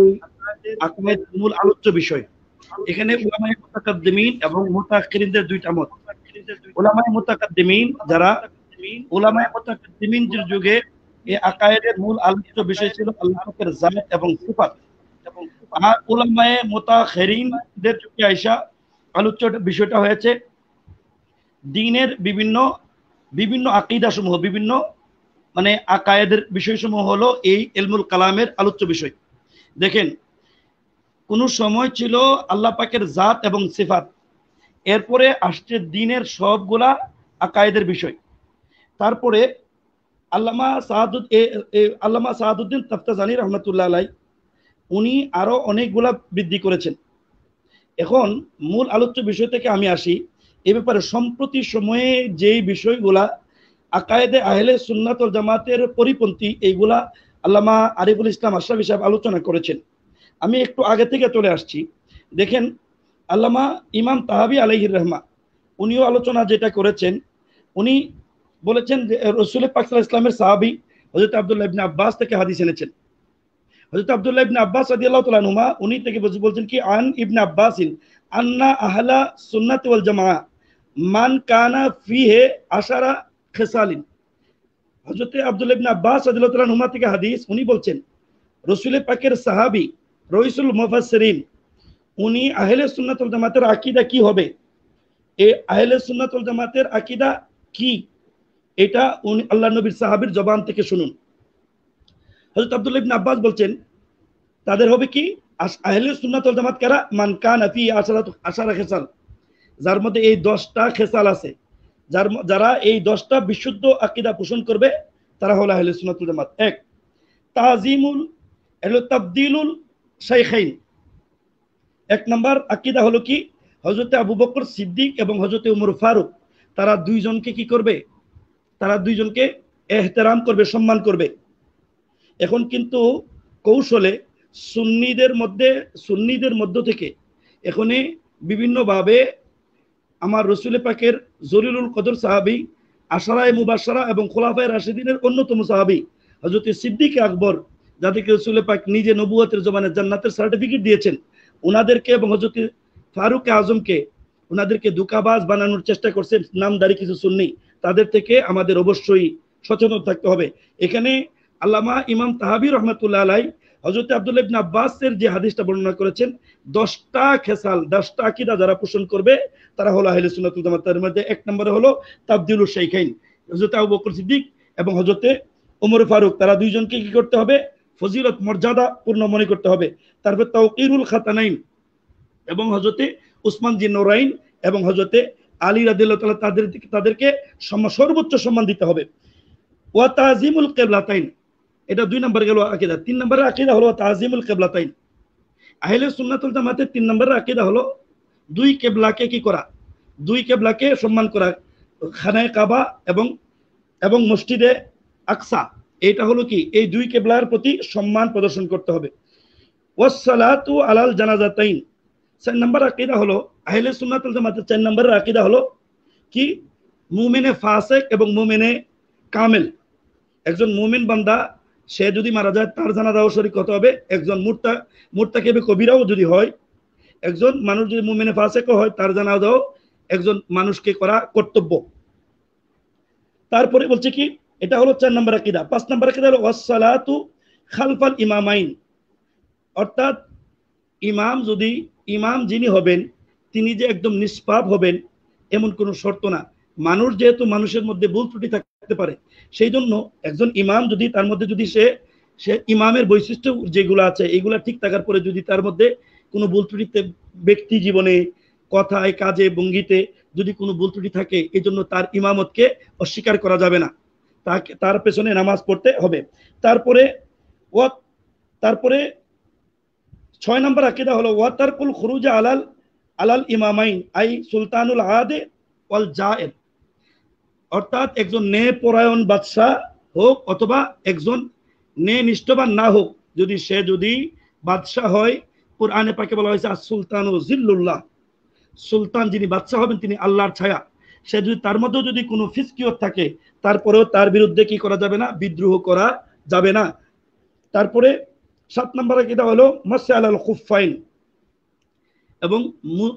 S4: আকায়েদ মূল আলোচ্য বিষয়, এখানে উলামায়ে মুতাকাদ্দিমিন এবং মুতাআখিরিনদের দুইটা মত। উলামায়ে মুতাকাদ্দিমিন যারা, উলামায়ে মুতাকাদ্দিমিনদের যুগে এই আকায়েদের মূল আলোচ্য বিষয় ছিল আল্লাহ পাকের জাত এবং সিফাত, আর উলামায়ে মুতাআখিরিনদের যুগে আইসা আলোচ্য বিষয়টা হয়েছে দ্বীনের বিভিন্ন বিভিন্ন আকীদা সমূহ, বিভিন্ন মানে আকায়েদের বিষয়সমূহ হলো এই ইলমুল কালামের আলোচ্য বিষয়। দেখেন, কোন সময় ছিল আল্লাহ পাকের জাত এবং সিফাত, এরপরে আসছে দ্বীনের সবগুলা আকায়েদের বিষয়। তারপরে আল্লামা সাদউদ্দিন তাফতাজানী রহমতুল্লাহ আলাইহি উনি আরো অনেকগুলা বৃদ্ধি করেছেন। এখন মূল আলোচ্য বিষয় থেকে আমি আসি, এ ব্যাপারে সম্প্রতি সময়ে যেই বিষয়গুলা আকায়েদে আহলে সুন্নাত ওয়াল জামাতের পরিপন্থী, এইগুলা আল্লামা আরিফুল ইসলাম আশরাফী সাহেব আলোচনা করেছেন। আমি একটু আগে থেকে চলে আসছি। দেখেন, আল্লামা ইমাম তাহাবী আলাইহির রহমা উনিও আলোচনা যেটা করেছেন, উনি বলেছেন যে রাসূল পাক সাল্লাল্লাহু আলাইহি ওয়াসাল্লামের সাহাবী হযরত আব্দুল্লাহ ইবনে আব্বাস থেকে হাদিস এনেছেন। হযরত আব্দুল্লাহ ইবনে আব্বাস রাদিয়াল্লাহু তাআলা আনহুমা উনি থেকে বলছেন কি, আন ইবনে আব্বাসিন আন্না আহলা সুন্নাত ওয়াল জামাআহ মান কানা ফিহে আশারা খিসালিন। হযরত আব্দুল্লাহ ইবনে আব্বাস রাদিয়াল্লাহু তাআলা আনহুমা থেকে হাদিস, উনি বলছেন রাসূল পাকের সাহাবী রইসুল মুফাসসিরিন উনি আহলে সুন্নাত ওয়াল জামাতের আকীদা কি হবে, এই আহলে সুন্নাত ওয়াল জামাতের আকীদা কি, এটা উনি আল্লাহ নবীর সাহাবীর জবান থেকে শুনুন। হযরত আব্দুল্লাহ ইবনে আব্বাস বলছেন তাদের হবে কি, আহলে সুন্নাত ওয়াল জামাত কারা, মান কানা ফি আশারা খিসাল, যার মধ্যে এই 10টা খেসাল আছে, যারা এই 10টা বিশুদ্ধ আকীদা পোষণ করবে তারা হলো আহলে সুন্নাত ওয়াল জামাত। এক, তাজিমুল তাবদিলুল শাইখাইন, এক নাম্বার আকীদা হলো কি, হযরত আবু বকর সিদ্দিক এবং হযরত উমর ফারুক তারা দুইজনকে কি করবে, তারা দুইজনকে ইহতিরাম করবে, সম্মান করবে। এখন কিন্তু কৌশলে সুন্নিদের মধ্য থেকে এখানে বিভিন্নভাবে আমার রসুল পাকের জলিলুল কদর সাহাবী, আশারায়ে মুবাশশারা এবং খোলাফায়ে রাশিদিনের অন্যতম সাহাবী হযরত সিদ্দিক আকবর, যাদেরকে রসুল পাক নিজে নবুয়তের জমানে জান্নাতের সার্টিফিকেট দিয়েছেন, ওনাদেরকে এবং হযরত ফারুক আজমকে ওনাদেরকে দুকাবাজ বানানোর চেষ্টা করছেন নামদারি কিছু সুন্নি, তাদের থেকে আমাদের অবশ্যই সচেতন থাকতে হবে। এখানে আল্লামা ইমাম তাহাবী রহমাতুল্লাহ আলাইহি হযরত আব্দুল্লাহ ইবনে আব্বাসের যে হাদিসটা বর্ণনা করেছেন, 10টা খেসাল 10টা আকীদা যারা পোষণ করবে তারা হলো আহলে সুন্নাত ওয়াল জামাত। তার মধ্যে এক নম্বরে হলো তাবদিলুল শাইখাইন, হযরত আবু বকর সিদ্দিক এবং হযরত ওমর ফারুক, তারা দুইজনকে কি করতে হবে, ফজিলত মর্যাদা পূর্ণ মনে করতে হবে। তারপর তাওকিরুল খাতানাইন এবং হযরত উসমান জি নূরাইন এবং হযরত আলী রাদিয়াল্লাহু তাআলা তাদেরকে সর্বোচ্চ সম্মান দিতে হবে। ওয়া তাজিমুল কিবলাতাইন, এটা 2 নম্বর গেল আকীদা। 3 নম্বরের আকীদা হলো তাজিমুল কিবলাতাইন। আহলে সুন্নাত ওয়াল জামাতের 3 নম্বরের আকীদা হলো দুই কিবলাকে কি করা, দুই কিবলাকে সম্মান করা, খানায়ে কাবা এবং মসজিদে আকসা, এটা হলো কি, এই দুই কিবলার প্রতি সম্মান প্রদর্শন করতে হবে। ওয়াস সালাতু আলাল জানাজাতাইন, 4 নম্বর আকীদা হলো আহলে সুন্নাত ওয়াল জামাতের 4 নম্বরের আকীদা হলো কি, মুমিনে ফাসিক এবং মুমিনে কামেল, একজন মুমিন বান্দা সে যদি মারা যায় তার জানাজাও শরীক হতে হবে। একজন মুরতাকিবে কবিরাও যদি হয়, একজন মানুষ যদি মুমিনে ফাসিকও হয়, তার জানাজাও একজন মানুষকে করা কর্তব্য। তারপরে বলছে কি, এটা হলো 4 নম্বর আকীদা। 5 নম্বর আকীদা হলো ওয়াস সালাতু খালফাল ইমামাইন, অর্থাৎ ইমাম যিনি হবেন তিনি যে একদম নিষ্পাপ হবেন এমন কোনো শর্ত না। মানুষ যেহেতু মানুষের মধ্যে ভুল ত্রুটি থাকতে পারে, সেই জন্য একজন ইমাম যদি তার মধ্যে যদি সে ইমামের বৈশিষ্ট্য যেগুলো আছে এগুলা ঠিক থাকার পরে যদি তার মধ্যে কোনো ভুল ত্রুটিতে, ব্যক্তি জীবনে, কথায়, কাজে, ভঙ্গিতে যদি কোনো ভুল ত্রুটি থাকে, এই জন্য তার ইমামতকে অস্বীকার করা যাবে না, তার পেছনে নামাজ পড়তে হবে। তারপরে 6 নম্বর আকীদা হলো ওয়াতারকুল খুরুজ আলাল ইমামাইন আই সুলতানুল আদে ওয়াল জায়ের, অর্থাৎ একজন ন্যায়পরায়ণ বাদশাহ হোক অথবা একজন ন্যায়নিষ্ঠবান না হোক, যদি বাদশাহ হয়, কোরআনে পাকে বলা হয়েছে আস-সুলতানু জিল্লুল্লাহ, সুলতান যিনি বাদশাহ হবেন তিনি আল্লাহর ছায়া। সে যদি তার মধ্যে যদি কোনো ফিসকিয়ত থাকে, তারপরেও তার বিরুদ্ধে কি করা যাবে না, বিদ্রোহ করা যাবে না। তারপরে 7 নম্বর আকীদা হলো মাসে আলাল খুফাইন, এবং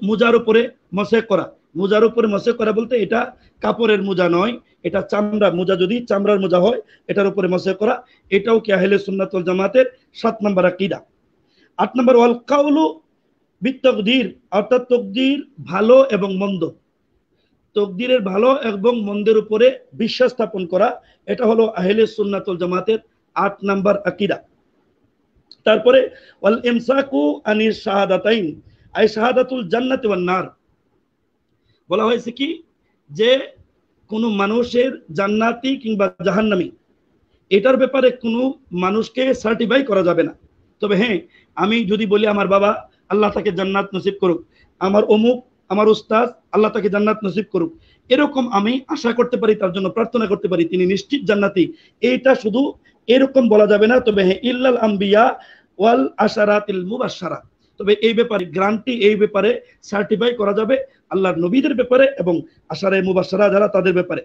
S4: মোজার উপরে মসে করা। মোজার উপরে মসে করা বলতে এটা কাপড়ের মোজা নয়, এটা চামড়া মোজা, যদি চামড়ার মোজা হয় এটার উপরে মসে করা। এটাও কি আহলে সুন্নাত ওয়াল জামাতের 7 নম্বর আকীদা। 8 নম্বর ওয়াল কাউলু বিতাকদীর, অর্থাৎ তকদির ভালো এবং মন্দ, তকদিরের ভালো এবং মন্দের উপরে বিশ্বাস স্থাপন করা, এটা হলো আহলে সুন্নাত ওয়াল জামাতের 8 নম্বর আকীদা। তারপরে ওয়াল ইমসাকু আনিস শাহাদাতাইন, আই শাহাদাতুল জান্নাতি ওয়ান নার, বলা হয়েছে কি যে কোন মানুষের জান্নাতি কিংবা জাহান্নামী এটার ব্যাপারে কোনো মানুষকে সার্টিফাই করা যাবে না। তবে হ্যাঁ, আমি যদি বলি আমার বাবা আল্লাহ তাকে জান্নাত নসিব করুক, আমার অমুক আমার উস্তাদ আল্লাহ তাকে জান্নাত নসিব করুক, এরকম আমি আশা করতে পারি, তার জন্য প্রার্থনা করতে পারি, তিনি নিশ্চিত জান্নাতি, এইটা শুধু এরকম বলা যাবে না। তবে হ্যাঁ, ইল্লাল আম্বিয়া ওয়াল আশারাতিল মুবাশশারা, তবে এই ব্যাপারে গ্যারান্টি, এই ব্যাপারে সার্টিফাই করা যাবে আল্লাহর নবীদের ব্যাপারে এবং আশারে মুবাশশারা যারা তাদের ব্যাপারে।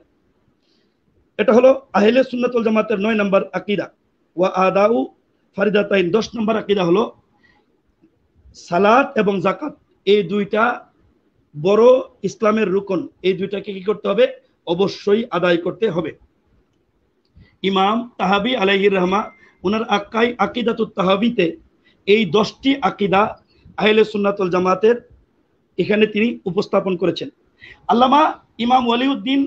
S4: এটা হলো আহলে সুন্নাত ওয়াল জামাতের 9 নম্বর আকীদা। ওয়া আদাউ ফারিদাতাইন, 10 নম্বর আকীদা হলো সালাত এবং যাকাত, এই দুইটা বড় ইসলামের রুকন, এই দুইটাকে কি করতে হবে, অবশ্যই আদায় করতে হবে। ইমাম তাহাবি আলাইহির রহমা ওনার আকীদাতুত তাহাবিতে এই 10টি আকীদা আহলে সুন্নাত ওয়াল জামাতের এখানে তিনি উপস্থাপন করেছেন। আল্লামা ইমাম ওয়ালিউদ্দিন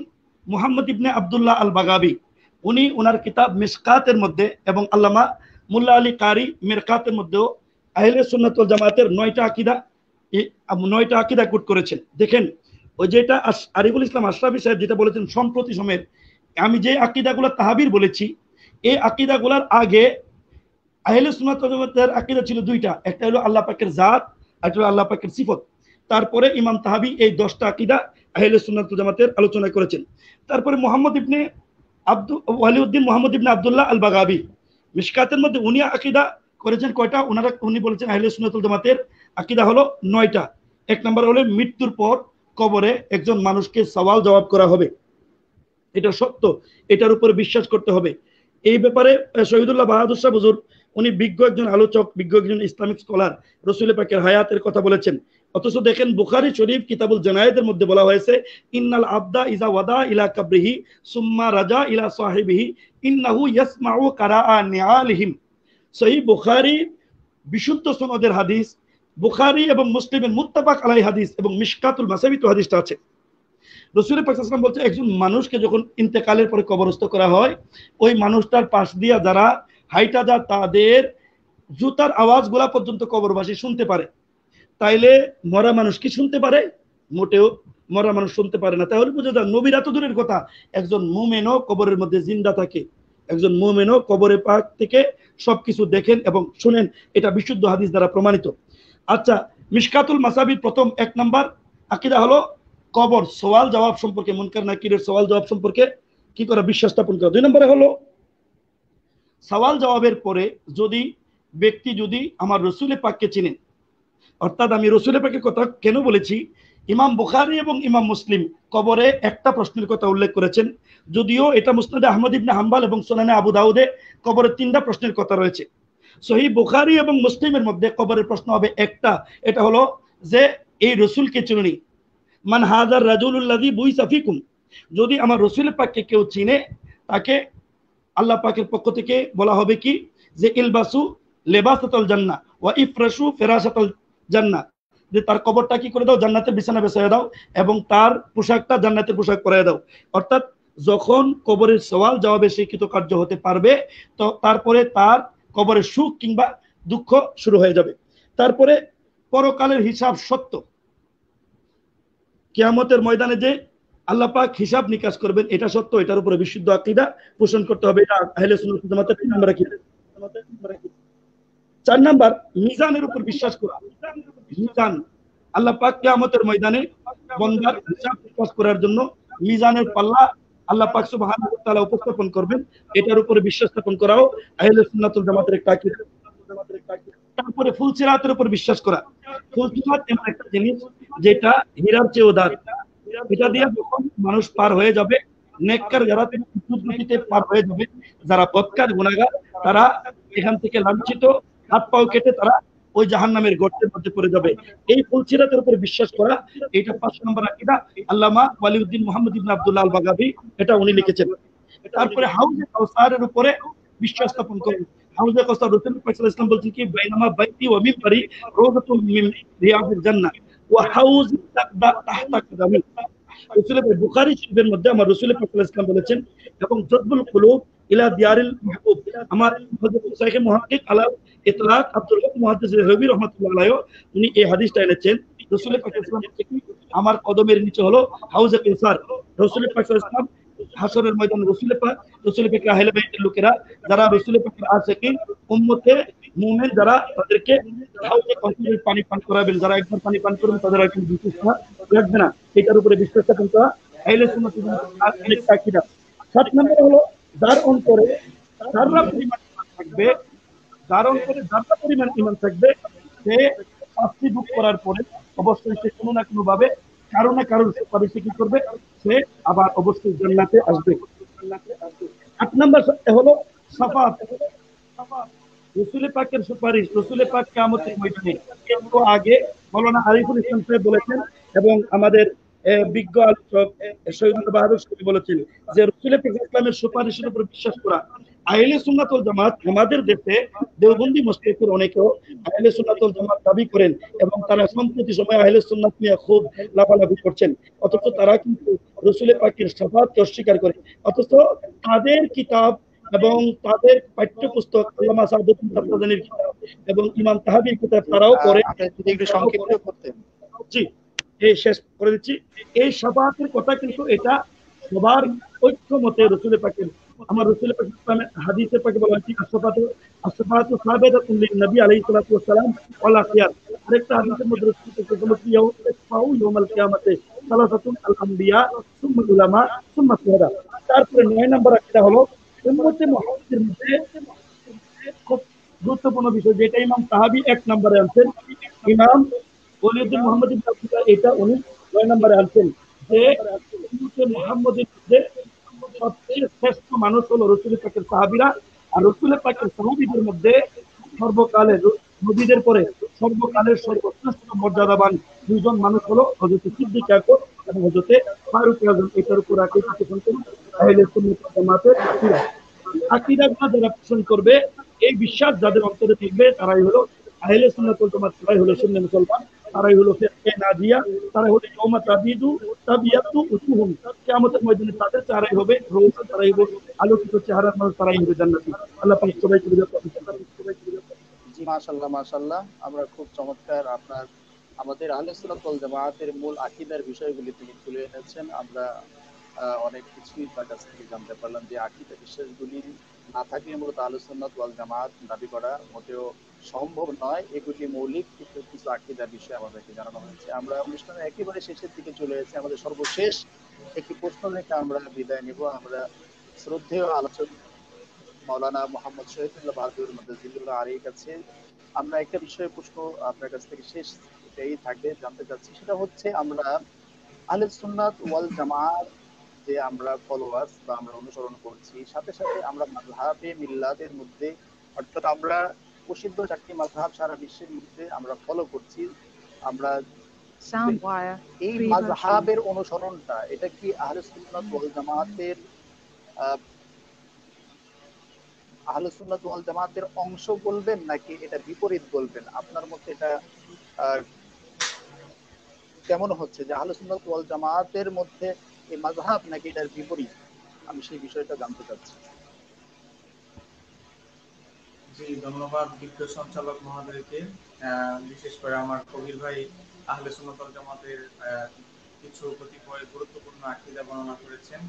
S4: মুহাম্মদ ইবনে আব্দুল্লাহ আল বাগাবি, উনি ওনার কিতাব মিশকাতের মধ্যে এবং আল্লামা মুল্লা আলী কারি মিরকাতের মধ্যেও আহলে সুন্নাত ওয়াল জামাতের 9টা আকীদা কোট করেছেন। দেখেন, ওই যেটা আরিফুল ইসলাম আশরাফি সাহেব যেটা বলেছেন সম্প্রতি সময়ের, আমি যে আকীদাগুলো তাহাবির বলেছি, এই আকীদাগুলোর আগে আহলে সুন্নাত ওয়াল জামাতের আকীদা ছিল 2টা, একটা হলো আল্লাহ পাকের জাত, একটা হলো আল্লাহ পাকের সিফত। তারপরে ইমাম তাহাবি এই 10টা আকীদা আহলে সুন্নাত ওয়াল জামাতের আলোচনা করেছেন। তারপরে ওয়ালিউদ্দিন মুহাম্মদ ইবনে আব্দুল্লাহ আল বাগাবি মিশকাতের মধ্যে উনি আকীদা করেছেন কয়টা, উনি বলেছেন আহলে সুন্নাত ওয়াল জামাতের আকীদা হলো 9টা। 1 নম্বর হলো মৃত্যুর পর কবরে একজন মানুষকে সওয়াল জবাব করা হবে, এটা সত্য, এটার উপরে বিশ্বাস করতে হবে। এই ব্যাপারে শহীদুল্লাহ বাহাদুর শাহ হুজুর, উনি বিজ্ঞ একজন আলোচক, বিজ্ঞ একজন ইসলামিক স্কলার, রাসূল পাকের হায়াতের কথা বলেছেন। অথচ দেখেন বুখারী শরীফ কিতাবুল জানায়েদের মধ্যে বলা হয়েছে ইন্নাল আবদা ইজা ওয়াদা ইলা কাবরিহি সুম্মা রাজা ইলা সাহিবিহি ইন্নাহু ইয়াসমাউ কারাআ নিআলিহিম। সহিহ বুখারী বিশুদ্ধ সনদের হাদিস, বুখারী এবং মুসলিমের মুত্তাফাক আলাই হাদিস এবং মিশকাতুল মাসাবিত হাদিসটা আছে। রাসূল পাক সাল্লাল্লাহু আলাইহি ওয়াসাল্লাম বলছে একজন মানুষকে যখন ইন্তেকালের পরে কবরস্থ করা হয়, ওই মানুষটার পাশ দিয়া যারা হাইটা যায় তাদের জুতার আওয়াজগুলা পর্যন্ত কবরবাসী শুনতে পারে। তাইলে মরা মানুষ কি শুনতে পারে? মোটেও মরা মানুষ শুনতে পারে না। তাহলে বুঝে যায় নবীরা তো দূরের কথা, একজন মুমিনও কবরের মধ্যে জিন্দা থাকে, একজন মুমিনও কবরে পাক থেকে সবকিছু দেখেন এবং শুনেন, এটা বিশুদ্ধ হাদিস দ্বারা প্রমাণিত। আচ্ছা, মিশকাতুল মাসাবির প্রথম 1 নম্বর আকীদা হলো কবর সওয়াল জবাব সম্পর্কে, মুনকার নাকিরের সওয়াল জবাব সম্পর্কে কি করা, বিশ্বাস স্থাপন করা। 2 নম্বরে হলো সওয়াল জবাবের পরে যদি ব্যক্তি যদি আমার রাসূল পাককে চিনেন, অর্থাৎ আমি রাসূল পাকের কথা কেন বলেছি, ইমাম বুখারী এবং ইমাম মুসলিম কবরে একটা প্রশ্নের কথা উল্লেখ করেছেন, যদিও এটা মুসনাদে আহমদ ইবনে হাম্বল এবং সুনানে আবু দাউদে কবরে 3টা প্রশ্নের কথা রয়েছে। সহিহ বুখারী এবং মুসলিমের মধ্যে কবরের প্রশ্ন হবে একটা, এটা হলো যে এই রাসূলকে চিনুনি, মান হাযার রাজুলুল্লাযী বুইসা ফিকুম, যদি আমার রাসূল পাককে কেউ চিনে তাকে আল্লাহ পাকের পক্ষ থেকে বলা হবে কি যে ইলবাসু লিবাসাতাল জান্নাহ ওয়া ইফরাশু ফিরাশাতাল জান্নাহ, যে তার কবরটা কি করে দাও, জান্নাতের বিছানা বিছায়া দাও এবং তার পোশাকটা জান্নাতের পোশাক পরায় দাও। অর্থাৎ যখন কবরের সওয়াল জবাবে সে কৃতকার্য হতে পারবে, তো তারপরে তার কবরের সুখ কিংবা দুঃখ শুরু হয়ে যাবে। তারপরে পরকালের হিসাব সত্য, কিয়ামতের ময়দানে যে আল্লাহ পাক হিসাব নিকাশ করবেন এটা সত্য, এটার উপরে বিশুদ্ধ আকীদা পোষণ করতে হবে, এটা আহলে সুন্নাত ওয়াল জামাতের 3 নম্বর আকীদা। 4 নম্বর মিজানের উপর বিশ্বাস করা। মিজান আল্লাহ পাক কিয়ামতের ময়দানে বান্দার হিসাব নিকাশ করার জন্য মিজানের পাল্লা আল্লাহ পাক সুবহানাহু ওয়া তাআলা উপস্থাপন করবেন, এটার উপরে বিশ্বাস স্থাপন করাও আহলে সুন্নাত ওয়াল জামাতের একটা আকীদা। তারপরে ফুলসিরাতের উপর বিশ্বাস করা। ফুলসিরাত এমন একটা জিনিস যেটা হীরার চেয়েও দামি। এটা দিয়ে যখন মানুষ পার হয়ে যাবে, নেককার যারা গতিতে পার হয়ে যাবে, যারা বদকার গুনাহগার তারা এখান থেকে লাঞ্ছিত, হাত পাও কেটে তারা ওই জাহান্নামের গর্তের মধ্যে পড়ে যাবে। এই ফুলসিরাতের উপর বিশ্বাস করা, এটা 5 নম্বর আকীদা। আল্লামা ওয়ালিউদ্দিন মুহাম্মদ ইবনে আব্দুল্লাহ আল বাগাবী এটা উনি লিখেছেন। তারপরে হাউজে কাউসারের উপরে বিশ্বাস স্থাপন করুন। হাউজে কাউসার রাসূল পাক সাল্লাল্লাহু আলাইহি ওয়াসাল্লাম বলছেন কি বাইনামা বাইতি ওয়া মিনবারি রাওযাতুম মিন রিয়াদিল জান্নাহ ওয়া হাউজি তাহতা কাদামি। রাসূল বুখারী শরীফের মধ্যে আমার রাসূল পাক সাল্লাল্লাহু আলাইহি ওয়াসাল্লাম বলেছেন, এবং জযবুল কুলুব ইলা দিয়ারিল মাহবুব, আমার হযরত শাইখ মুহাক্কিক আলা ইতলাক আব্দুল হক মুহাদ্দিস রবি রাহমাতুল্লাহ আলাইহি উনি এই হাদিসটা এনেছেন। রাসূল পাক সাল্লাল্লাহু আলাইহি ওয়াসাল্লাম বলেছেন আমার কদমের নিচে হলো হাউজে কাউসার। রাসূল পাক সাল্লাল্লাহু আলাইহি ওয়াসাল্লাম হাসরের ময়দানে রাসূল পাকের আহলে বাইতের লোকেরা যারা রাসূল পাকের আশিকিন উম্মতে মুমিন যারা তাদেরকে হাউজে কাউসারের পানি পান করাবেন, যারা একবার পানি পান করবেন তাদের আর কোনো বিশেষ লাগবে না। এটার উপরে বিশ্বাস স্থাপন করা আহলে সুন্নাত ওয়াল জামাতের একটা আকীদা। 7 নম্বর হলো যার অন্তরে যারা পরিমাণ থাকবে, যার অন্তরে যারা পরিমাণ ঈমান থাকবে, সে শাস্তি ভোগ করার পরে অবশ্যই সে কোনো না কোনো ভাবে কারো না কারোর সুপারিশে কি করবে, সে আবার অবশ্যই জান্নাতে আসবে। 8 নম্বর হলো শাফাআত। রাসূল পাকের সুপারিশ, রাসূল পাক কিয়ামতের ময়দানে একটু আগে মাওলানা আরিফুল ইসলাম সাহেব বলেছেন এবং আমাদের বিজ্ঞ আলোচক সৈয়দ বাহাদুর সাহেব বলেছেন যে রাসূল পাক ইসলামের সুপারিশের উপর বিশ্বাস করা। আহলে সুন্নাত ওয়াল জামাত আমাদের দেশে দেওবন্দি মুশরিকদের অনেকেও আহলে সুন্নাত ওয়াল জামাত দাবি করেন এবং তারা সম্প্রতি সময় আহলে সুন্নাত নিয়ে খুব লাফালাফি করছেন, অথচ তারা কিন্তু রাসূল পাকের শাফাআতকে অস্বীকার করে। অথচ তাদের কিতাব এবং তাদের পাঠ্যপুস্তক আল্লামা সাদুদ্দিন তাবরিজীর কিতাব এবং ইমাম তাহাবির কিতাব তারাও পড়ে।
S1: আপনি যদি একটু সংক্ষিপ্ত করতেন।
S4: জি, এই শেষ করে দিচ্ছি। এই শাফাআতের কথা কিন্তু এটা সবার ঐক্যমতে রাসূল পাকের, আমার রাসূল পাক ইসলামের হাদিসে পাকে বলা হয়েছে আসফাতু সাহাবাতুন লিন নবী আলাইহিস সালাতু ওয়াস সালাম ওয়ালা খিয়ার। আরেকটা হাদিসের মধ্যে রাসূল পাক বলেছেন ইয়াউমাল কিয়ামাতে সালাসাতুন আল আম্বিয়া সুম্মা উলামা সুম্মা শুহাদা। তারপরে 9 নম্বর একটা হলো উম্মতে মুহাম্মাদের মধ্যে খুব গুরুত্বপূর্ণ বিষয় যেটা ইমাম তাহাবি 1 নম্বরে আনছেন, ইমাম ওয়ালিউদ্দিন মুহাম্মদ ইবনে আব্দুল্লাহ এটা উনি 9 নম্বরে আনছেন যে উম্মতে মুহাম্মাদের মধ্যে সবচেয়ে শ্রেষ্ঠ মানুষ হলো রাসূল পাকের সাহাবীরা। আর রাসূল পাকের সাহাবীদের মধ্যে সর্বকালের নবীদের পরে সর্বকালের সর্বশ্রেষ্ঠ মর্যাদাবান দুইজন মানুষ হলো হযরত সিদ্দিক আকবর এবং হযরত ফারুক আযম। এটার উপর আকীদা পোষণ করে আহলে সুন্নাত ওয়াল জামাতের আকীদা। আকীদাটা যারা পোষণ করবে, এই বিশ্বাস যাদের অন্তরে থাকবে, তারাই হলো আহলে সুন্নাত ওয়াল জামাত, তারাই হলো সুন্নি মুসলমান, তারাই হলো ফিরকে নাজিয়া, তারাই হলো ইয়াউমা তাবিয়াতু উজুহুম, কিয়ামতের ময়দানে তাদের চেহারাই হবে রোশন, তারাই হবে আলোকিত চেহারার মানুষ, তারাই হবে জান্নাতি। আল্লাহ পাক সবাইকে বুঝাতে।
S1: জি মাশাআল্লাহ মাশাআল্লাহ, আমরা খুব চমৎকার আপনার আমাদের আহলে সুন্নাত ওয়াল জামাতের মূল আকীদার বিষয়গুলি তিনি তুলে এনেছেন। আমরা অনেক কিছুই তার কাছ থেকে জানতে পারলাম যে আকীদা বিশ্বাসগুলি না থাকলে মূলত আহলে সুন্নাত ওয়াল জামাত দাবি করা মোটেও সম্ভব নয়। এগুলি মৌলিক কিছু আকীদা বিষয় আমাদেরকে জানানো হয়েছে। আমরা অনুষ্ঠানের একেবারে শেষের দিকে চলে এসেছি। আমাদের সর্বশেষ একটি প্রশ্ন রেখে আমরা বিদায় নিব। আমরা শ্রদ্ধেয় আলোচক মাওলানা মোহাম্মদ শহীদুল্লাহ বাহাদুর মুদাজ্জিলুল্লাহ আলীর কাছে আমরা একটা বিষয়ে প্রশ্ন আপনার কাছ থেকে শেষ এটাই থাকবে জানতে চাচ্ছি, সেটা হচ্ছে আমরা আহলে সুন্নাত ওয়াল জামাত যে আমরা ফলোয়ার্স বা আমরা অনুসরণ করছি, সাথে সাথে আমরা মাযহাবে মিল্লাতের মধ্যে অর্থাৎ আমরা প্রসিদ্ধ 4টি মাযহাব সারা বিশ্বের মধ্যে আমরা ফলো করছি। আমরা এই মাযহাবের অনুসরণটা এটা কি আহলে সুন্নাত ওয়াল জামাতের আহলে সুন্নাত ওয়াল জামাতের অংশ বলবেন নাকি এটা বিপরীত বলবেন? আপনার মতে এটা কেমন হচ্ছে যে আহলে সুন্নাত ওয়াল জামাতের মধ্যে এই মাযহাব নাকি এটার বিপরীত? আমি সেই বিষয়টা জানতে চাচ্ছি।
S2: জি, ধন্যবাদ বিজ্ঞ সঞ্চালক মহোদয়কে। বিশেষ করে আমার কবির ভাই আহলে সুন্নাত ওয়াল জামাতের কিছু কতিপয় গুরুত্বপূর্ণ আকীদা বর্ণনা করেছেন।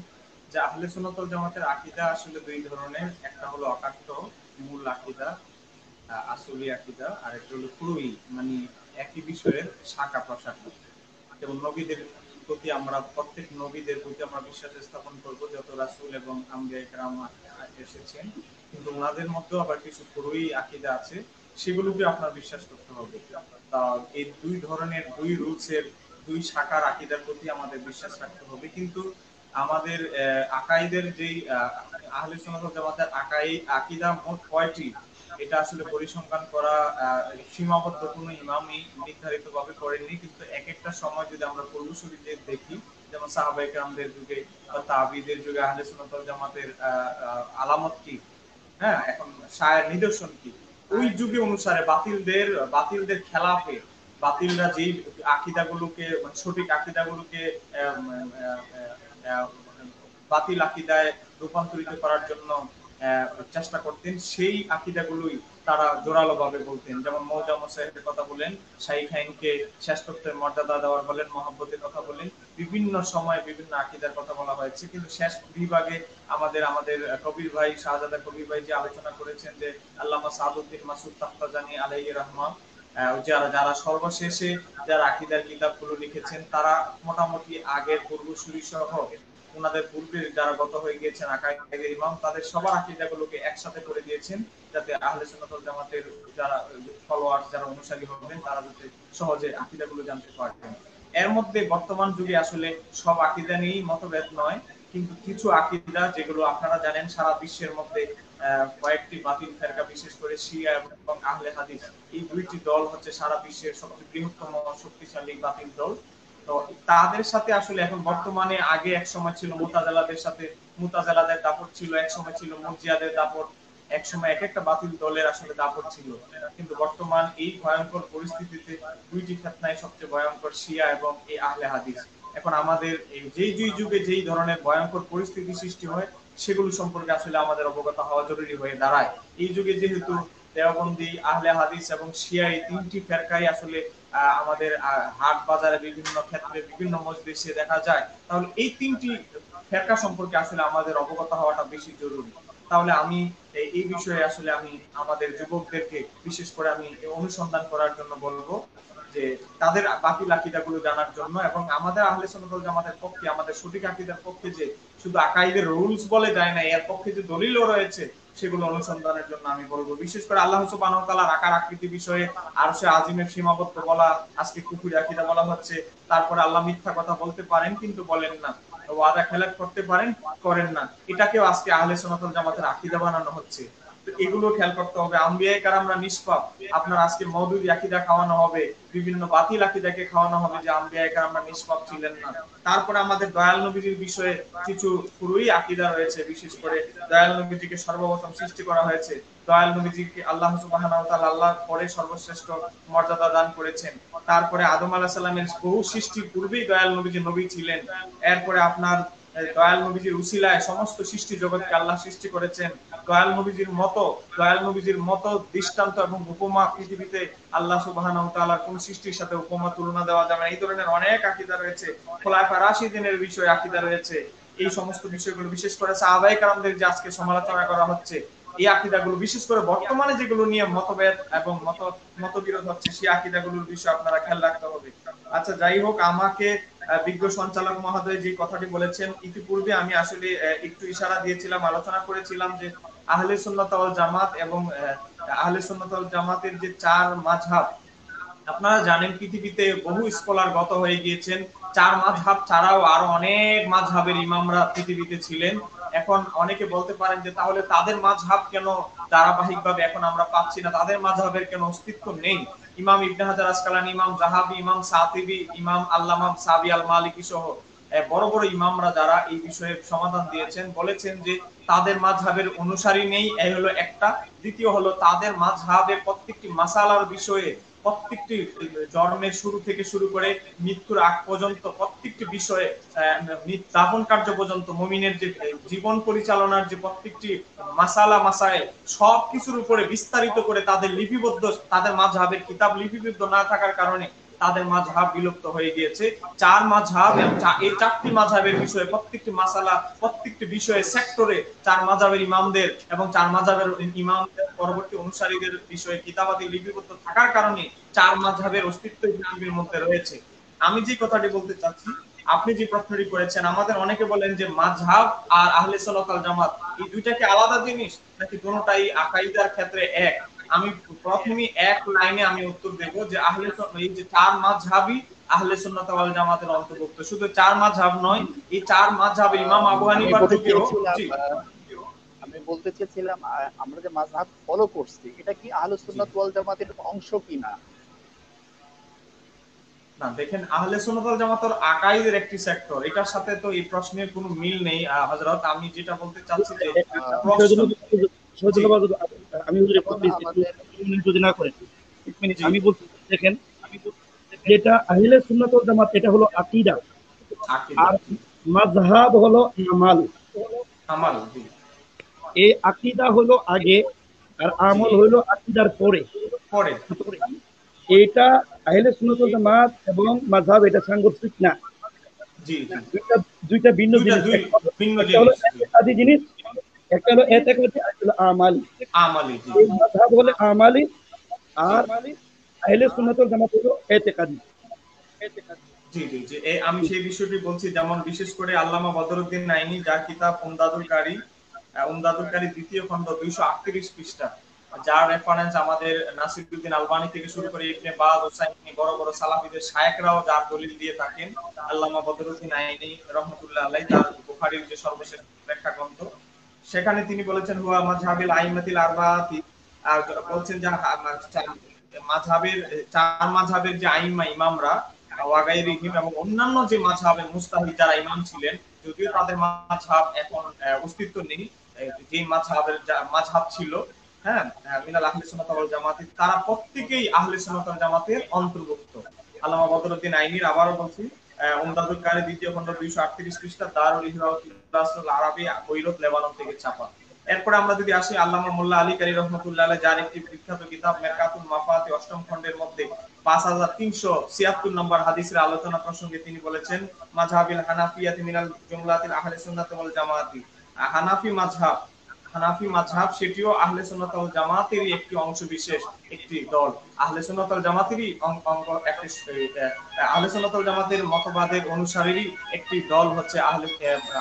S2: যে আহলে সুন্নাত ওয়াল জামাতের আকীদা আসলে দুই ধরনের, একটা হলো অকাট্য মূল আকীদা, আসলি আকীদা, আর একটা হলো ফুরুই, মানে একই বিষয়ের শাখা প্রশাখা। যেমন নবীদের প্রতি আমরা প্রত্যেক নবীদের প্রতি আমরা বিশ্বাস স্থাপন করব, যত রাসূল এবং আম্বিয়া কেরাম এসেছেন, কিন্তু ওনাদের মধ্যেও আবার কিছু ফুরুই আকীদা আছে, সেগুলোকে আপনার বিশ্বাস করতে হবে। তা এই দুই ধরনের, দুই রুলসের, দুই শাখার আকীদার প্রতি আমাদের বিশ্বাস রাখতে হবে। কিন্তু আমাদের আকাইদের যেই আহলে সুন্নাত ওয়াল জামাতের আকীদা মোট কয়টি, এটা আসলে পরিসংখ্যান করা সীমাবদ্ধ কোনো ইমামই নির্ধারিতভাবে করেননি। কিন্তু এক একটা সময় যদি আমরা পূর্বসূরীদের দেখি, যেমন সাহাবায়ে কেরামদের যুগে বা তাবিঈদের যুগে আহলে সুন্নাত ওয়াল জামাতের আলামত কি, হ্যাঁ, এখন শায়ের নিদর্শন কি, ওই যুগে অনুসারে বাতিলদের খেলাফে বাতিলরা যেই আকীদাগুলোকে, সঠিক আকীদাগুলোকে বাতিল আকীদায় রূপান্তরিত করার জন্য চেষ্টা করতেন, সেই আকীদাগুলোই তারা জোরালো ভাবে বলতেন। যেমন মৌজা মশাইয়ের কথা বলেন, শাইখাইনকে শ্রেষ্ঠত্বের মর্যাদা দেওয়ার বলেন, মহব্বতের কথা বলেন, বিভিন্ন সময় বিভিন্ন আকীদার কথা বলা হয়েছে। কিন্তু শেষ বিভাগে আমাদের কবির ভাই, শাহজাদা কবির ভাই যে আলোচনা করেছেন, যে আল্লামা সাদউদ্দিন মাসুদ তাফতাজানি আলাইহি রহমান, যারা সর্বশেষে যারা আকীদার কিতাবগুলো লিখেছেন, তারা মোটামুটি আগের পূর্বসূরি সহ ওনাদের পূর্বে যারা গত হয়ে গিয়েছেন আকাইদের ইমাম, তাদের সবার আকীদাগুলোকে একসাথে করে দিয়েছেন, যাতে আহলে সুন্নাত ওয়াল জামাতের যারা ফলোয়ার, যারা অনুসারী হবেন, তারা যাতে সহজে আকীদাগুলো জানতে পারবেন। এর মধ্যে বর্তমান যুগে আসলে সব আকীদা নিয়েই মতভেদ নয়, কিন্তু কিছু আকীদা যেগুলো আপনারা জানেন সারা বিশ্বের মধ্যে কয়েকটি বাতিল ফেরকা, বিশেষ করে শিয়া এবং আহলে হাদিস, এই দুইটি দল হচ্ছে সারা বিশ্বের সবচেয়ে বৃহত্তম শক্তিশালী বাতিল দল। তো তাদের সাথে আসলে এখন বর্তমানে, আগে এক সময় ছিল মুতাজিলাদের সাথে, মুতাজিলাদের দাপট ছিল, এক সময় ছিল মুরজিয়াদের দাপট, এক সময় এক একটা বাতিল দলের আসলে দাপট ছিল। কিন্তু বর্তমান এই ভয়ঙ্কর পরিস্থিতিতে দুইটি ফিতনায় সবচেয়ে ভয়ঙ্কর শিয়া এবং এই আহলে হাদিস। এখন আমাদের এই যেই যুগে যেই ধরনের ভয়ঙ্কর পরিস্থিতি সৃষ্টি হয়, সেগুলো সম্পর্কে আসলে আমাদের অবগত হওয়া জরুরি হয়ে দাঁড়ায়। এই যুগে যেহেতু দেওবন্দি, আহলে হাদিস এবং শিয়া, এই তিনটি ফেরকাই আসলে আমাদের হাট বাজারে বিভিন্ন ক্ষেত্রে বিভিন্ন মজলিসে দেখা যায়, তাহলে এই তিনটি ফেরকা সম্পর্কে আসলে আমাদের অবগত হওয়াটা বেশি জরুরি। তাহলে আমি এই বিষয়ে আসলে আমি আমাদের যুবকদেরকে বিশেষ করে আমি অনুসন্ধান করার জন্য বলবো, যে তাদের বাতিল আকীদাগুলো জানার জন্য, এবং আমাদের আহলে সুন্নাত ওয়াল জামাতের পক্ষে, আমাদের সঠিক আকীদার পক্ষে যে শুধু আকাইদের রুলস বলে যায় না, এর পক্ষে যে দলিলও রয়েছে, সেগুলো অনুসন্ধানের জন্য আমি বলবো। বিশেষ করে আল্লাহ সুবহানাহু ওয়া তাআলার আকার আকৃতি বিষয়ে আরশে আজিমের সীমাবদ্ধ বলা, আজকে কুফরি আকীদা বলা হচ্ছে। তারপরে আল্লাহ মিথ্যা কথা বলতে পারেন কিন্তু বলেন না, ওয়াদা খেলাফ করতে পারেন, করেন না, এটাকেও আজকে আহলে সুন্নাত ওয়াল জামাতের আকীদা বানানো হচ্ছে। তো এগুলো খেয়াল করতে হবে। আম্বিয়া কেরামরা নিষ্পাপ, আপনার আজকে মওদুদি আকীদা খাওয়ানো হবে, বিভিন্ন বাতিল আকীদাকে খাওয়ানো হবে যে আম্বিয়া কেরামরা নিষ্পাপ ছিলেন না। তারপরে আমাদের দয়াল নবীজির বিষয়ে কিছু পুরোই আকীদা রয়েছে, বিশেষ করে দয়াল নবীজিকে সর্বপ্রথম সৃষ্টি করা হয়েছে, দয়াল নবীজিকে আল্লাহ সুবহানাহু ওয়া তাআলা আল্লাহর পরে সর্বশ্রেষ্ঠ মর্যাদা দান করেছেন। তারপরে আদম আলাইহিস সালামের বহু সৃষ্টির পূর্বেই দয়াল নবীজি নবী ছিলেন। এরপরে আপনার দয়াল নবীজির উসিলায় সমস্ত সৃষ্টি জগৎকে আল্লাহ সৃষ্টি করেছেন। দয়াল নবীজির মতো দৃষ্টান্ত এবং উপমা পৃথিবীতে আল্লাহ সুবহানাহু ওয়া তাআলার কোন সৃষ্টির সাথে উপমা তুলনা দেওয়া যাবে না। এই ধরনের অনেক আকীদা রয়েছে। খোলাফায়ে রাশিদিনের বিষয়ে আকীদা রয়েছে। এই সমস্ত বিষয়গুলো, বিশেষ করে সাহাবায়ে কেরামদের যে আজকে সমালোচনা করা হচ্ছে, এই আকীদাগুলো, বিশেষ করে বর্তমানে যেগুলো নিয়ে মতভেদ এবং মতবিরোধ হচ্ছে, সেই আকীদাগুলোর বিষয়ে আপনারা খেয়াল রাখতে হবে। আচ্ছা, যাই হোক, আমাকে বিজ্ঞ সঞ্চালক মহোদয় যে কথাটি বলেছেন, ইতিপূর্বে আমি আসলে একটু ইশারা দিয়েছিলাম, আলোচনা করেছিলাম যে আহলে সুন্নাত ওয়াল জামাত এবং আহলে সুন্নাত ওয়াল জামাতের যে চার মাযহাব, আপনারা জানেন পৃথিবীতে বহু স্কলার গত হয়ে গিয়েছেন। চার মাযহাব ছাড়াও আরো অনেক মাযহাবের ইমামরা পৃথিবীতে ছিলেন। এখন অনেকে বলতে পারেন যে তাহলে তাদের মাযহাব কেন ধারাবাহিকভাবে এখন আমরা পাচ্ছি না, তাদের মাযহাবের কেন অস্তিত্ব নেই? ইমাম ইবনে হাজার আসকালানী, ইমাম যাহাবি, ইমাম সাতিবি, ইমাম আল্লামা সাবি আল মালিকি সহ বড় বড় ইমামরা যারা এই বিষয়ে সমাধান দিয়েছেন, বলেছেন যে তাদের মাযহাবের অনুসারী নেই, এই হলো একটা। দ্বিতীয় হলো তাদের মাযহাবের প্রত্যেকটি মাসালার বিষয়ে, প্রত্যেকটি জন্মের শুরু থেকে শুরু করে মৃত্যুর আগ পর্যন্ত প্রত্যেকটি বিষয়ে, দাফন কার্য পর্যন্ত, মুমিনের যে জীবন পরিচালনার যে প্রত্যেকটি মাসাইল, সবকিছুর উপরে বিস্তারিত করে তাদের লিপিবদ্ধ, তাদের মাযহাবের কিতাব লিপিবদ্ধ না থাকার কারণে তাদের মাযহাব বিলুপ্ত হয়ে গিয়েছে। চার মাযহাব এবং এই চারটি মাযহাবের বিষয়ে প্রত্যেকটি মাসালা, প্রত্যেকটি বিষয়ে সেক্টরে চার মাযহাবের ইমামদের এবং চার মাযহাবের ইমামদের পরবর্তী অনুসারীদের বিষয়ে কিতাবাদি লিপিবদ্ধ থাকার কারণে চার মাযহাবের অস্তিত্ব পৃথিবীর মধ্যে রয়েছে। আমি যে কথাটি বলতে চাচ্ছি, আপনি যে প্রশ্নটি করেছেন, আমাদের অনেকে বলেন যে মাযহাব আর আহলে সুন্নাত ওয়াল জামাত এই দুইটা কি আলাদা জিনিস নাকি দুটোটাই আকীদার ক্ষেত্রে এক? আমি প্রথমেই এক লাইনে আমি উত্তর দেব যে এই যে চার মাযহাবই আহলে সুন্নাত ওয়াল জামাতের অন্তর্ভুক্ত। শুধু চার মাযহাব নয়, এই চার মাযহাবে ইমাম আবু হানিফার যুগেও
S1: আমি বলতে চেয়েছিলাম আমরা যে মাযহাব ফলো করছি এটা কি আহলে সুন্নাত ওয়াল জামাতের অংশ কিনা?
S2: না, দেখেন আহলে সুন্নাত ওয়াল জামাতের আকাইদের একটি সেক্টর, এটার সাথে তো এই প্রশ্নের কোনো মিল নেই হযরত। আমি যেটা বলতে চাচ্ছি যে
S4: আমি যদি না করেন আমি বলতে দেখেন, যেটা আহলে সুন্নাত ওয়াল জামাত এটা হলো আকীদা, আর মাযহাব হলো আমাল। এই আকীদা হলো আগে আর আমল হলো আকীদার পরে। এটা আহলে সুন্নাত ওয়াল জামাত এবং মাযহাব এটা সাংঘর্ষিক না। দুইটা ভিন্ন জিনিস। একটা জিনিস, একটা হলো এতেকাদি, একটা হলো আমালি। মাযহাব হলো আমালি আর আহলে সুন্নাত ওয়াল জামাত হলো এতেকাদি।
S2: জি জি জি, আমি সেই বিষয়টি বলছি। যেমন বিশেষ করে আল্লামা বদরুদ্দীন নাইনি, যার কিতাব উমদাদুল কারি দ্বিতীয় খণ্ড 238 পৃষ্ঠা, যার রেফারেন্স আমাদের নাসিরউদ্দিন আলবানী থেকে শুরু করে ইবনে বাজ, হুসাইনি, বড় বড় সালাফিদের শায়েখরাও যার দলিল দিয়ে থাকেন, আল্লামা বদরুদ্দীন নাইনি রাহমাতুল্লাহ আলাইহি, তার বুখারীর যে সর্বশেষ ব্যাখ্যা গ্রন্থ, সেখানে তিনি বলেছেন হুয়া মাযহাবিল আইম্মাতিল আরবাআতি, আর বলছেন যে চার মাযহাবের যে আইম্মা ইমামরা ওয়াগাইরিহিম এবং অন্যান্য যে মাযহাবের মুস্তাহিদ যারা ইমাম ছিলেন, যদিও তাদের মাযহাব এখন অস্তিত্ব নেই, যে মাযহাব ছিল মিনাল আহলে সুন্নাত ওয়াল জামাত, তারা প্রত্যেকেই আহলে সুন্নাত ওয়াল জামাতের অন্তর্ভুক্ত। আল্লামা বদরুদ্দীন আইনির আবারও বলছি, উমদাদুল কারি দ্বিতীয় খণ্ড 238 পৃষ্ঠা, দারুল ইহরাউল আরাবি, বৈরুত, লেবানন থেকে ছাপা। এরপরে আমরা যদি আসি আল্লামা মোল্লা আলী কারি রহমাতুল্লাহ আলাইহি, যার একটি বিখ্যাত কিতাব মেরকাতুল মাফাতি অষ্টম খণ্ডের মধ্যে 5376 নম্বর হাদিসের আলোচনা প্রসঙ্গে তিনি বলেছেন, মাযহাবিল হানাফিয়াতি মিনাল জুমলাতিল আহলে সুন্নাত ওয়াল জামাতি, হানাফি মাযহাব সেটিও আহলে সুন্নাত ওয়াল জামাতেরই একটি অংশ বিশেষ, একটি দল। আহলে সুন্নাত ওয়াল জামাতেরই আহলে সুন্নাত ওয়াল জামাতের মতবাদের অনুসারীরই একটি দল হচ্ছে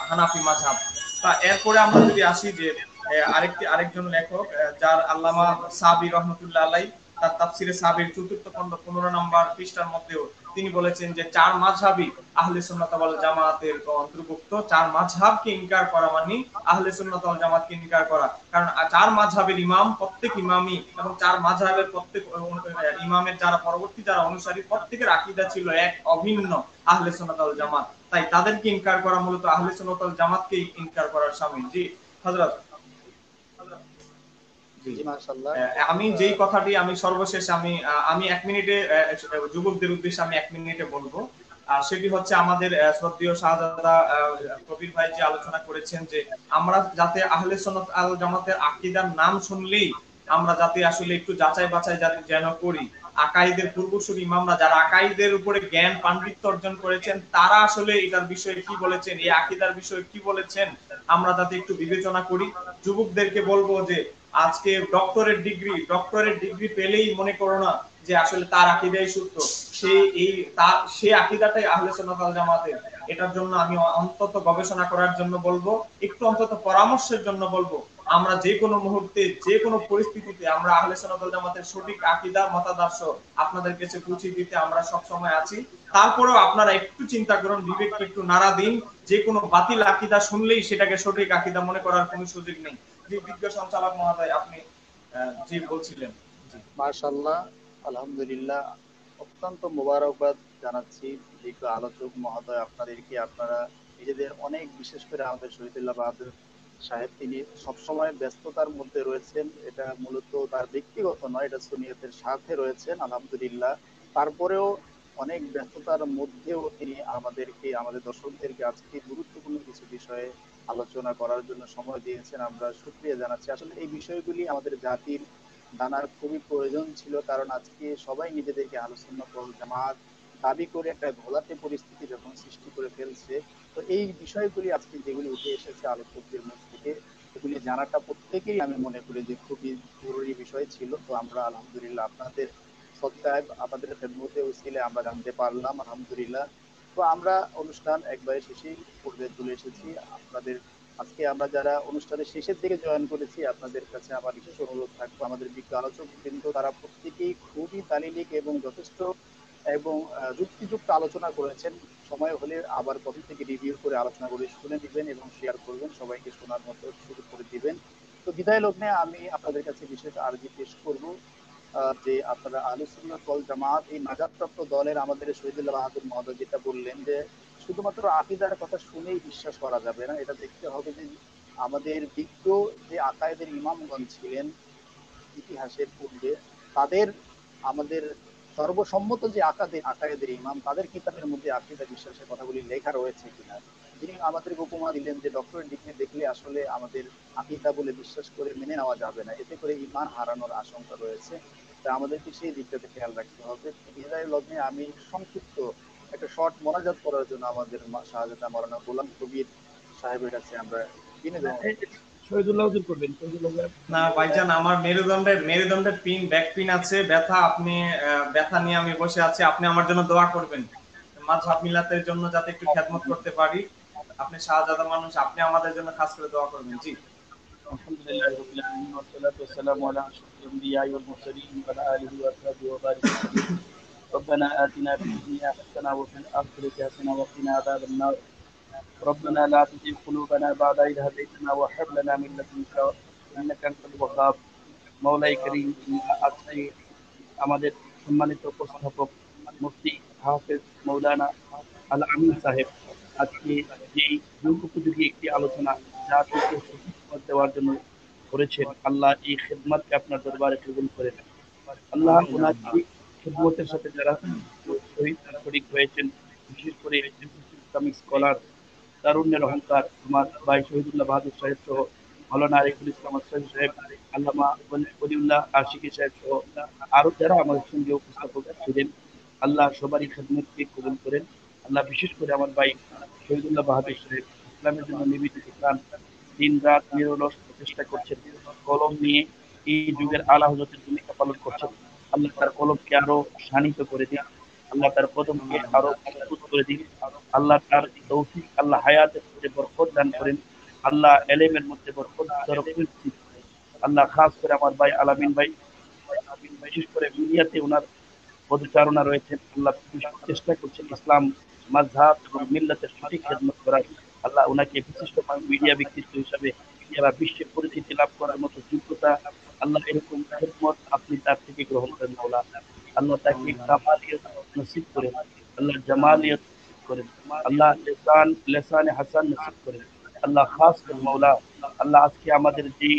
S2: হানাফি মাযহাব। তা এরপরে আমরা যদি আসি যে আরেকজন লেখক, যার আল্লামা সাবি রহমাতুল্লাহ আলাইহি, তার তাফসিরে সাবির চতুর্থ খণ্ড 15 নম্বর পৃষ্ঠার মধ্যেও তিনি বলেছেন যে চার মাযহাবই আহলে সুন্নাত ওয়াল জামাতের অন্তর্ভুক্ত। চার মাযহাবকে ইনকার করা মানে আহলে সুন্নাত ওয়াল জামাতকে ইনকার করা, কারণ চার মাযহাবের ইমাম, প্রত্যেক ইমামই এবং চার মাযহাবের প্রত্যেক ইমামের যারা পরবর্তী যারা অনুসারী, প্রত্যেকের আকীদা ছিল এক, অভিন্ন, আহলে সুন্নাত ওয়াল জামাত। তাই তাদেরকে ইনকার করা মূলত আহলে সুন্নাত ওয়াল জামাতকে ইনকার করার শামিল। জি হযরত, আমি যেই কথাটি আমি সর্বশেষ আমি 1 মিনিটে যুবকদের উদ্দেশ্যে আমি 1 মিনিটে বলবো, আর সেটি হচ্ছে আমাদের শ্রদ্ধেয় শাহজাদা কবির ভাই যে আলোচনা করেছেন যে আমরা যাতে আহলে সুন্নাত ওয়াল জামাতের আকীদার নাম শুনলেই আমরা যাতে আসলে একটু যাচাই বাছাই যাতে যেন করি, আকাইদের পূর্বসূরি ইমামরা যারা আকাইদের উপরে জ্ঞান পাণ্ডিত্য অর্জন করেছেন, তারা আসলে এটার বিষয়ে কি বলেছেন, এই আকীদার বিষয়ে কি বলেছেন, আমরা যাতে একটু বিবেচনা করি। যুবকদেরকে বলবো যে আজকে ডক্টরেট ডিগ্রি পেলেই মনে করো না যে আসলে তার আকীদাই সত্য, সে আকীদাটাই আহলে সুন্নাত ওয়াল জামাতের। এটার জন্য আমি অন্তত গবেষণা করার জন্য বলবো, একটু অন্তত পরামর্শের জন্য বলবো। আমরা যে কোনো মুহূর্তে, যে কোনো পরিস্থিতিতে আমরা আহলে সুন্নাত ওয়াল জামাতের সঠিক আকীদা মতাদর্শ আপনাদের কাছে পৌঁছে দিতে আমরা সব সময় আছি। তারপরেও আপনারা একটু চিন্তা করুন, বিবেককে একটু নাড়া দিন, যে কোনো বাতিল আকীদা শুনলেই সেটাকে সঠিক আকীদা মনে করার কোনো সুযোগ নেই। যে বিজ্ঞ সঞ্চালক মহোদয় আপনি জি বলছিলেন।
S1: মাশাআল্লাহ, আলহামদুলিল্লাহ, অত্যন্ত মোবারকবাদ জানাচ্ছি বিজ্ঞ আলোচক মহোদয় আপনাদেরকে। আপনারা নিজেদের অনেক, বিশেষ করে আমাদের শহীদুল্লাহ বাহাদুর সাহেব, তিনি সবসময় ব্যস্ততার মধ্যে রয়েছেন। এটা মূলত তার ব্যক্তিগত নয়, এটা সুন্নিয়তের সাথে রয়েছেন আলহামদুলিল্লাহ। তারপরেও অনেক ব্যস্ততার মধ্যেও তিনি আমাদেরকে, আমাদের দর্শকদেরকে আজকে গুরুত্বপূর্ণ কিছু বিষয়ে আলোচনা করার জন্য সময় দিয়েছেন। আমরা শুকরিয়া জানাচ্ছি। আসলে এই বিষয়গুলি আমাদের জাতির জানার খুবই প্রয়োজন ছিল, কারণ আজকে সবাই নিজেদেরকে আহলে সুন্নাত ওয়াল জামাত দাবি করে একটা ঘোলাটে পরিস্থিতি যখন সৃষ্টি করে ফেলছে, তো এই বিষয়গুলি আজকে যেগুলি উঠে এসেছে আলোচকদের মুখ থেকে, এগুলি জানাটা প্রত্যেকেই আমি মনে করি যে খুবই জরুরি বিষয় ছিল। তো আমরা আলহামদুলিল্লাহ আপনাদের সৎকায়, আপনাদের খেদমতে উসিলে আমরা জানতে পারলাম, আলহামদুলিল্লাহ। তো আমরা অনুষ্ঠান একবারে শেষেই পর্যায়ে চলে এসেছি। আপনাদের আজকে আমরা যারা অনুষ্ঠানের শেষের দিকে জয়েন করেছি, আপনাদের কাছে আমার বিশেষ অনুরোধ থাকবে, আমাদের বিজ্ঞ আলোচক কিন্তু তারা প্রত্যেকেই খুবই তালিলিক এবং যথেষ্ট এবং যুক্তিযুক্ত আলোচনা করেছেন। সময় হলে আবার কপি থেকে রিভিউ করে আলোচনা করে শুনে দিবেন এবং শেয়ার করবেন, সবাইকে শোনার মতো সুযোগ করে দিবেন। তো বিদায় লগ্নে আমি আপনাদের কাছে বিশেষ আর্জি পেশ করব যে আপনারা আহলে সুন্নাত ওয়াল জামাত এই নাজাতপ্রাপ্ত দলের আমাদের শহীদুল্লাহ বাহাদুর মহোদয় যেটা বললেন যে শুধুমাত্র আকীদার কথা শুনেই বিশ্বাস করা যাবে না, এটা দেখতে হবে যে আমাদের বিজ্ঞ যে আকায়েদের ইমামগণ ছিলেন ইতিহাসের পূর্বে, তাদের আমাদের সর্বসম্মত যে আকায়েদের ইমাম, তাদের কিতাবের মধ্যে আকীদা বিশ্বাসের কথাগুলি লেখা রয়েছে কিনা। যিনি আমাদের উপমা দিলেন যে ডক্টরেট ডিগ্রি দেখলে আসলে আমাদের আকীদা বলে বিশ্বাস করে মেনে নেওয়া যাবে না, এতে করে ঈমান হারানোর আশঙ্কা রয়েছে। তা আমাদেরকে সেই দিকটাতে খেয়াল রাখতে হবে। বিদায় লগ্নে আমি সংক্ষিপ্ত একটা শর্ট মোনাজাত করার জন্য আমাদের শাহজাদা মাওলানা গোলাম কবির সাহেবের কাছে আমরা বিনোদন।
S4: শহীদুল্লাহ হুজুর করবেন। শহীদুল্লাহ
S2: না ভাইজান, আমার মেরুদণ্ডের পিন, ব্যাক পিন আছে, ব্যথা। আপনি ব্যথা নিয়ে আমি বসে আছি, আপনি আমার জন্য দোয়া করবেন মাযহাব মিলাতের জন্য, যাতে একটু খেদমত করতে পারি। আপনি শাহজাদা মানুষ, আপনি আমাদের জন্য খাস করে দোয়া করবেন। জি।
S4: আলহামদুলিল্লাহি রাব্বিল আলামিন ওয়া সসালাতু ওয়াসসালামু আলা আশরাফিল আমবিয়াই ওয়াল মুরসালিন ওয়া আলা আলিহি ওয়া সাহবিহি ওয়া বারিক ওয়াসাল্লাম। ربنا آتنا في الدنيا حسنة وفي الآخرة حسنة وقنا عذاب النار. ربنا لا تزغ قلوبنا بعد إذ هديتنا وهب لنا من لدنك إنك أنت الوهاب. মাওলাই করিম, আজকে আমাদের সম্মানিত উপস্থাপক মুফতি হাফেজ মৌলানা আল আমিন সাহেব আজকে যে যুগ উপযোগী একটি আলোচনা জাতিকে সুসংবাদ দেওয়ার জন্য করেছেন, আল্লাহ এই খেদমতকে আপনার দরবারে কবুল করেন। আল্লাহ ওনার এই খেদমতের সাথে যারা শরীক হয়েছেন, বিশেষ করে ইসলামিক স্কলার, তারুণ্যের অহংকার আমার ভাই শহীদুল্লাহ বাহাদুর সাহেব সহ মৌলানা আরিফুল ইসলাম আসলাম সাহেব, আল্লামা ওলিউল্লাহ আশিকি সাহেব সহ আরো যারা আমাদের সঙ্গে উপস্থাপক ছিলেন, আল্লাহ সবারই খেদমতকে কবুল করেন। আল্লাহ বিশেষ করে আমার ভাই শহীদুল্লাহ বাহাদুর সাহেব ইসলামের জন্য নিবেদিত প্রাণ, দিন রাত নিরলস চেষ্টা করছেন, কলম নিয়ে এই যুগের আলা হযরতের ভূমিকা পালন করছেন। আল্লাহ তার কলমকে আরো শানিত করে দিন, আল্লাহ তার কদমকে আরো মজবুত করে দিন, আল্লাহ তার তৌফিক, আল্লাহ হায়াতের মধ্যে বরকত দান করেন, আল্লাহ এলেমের মধ্যে বরকত আল্লাহ খাস করে আমার ভাই আলামিন ভাই, বিশেষ করে মিডিয়াতে ওনার পদচারণা রয়েছেন, আল্লাহ চেষ্টা করছেন ইসলাম মাযহাব এবং মিল্লাতের সঠিক খেদমত করার। আল্লাহ ওনাকে বিশিষ্ট মিডিয়া ব্যক্তিত্ব হিসাবে সারা বিশ্বে পরিচিতি লাভ করার মতো যোগ্যতা, আল্লাহ এরকম খেদমত আপনি তার থেকে গ্রহণ করেন মাওলা। আল্লাহ তাকে কামালিয়ত নসিব করেন, আল্লাহ জামালিয়ত করেন, আল্লাহ লেসানে হাসান নসিব করেন। আল্লাহ খাস করে মাওলা, আল্লাহ আজকে আমাদের যে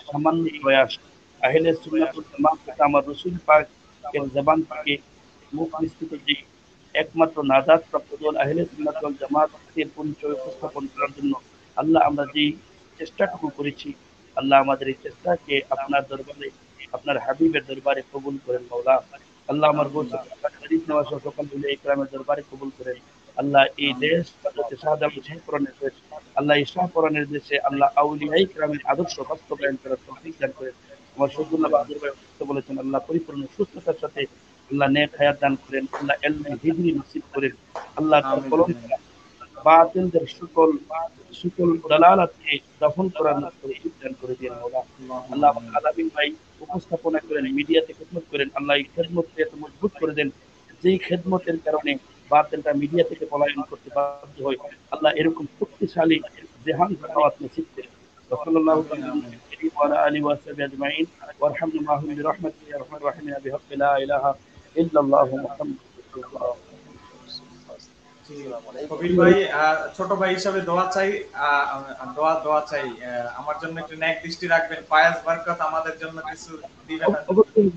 S4: সামান্য প্রয়াস আহলে সুন্নাত ওয়াল জামাত তথা আমার রাসূল পাকের জবান থেকে মুখ নিঃসৃত যে একমাত্র নাজাত প্রাপ্ত দল আহলে সুন্নাত ওয়াল জামাতের পরিচয় উপস্থাপন করার জন্য আল্লাহ আমরা যে চেষ্টাটুকু করেছি, আল্লাহ আমাদের এই চেষ্টাকে আপনার দরবারে, আপনার হাবিবের দরবারে কবুল করেন মাওলা। আল্লাহ আমার শরীফ নেওয়া সকল উলিয়া ইকরামের দরবারে কবুল করেন। আল্লাহ এই দেশ শাহজালাল শাহপুরানের দেশ, আল্লাহ এই শাহপুরানের দেশে আল্লাহ আউলিয়া ইকরামের আদর্শ বাস্তবায়ন করার তৌফিক দান করেন। আমার শহীদুল্লাহ বাহাদুর ভাই বলেছেন, আল্লাহ পরিপূর্ণ সুস্থতার সাথে আল্লাহ নেক হায়াত দান করেন, আল্লাহ ইলমে হিজরি নসিব করেন, আল্লাহ তার কলম বাতিলদের সকল দালালাতকে দফন করার তৌফিক দান করে দেন মাওলা। আল্লাহ আমার আলামিন ভাই উপস্থাপনা করেন, মিডিয়াতে খেদমত করেন, আল্লাহ এই খেদমতকে এত মজবুত করে দেন যেই খেদমতের কারণে বাতিলটা মিডিয়া থেকে পলায়ন করতে বাধ্য হয়। আল্লাহ এরকম শক্তিশালী জেহান দাওয়াত নসিব করেন। সাল্লাল্লাহু আলাইহি ওয়া আলা আলিহি ওয়া সাহবিহি আজমাইন ওয়া রাহমাতুল্লাহি বিরহমাতিহি ইয়া আরহামার রাহিমিন বিহাক্কি লা ইলাহা ইল্লাল্লাহু মুহাম্মাদুর রাসূলুল্লাহ।
S2: কবির ভাই, ছোট ভাই হিসাবে দোয়া চাই, দোয়া চাই আমার জন্য একটু ন্যাক দৃষ্টি রাখবেন, ফায়াজ বরকত আমাদের জন্য কিছু দিবেন।
S4: অবশ্যই